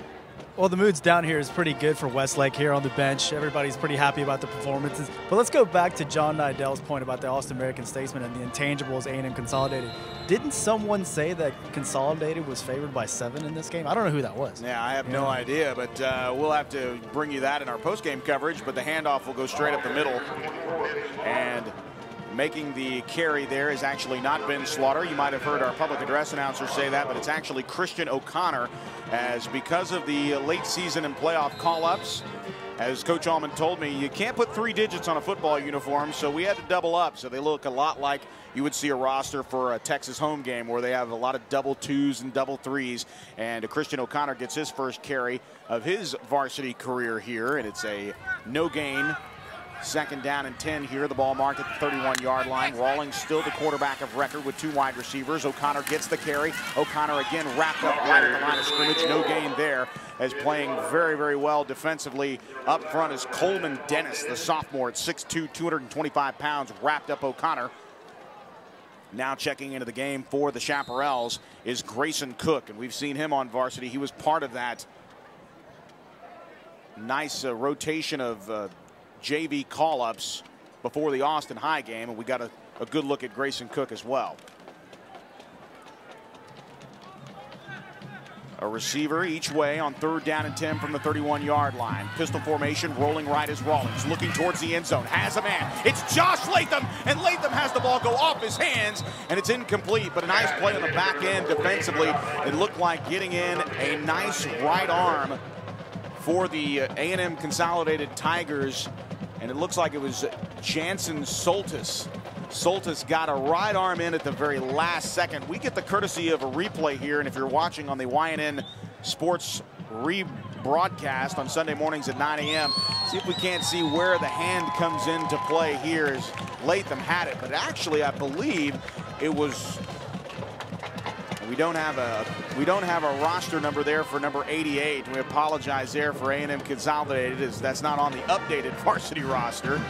Well, the mood's down here is pretty good for Westlake here on the bench. Everybody's pretty happy about the performances. But let's go back to John Nidell's point about the All-American Statesman and the intangibles A&M Consolidated. Didn't someone say that Consolidated was favored by 7 in this game? I don't know who that was. Yeah, I have no idea, but we'll have to bring you that in our post-game coverage. But the handoff will go straight up the middle. And making the carry there is actually not Ben Slaughter. You might have heard our public address announcer say that, but it's actually Christian O'Connor, as because of the late season and playoff call-ups, as Coach Allman told me, you can't put 3 digits on a football uniform, so we had to double up. So they look a lot like you would see a roster for a Texas home game where they have a lot of double 2s and double 3s. And Christian O'Connor gets his first carry of his varsity career here, and it's a no gain. Second down and 10 here. The ball marked at the 31-yard line. Rawlings still the quarterback of record with 2 wide receivers. O'Connor gets the carry. O'Connor again wrapped up right at the line of scrimmage. No gain there, as playing very, very well defensively up front is Coleman Dennis, the sophomore at 6'2", 225 pounds, wrapped up O'Connor. Now checking into the game for the Chaparrals is Grayson Cook, and we've seen him on varsity. He was part of that nice rotation of JV call-ups before the Austin High game, and we got a good look at Grayson Cook as well. A receiver each way on 3rd down and 10 from the 31-yard line. Pistol formation, rolling right is Rawlings, looking towards the end zone, has a man. It's Josh Latham, and Latham has the ball go off his hands, and it's incomplete, but a nice play on the back end defensively. It looked like getting in a nice right arm for the A&M Consolidated Tigers, and it looks like it was Jansen Soltis. Soltis got a right arm in at the very last second. We get the courtesy of a replay here, and if you're watching on the YNN Sports rebroadcast on Sunday mornings at 9 a.m., see if we can't see where the hand comes into play here as Latham had it. But actually, I believe it was. We don't have a roster number there for number 88. We apologize there for A&M Consolidated, as that's not on the updated varsity roster.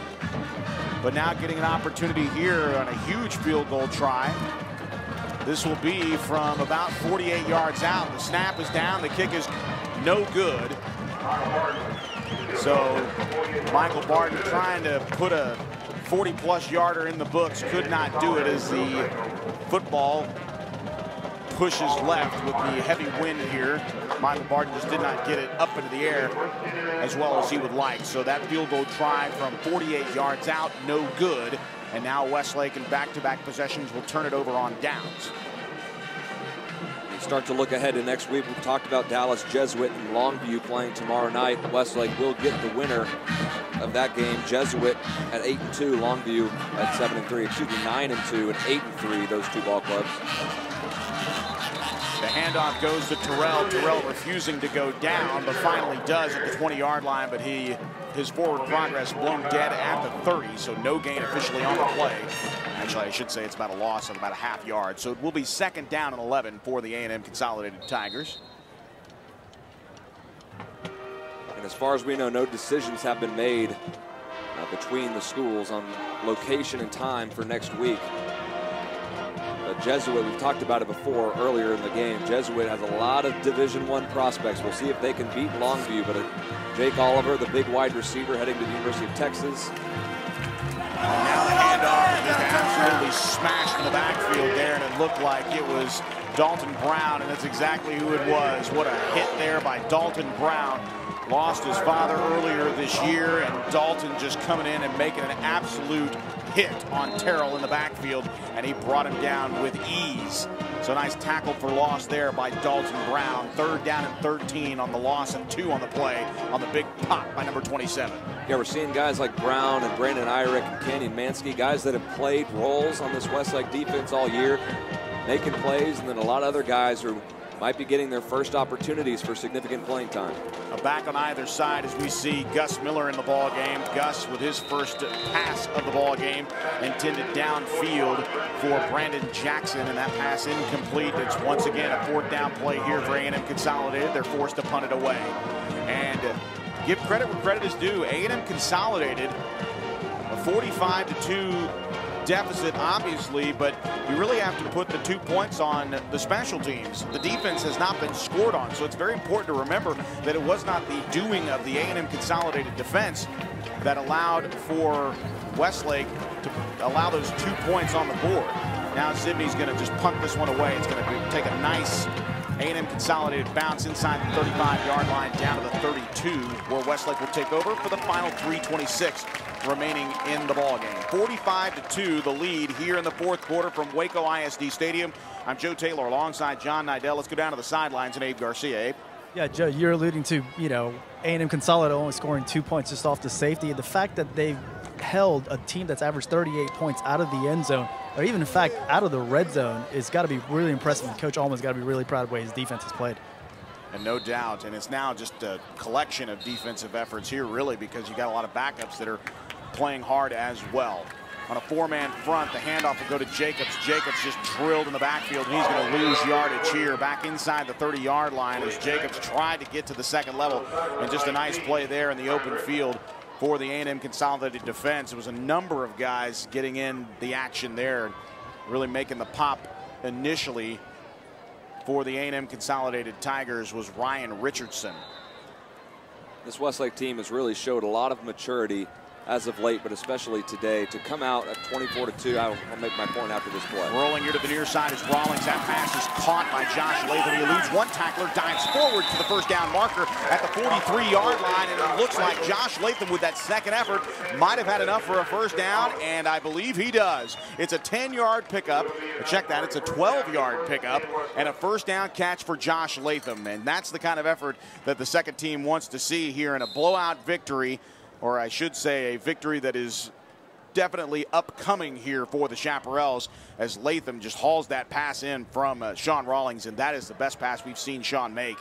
But now getting an opportunity here on a huge field goal try. This will be from about 48 yards out. The snap is down. The kick is no good. So Michael Barton trying to put a 40-plus yarder in the books, could not do it as the football pushes left with the heavy wind here. Michael Barton just did not get it up into the air as well as he would like. So that field goal try from 48 yards out, no good. And now Westlake in back-to-back possessions will turn it over on downs. We start to look ahead to next week. We've talked about Dallas Jesuit and Longview playing tomorrow night. Westlake will get the winner of that game. Jesuit at 8-2, Longview at 7-3. Excuse me, 9-2 and 8-3. Those two ball clubs. The handoff goes to Terrell. Terrell refusing to go down, but finally does at the 20-yard line. But his forward progress blown dead at the 30, so no gain officially on the play. Actually, I should say it's about a loss of about a half yard. So it will be 2nd down and 11 for the A&M Consolidated Tigers. And as far as we know, no decisions have been made between the schools on location and time for next week. Jesuit, we've talked about it before earlier in the game. Jesuit has a lot of Division I prospects. We'll see if they can beat Longview, but Jake Oliver, the big wide receiver heading to the University of Texas. And now the handoff just absolutely smashed in the backfield there, and it looked like it was Dalton Brown, and that's exactly who it was. What a hit there by Dalton Brown. Lost his father earlier this year, and Dalton just coming in and making an absolute hit on Terrell in the backfield, and he brought him down with ease. So nice tackle for loss there by Dalton Brown. 3rd down and 13 on the loss and 2 on the play on the big pop by number 27. Yeah, we're seeing guys like Brown and Brandon Irick and Kenyon Mansky, guys that have played roles on this Westlake defense all year, making plays, and then a lot of other guys who might be getting their first opportunities for significant playing time. A back on either side as we see Gus Miller in the ball game. Gus with his first pass of the ball game, intended downfield for Brandon Jackson, and that pass incomplete. It's once again a 4th down play here for A&M Consolidated. They're forced to punt it away. And give credit where credit is due. A&M Consolidated, a 45-2 deficit, obviously, but you really have to put the 2 points on the special teams. The defense has not been scored on, so it's very important to remember that it was not the doing of the A&M Consolidated defense that allowed for Westlake to allow those 2 points on the board. Now Zibney's going to just punt this one away. It's going to take a nice A&M Consolidated bounce inside the 35-yard line down to the 32, where Westlake will take over for the final 3:26 remaining in the ball game. 45-2 the lead here in the 4th quarter from Waco ISD Stadium. I'm Joe Taylor alongside John Nidell. Let's go down to the sidelines and Abe Garcia. Abe? Yeah, Joe, you're alluding to, A&M Consolidated only scoring 2 points just off the safety. The fact that they've held a team that's averaged 38 points out of the end zone, or even in fact out of the red zone, is got to be really impressive. And Coach Allman's got to be really proud of the way his defense has played. And no doubt, and it's now just a collection of defensive efforts here, really, because you got a lot of backups that are playing hard as well. On a 4-man front, the handoff will go to Jacobs. Jacobs just drilled in the backfield, and he's going to lose yardage here back inside the 30-yard line as Jacobs tried to get to the 2nd level, and just a nice play there in the open field for the A&M Consolidated defense. It was a number of guys getting in the action there. really making the pop initially for the A&M Consolidated Tigers was Ryan Richardson. This Westlake team has really showed a lot of maturity as of late, but especially today, to come out at 24-2. I'll make my point after this play. Rolling here to the near side is Rawlings. That pass is caught by Josh Latham. He eludes one tackler, dives forward to the first down marker at the 43-yard line, and it looks like Josh Latham, with that second effort, might have had enough for a first down, and I believe he does. It's a 10-yard pickup. Check that, it's a 12-yard pickup and a first down catch for Josh Latham, and that's the kind of effort that the second team wants to see here in a blowout victory, or I should say a victory that is definitely upcoming here for the Chaparrals, as Latham just hauls that pass in from Sean Rawlings, and that is the best pass we've seen Sean make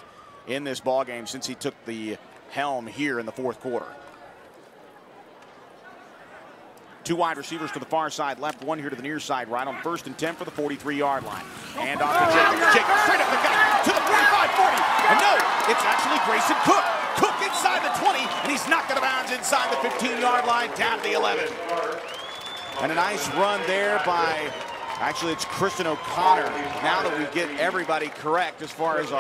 in this ballgame since he took the helm here in the fourth quarter. Two wide receivers to the far side left, one here to the near side right on 1st and 10 for the 43-yard line. And off to Jacobs. Jacobs straight up the gut to the 45-40. And no, it's actually Grayson Cook. Cook inside the 20, and he's knocked out of bounds inside the 15-yard line down to the 11. And a nice run there by, actually it's Christian O'Connor. Now that we get everybody correct as far as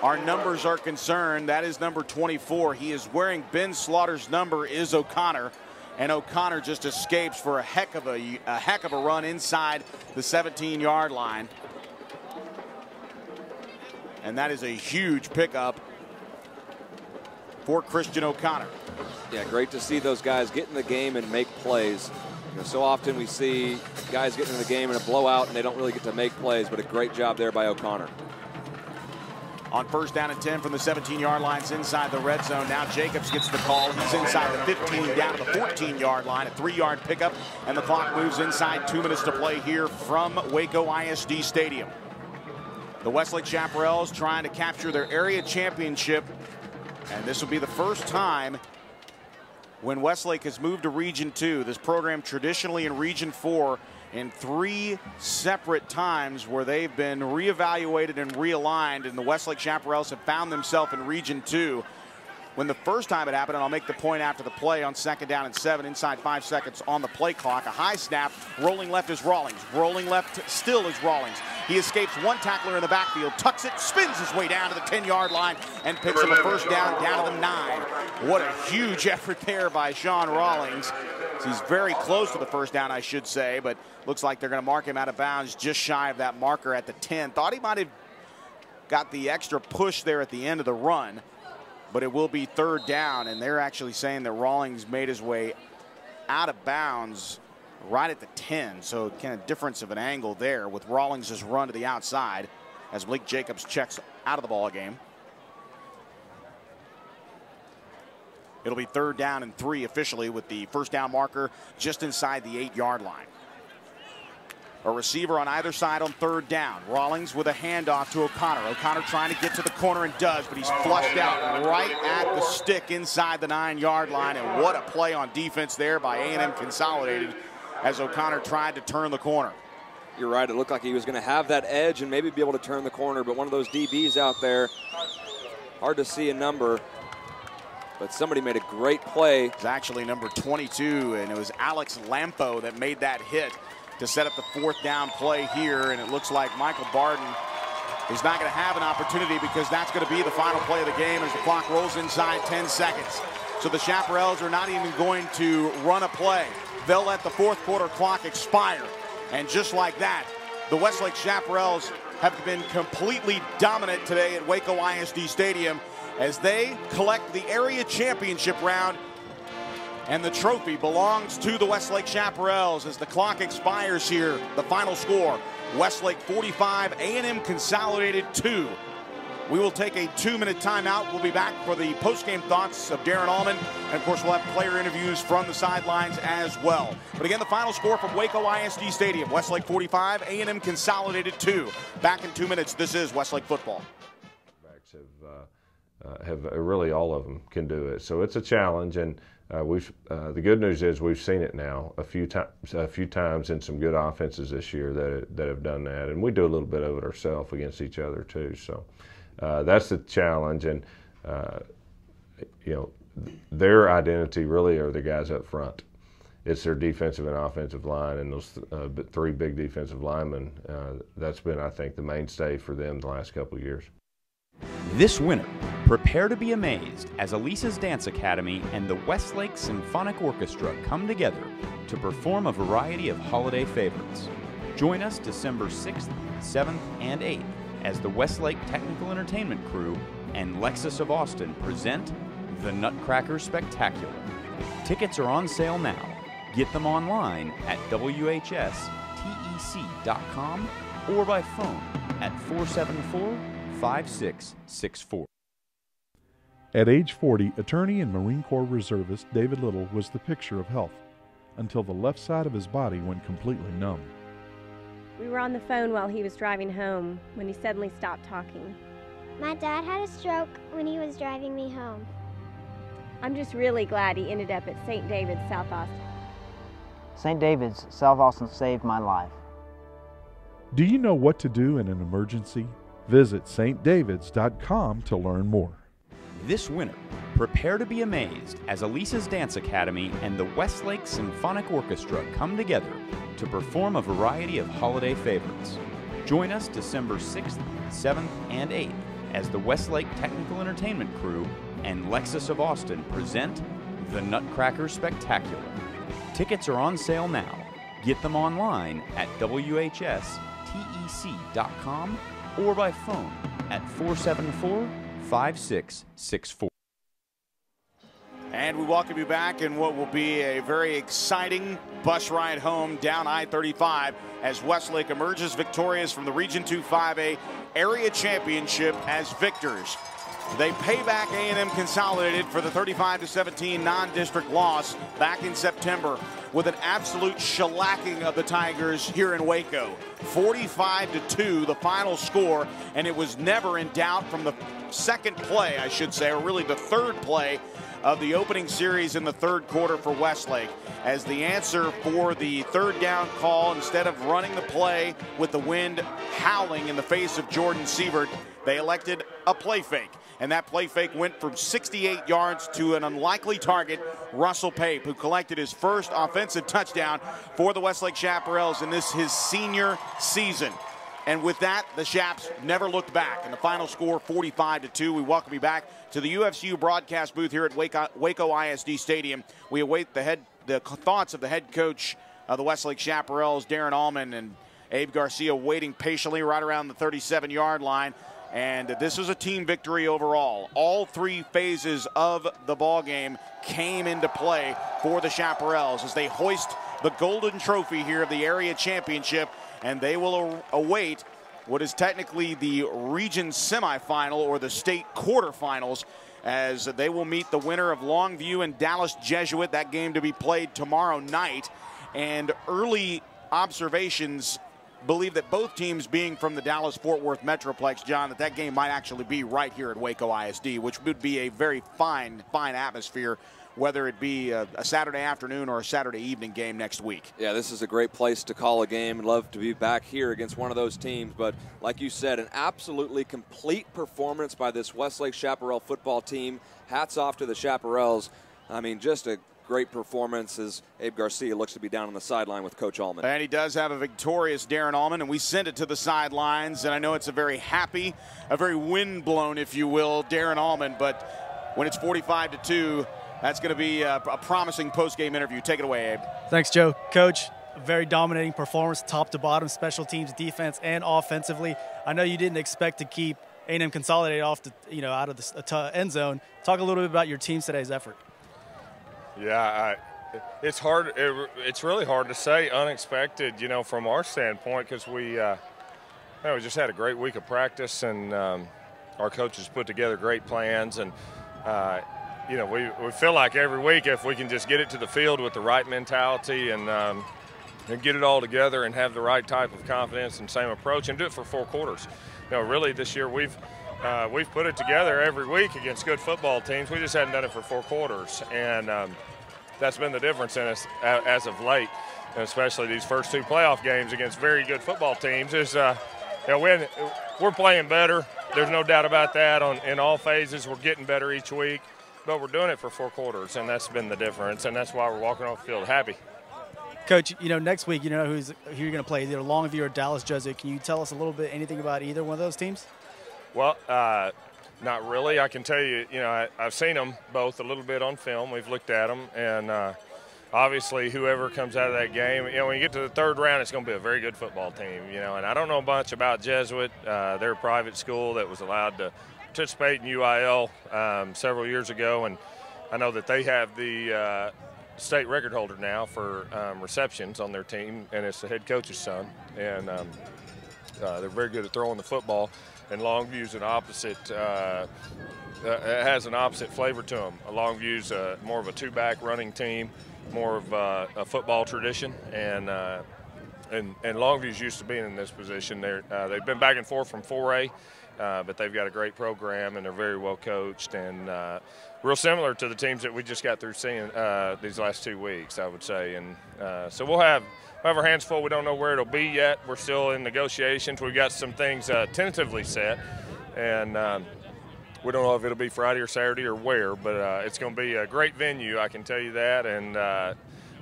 our numbers are concerned, that is number 24. He is wearing Ben Slaughter's number is O'Connor. And O'Connor just escapes for a heck of a run inside the 17-yard line. And that is a huge pickup for Christian O'Connor. Yeah, great to see those guys get in the game and make plays. You know, so often we see guys getting in the game in a blowout and they don't really get to make plays, but a great job there by O'Connor. On 1st down and 10 from the 17-yard lines inside the red zone. Now Jacobs gets the call. He's inside the 15 down to the 14-yard line. A 3-yard pickup, and the clock moves inside. 2 minutes to play here from Waco ISD Stadium. The Westlake Chaparrals trying to capture their area championship, and this will be the first time when Westlake has moved to Region 2. This program traditionally in Region 4 in 3 separate times where they've been reevaluated and realigned, and the Westlake Chaparrals have found themselves in Region 2. When the first time it happened, and I'll make the point after the play, on 2nd down and 7, inside 5 seconds on the play clock, a high snap, rolling left is Rawlings. Rolling left still is Rawlings. He escapes one tackler in the backfield, tucks it, spins his way down to the 10-yard line, and picks up a first down to the 9. What a huge effort there by Sean Rawlings. He's very close to the first down, I should say, but looks like they're going to mark him out of bounds just shy of that marker at the 10. Thought he might have got the extra push there at the end of the run, but it will be 3rd down, and they're actually saying that Rawlings made his way out of bounds right at the 10. So kind of difference of an angle there with Rawlings' run to the outside as Blake Jacobs checks out of the ball game. It'll be 3rd down and 3 officially with the first down marker just inside the 8-yard line. A receiver on either side on 3rd down. Rawlings with a handoff to O'Connor. O'Connor trying to get to the corner and does, but he's flushed out right at the stick inside the 9-yard line. And what a play on defense there by A&M Consolidated as O'Connor tried to turn the corner. You're right. It looked like he was going to have that edge and maybe be able to turn the corner, but one of those DBs out there, hard to see a number. But somebody made a great play. It's actually number 22, and it was Alex Lampo that made that hit to set up the 4th down play here. And it looks like Michael Barden is not going to have an opportunity because that's going to be the final play of the game as the clock rolls inside 10 seconds. So the Chaparrals are not even going to run a play. They'll let the 4th quarter clock expire. And just like that, the Westlake Chaparrals have been completely dominant today at Waco ISD Stadium as they collect the area championship round, and the trophy belongs to the Westlake Chaparrals as the clock expires here. The final score, Westlake 45, A&M Consolidated 2. We will take a 2-minute timeout. We'll be back for the post-game thoughts of Darren Allman, and of course we'll have player interviews from the sidelines as well. But again, the final score from Waco ISD Stadium, Westlake 45, A&M Consolidated 2. Back in 2 minutes. This is Westlake football. Have really all of them can do it, so it's a challenge, and the good news is we've seen it now a few times in some good offenses this year that have done that, and we do a little bit of it ourselves against each other too. So that's the challenge, and you know, their identity really are the guys up front. it's their defensive and offensive line, and those three big defensive linemen. That's been, I think, the mainstay for them the last couple of years. This winter, prepare to be amazed as Elisa's Dance Academy and the Westlake Symphonic Orchestra come together to perform a variety of holiday favorites. Join us December 6th, 7th, and 8th as the Westlake Technical Entertainment Crew and Lexus of Austin present the Nutcracker Spectacular. Tickets are on sale now. Get them online at whstec.com or by phone at 474-5664. At age 40, attorney and Marine Corps reservist David Little was the picture of health until the left side of his body went completely numb. We were on the phone while he was driving home when he suddenly stopped talking. My dad had a stroke when he was driving me home. I'm just really glad he ended up at St. David's, South Austin. St. David's, South Austin saved my life. Do you know what to do in an emergency? Visit stdavids.com to learn more. This winter, prepare to be amazed as Elisa's Dance Academy and the Westlake Symphonic Orchestra come together to perform a variety of holiday favorites. Join us December 6th, 7th, and 8th as the Westlake Technical Entertainment Crew and Lexus of Austin present the Nutcracker Spectacular. Tickets are on sale now. Get them online at whstec.com or by phone at 474-5664. And we welcome you back in what will be a very exciting bus ride home down I-35 as Westlake emerges victorious from the Region 2 5A Area Championship as victors. They pay back A&M Consolidated for the 35-17 non-district loss back in September with an absolute shellacking of the Tigers here in Waco. 45-2 the final score, and it was never in doubt from the second play, I should say, or really the third play of the opening series in the third quarter for Westlake, as the answer for the third down call, instead of running the play with the wind howling in the face of Jordan Sievert, they elected a play fake. And that play fake went from 68 yards to an unlikely target, Russell Pape, who collected his first offensive touchdown for the Westlake Chaparrals in this his senior season. And with that, the Chaps never looked back. And the final score, 45-2. We welcome you back to the UFCU broadcast booth here at Waco ISD Stadium. We await the thoughts of the head coach of the Westlake Chaparrals, Darren Allman, and Abe Garcia waiting patiently right around the 37-yard line. And this is a team victory overall. All three phases of the ball game came into play for the Chaparrals as they hoist the golden trophy here of the area championship, and they will await what is technically the region semifinal or the state quarterfinals, as they will meet the winner of Longview and Dallas Jesuit, that game to be played tomorrow night. And early observations believe that both teams, being from the Dallas-Fort Worth Metroplex, John, that game might actually be right here at Waco ISD, which would be a very fine atmosphere, whether it be a Saturday afternoon or a Saturday evening game next week. Yeah, this is a great place to call a game. I'd love to be back here against one of those teams. But like you said, an absolutely complete performance by this Westlake Chaparral football team. Hats off to the Chaparrals. I mean, just a great performance as Abe Garcia looks to be down on the sideline with Coach Allman. And he does have a victorious Darren Allman, and we send it to the sidelines. And I know it's a very happy, a very wind-blown, if you will, Darren Allman. But when it's 45-2, that's going to be a promising post-game interview. Take it away, Abe. Thanks, Joe. Coach, a very dominating performance, top to bottom, special teams, defense, and offensively. I know you didn't expect to keep A&M Consolidated off the, out of the end zone. Talk a little bit about your team's today's effort. Yeah, it's hard. It's really hard to say unexpected, from our standpoint, because we just had a great week of practice, and our coaches put together great plans, and we feel like every week if we can just get it to the field with the right mentality and get it all together and have the right type of confidence and same approach and do it for 4 quarters. Really this year we've put it together every week against good football teams. We just hadn't done it for 4 quarters, and that's been the difference in us as of late, and especially these first 2 playoff games against very good football teams. Is we're playing better. There's no doubt about that. In all phases, we're getting better each week, but we're doing it for 4 quarters, and that's been the difference, and that's why we're walking off the field happy. Coach, next week, who you're going to play, either Longview or Dallas Jesuit. Can you tell us a little bit, anything about either one of those teams? Well, not really. I can tell you, I've seen them both a little bit on film. We've looked at them, and obviously whoever comes out of that game, when you get to the third round, it's going to be a very good football team, and I don't know much about Jesuit. They're a private school that was allowed to participate in UIL several years ago, and I know that they have the state record holder now for receptions on their team, and it's the head coach's son, and they're very good at throwing the football. And Longview's an opposite, it has an opposite flavor to them. Longview's more of a two-back running team, more of a football tradition, and Longview's used to being in this position. They've been back and forth from 4A, but they've got a great program, and they're very well coached, and real similar to the teams that we just got through seeing these last 2 weeks, I would say. And so we'll have our hands full. We don't know where it'll be yet. We're still in negotiations. We've got some things tentatively set, and we don't know if it'll be Friday or Saturday or where, but it's going to be a great venue, I can tell you that, and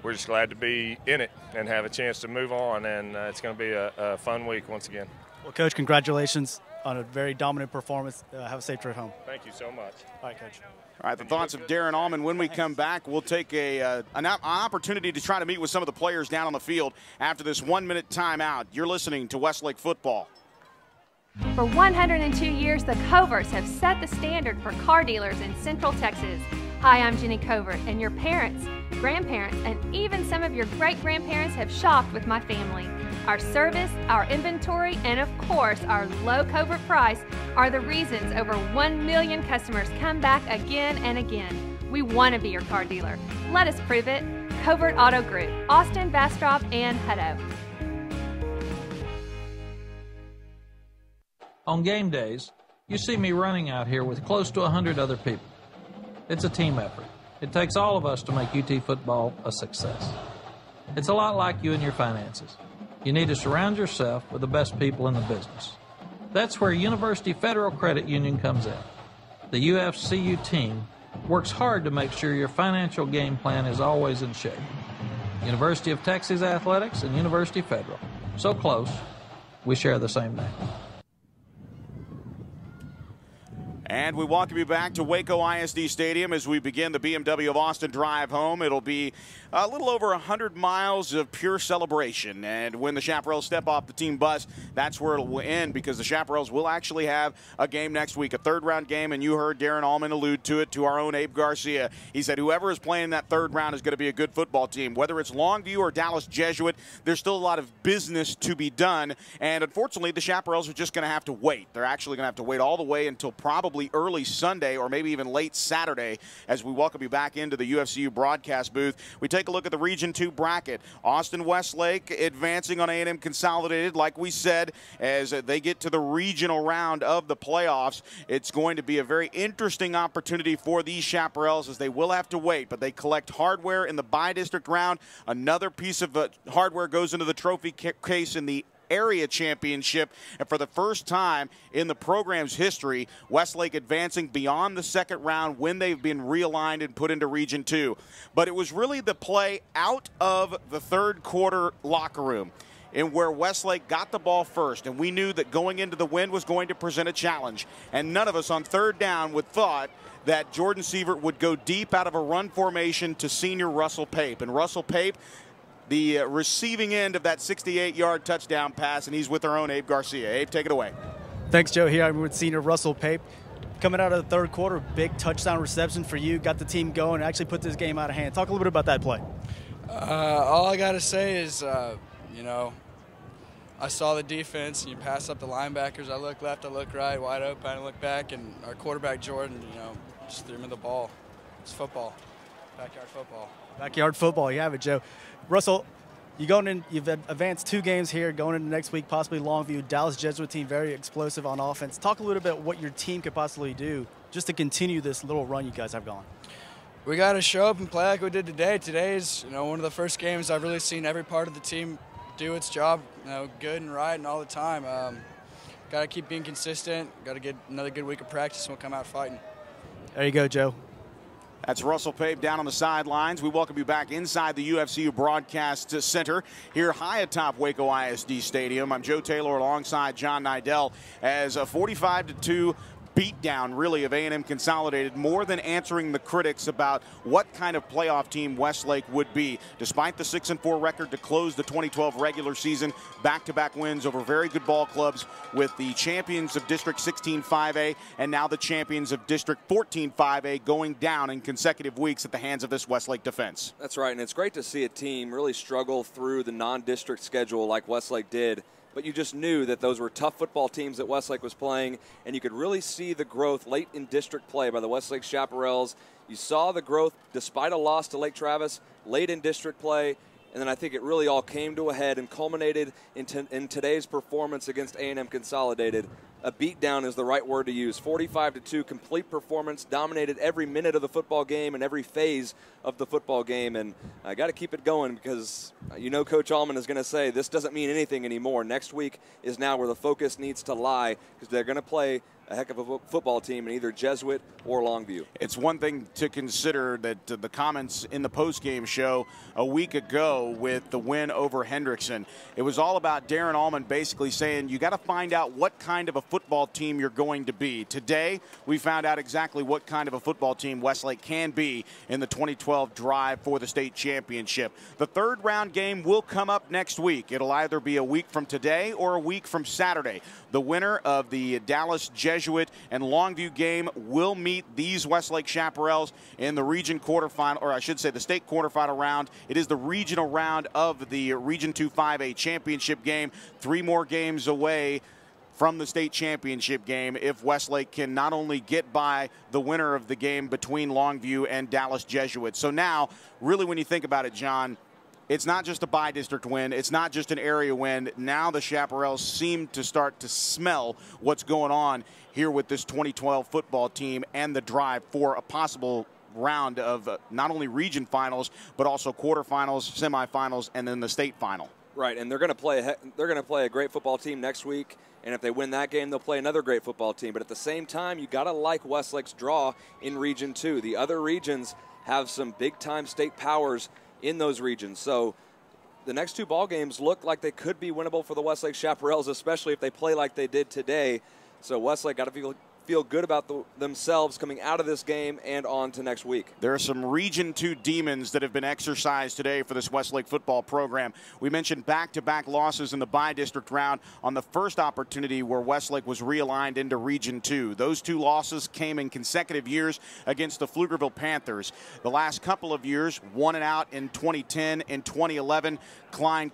we're just glad to be in it and have a chance to move on, and it's going to be a fun week once again. Well, Coach, congratulations on a very dominant performance. Have a safe trip home. Thank you so much. All right, Coach. All right, the thoughts of Darren Allman. When we come back, we'll take an opportunity to try to meet with some of the players down on the field after this 1-minute timeout. You're listening to Westlake Football. For 102 years, the Coverts have set the standard for car dealers in Central Texas. Hi, I'm Jenny Covert, and your parents, grandparents, and even some of your great-grandparents have shopped with my family. Our service, our inventory, and of course, our low Covert price are the reasons over 1 million customers come back again and again. We want to be your car dealer. Let us prove it. Covert Auto Group, Austin, Bastrop, and Hutto. On game days, you see me running out here with close to 100 other people. It's a team effort. It takes all of us to make UT football a success. It's a lot like you and your finances. You need to surround yourself with the best people in the business. That's where University Federal Credit Union comes in. The UFCU team works hard to make sure your financial game plan is always in shape. University of Texas Athletics and University Federal. So close, we share the same name. And we welcome you back to Waco ISD Stadium as we begin the BMW of Austin drive home. It'll be a little over 100 miles of pure celebration. And when the Chaparrals step off the team bus, that's where it'll end, because the Chaparrals will actually have a game next week, a third-round game. And you heard Darren Allman allude to it, to our own Abe Garcia. He said whoever is playing that third round is going to be a good football team. Whether it's Longview or Dallas Jesuit, there's still a lot of business to be done. And unfortunately, the Chaparrals are just going to have to wait. They're actually going to have to wait all the way until probably early Sunday or maybe even late Saturday as we welcome you back into the UFCU broadcast booth. We take a look at the Region 2 bracket. Austin Westlake advancing on A&M Consolidated, like we said, as they get to the regional round of the playoffs. It's going to be a very interesting opportunity for these Chaparrals as they will have to wait, but they collect hardware in the bi-district round. Another piece of hardware goes into the trophy case in the area championship, and for the first time in the program's history, Westlake advancing beyond the second round when they've been realigned and put into Region 2. But it was really the play out of the third quarter locker room in where Westlake got the ball first, and we knew that going into the wind was going to present a challenge, and none of us on third down would thought that Jordan Sievert would go deep out of a run formation to senior Russell Pape. And Russell Pape, the receiving end of that 68-yard touchdown pass, and he's with our own Abe Garcia. Abe, take it away. Thanks, Joe. Here I'm with senior Russell Pape. Coming out of the third quarter, big touchdown reception for you. Got the team going and actually put this game out of hand. Talk a little bit about that play. All I got to say is, I saw the defense, and you pass up the linebackers. I look left, I look right, wide open, I look back, and our quarterback, Jordan, just threw me the ball. It's football, backyard football. Backyard football, you have it, Joe. Russell, you've advanced 2 games here, going into next week, possibly Longview. Dallas Jesuit team, very explosive on offense. Talk a little bit about what your team could possibly do just to continue this little run you guys have going. We got to show up and play like we did today. Today is, one of the first games I've really seen every part of the team do its job, good and right and all the time. Got to keep being consistent. Got to get another good week of practice and we'll come out fighting. There you go, Joe. That's Russell Pape down on the sidelines. We welcome you back inside the UFCU Broadcast Center here high atop Waco ISD Stadium. I'm Joe Taylor alongside John Nidell as a 45-2 beatdown, really, of A&M Consolidated, more than answering the critics about what kind of playoff team Westlake would be. Despite the 6-4 record to close the 2012 regular season, back-to-back wins over very good ball clubs with the champions of District 16 5A and now the champions of District 14 5A going down in consecutive weeks at the hands of this Westlake defense. That's right, and it's great to see a team really struggle through the non-district schedule like Westlake did. But you just knew that those were tough football teams that Westlake was playing, and you could really see the growth late in district play by the Westlake Chaparrals. You saw the growth despite a loss to Lake Travis late in district play, and then I think it really all came to a head and culminated in today's performance against A&M Consolidated. A beatdown is the right word to use. 45-2, complete performance, dominated every minute of the football game and every phase of the football game. And I got to keep it going because you know Coach Allman is going to say this doesn't mean anything anymore. Next week is now where the focus needs to lie because they're going to play a heck of a football team in either Jesuit or Longview. It's one thing to consider that the comments in the postgame show a week ago with the win over Hendrickson, it was all about Darren Allman basically saying you got to find out what kind of a football team you're going to be. Today, we found out exactly what kind of a football team Westlake can be in the 2012 drive for the state championship. The third round game will come up next week. It'll either be a week from today or a week from Saturday. The winner of the Dallas Jesuit and Longview game will meet these Westlake Chaparrals in the region quarterfinal, or I should say the state quarterfinal round. It is the regional round of the Region 2 5A championship game. 3 more games away from the state championship game if Westlake can not only get by the winner of the game between Longview and Dallas Jesuit. So now, really when you think about it, John, it's not just a by-district win. It's not just an area win. Now the Chaparrals seem to start to smell what's going on here with this 2012 football team and the drive for a possible round of not only region finals, but also quarterfinals, semifinals, and then the state final. Right, and they're going to play a great football team next week. And if they win that game, they'll play another great football team. But at the same time, you got to like Westlake's draw in Region 2. The other regions have some big-time state powers in those regions. So the next 2 ball games look like they could be winnable for the Westlake Chaparrals, especially if they play like they did today. So Westlake got to feel good about themselves coming out of this game and on to next week. There are some Region 2 demons that have been exercised today for this Westlake football program. We mentioned back-to-back losses in the by-district round on the first opportunity where Westlake was realigned into Region 2. Those 2 losses came in consecutive years against the Pflugerville Panthers. The last couple of years, 1 and out in 2010 and 2011. Klein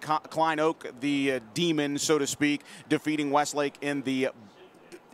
Oak, the demon, so to speak, defeating Westlake in the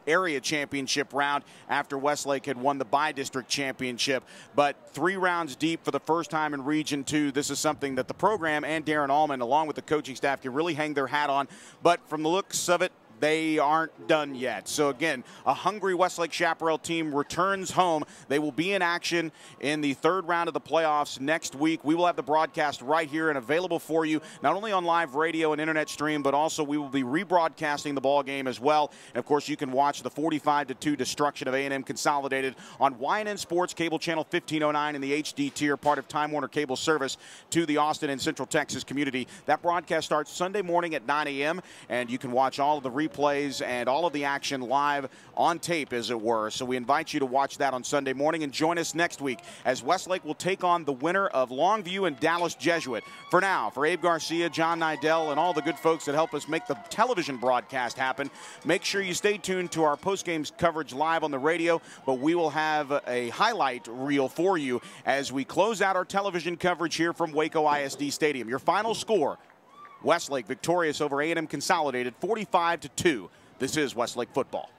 area championship round after Westlake had won the by-district championship. But 3 rounds deep for the first time in Region 2. This is something that the program and Darren Allman, along with the coaching staff, can really hang their hat on. But from the looks of it, they aren't done yet. So again, a hungry Westlake Chaparral team returns home. They will be in action in the 3rd round of the playoffs next week. We will have the broadcast right here and available for you, not only on live radio and internet stream, but also we will be rebroadcasting the ball game as well. And of course, you can watch the 45-2 destruction of A&M Consolidated on YNN Sports Cable Channel 1509 in the HD tier, part of Time Warner Cable service to the Austin and Central Texas community. That broadcast starts Sunday morning at 9 a.m., and you can watch all of the replays and all of the action live on tape, as it were. So we invite you to watch that on Sunday morning and join us next week as Westlake will take on the winner of Longview and Dallas Jesuit. For now, for Abe Garcia, John Nidell, and all the good folks that help us make the television broadcast happen, make sure you stay tuned to our post-game coverage live on the radio, but we will have a highlight reel for you as we close out our television coverage here from Waco ISD Stadium. Your final score: Westlake victorious over A&M Consolidated 45-2. This is Westlake football.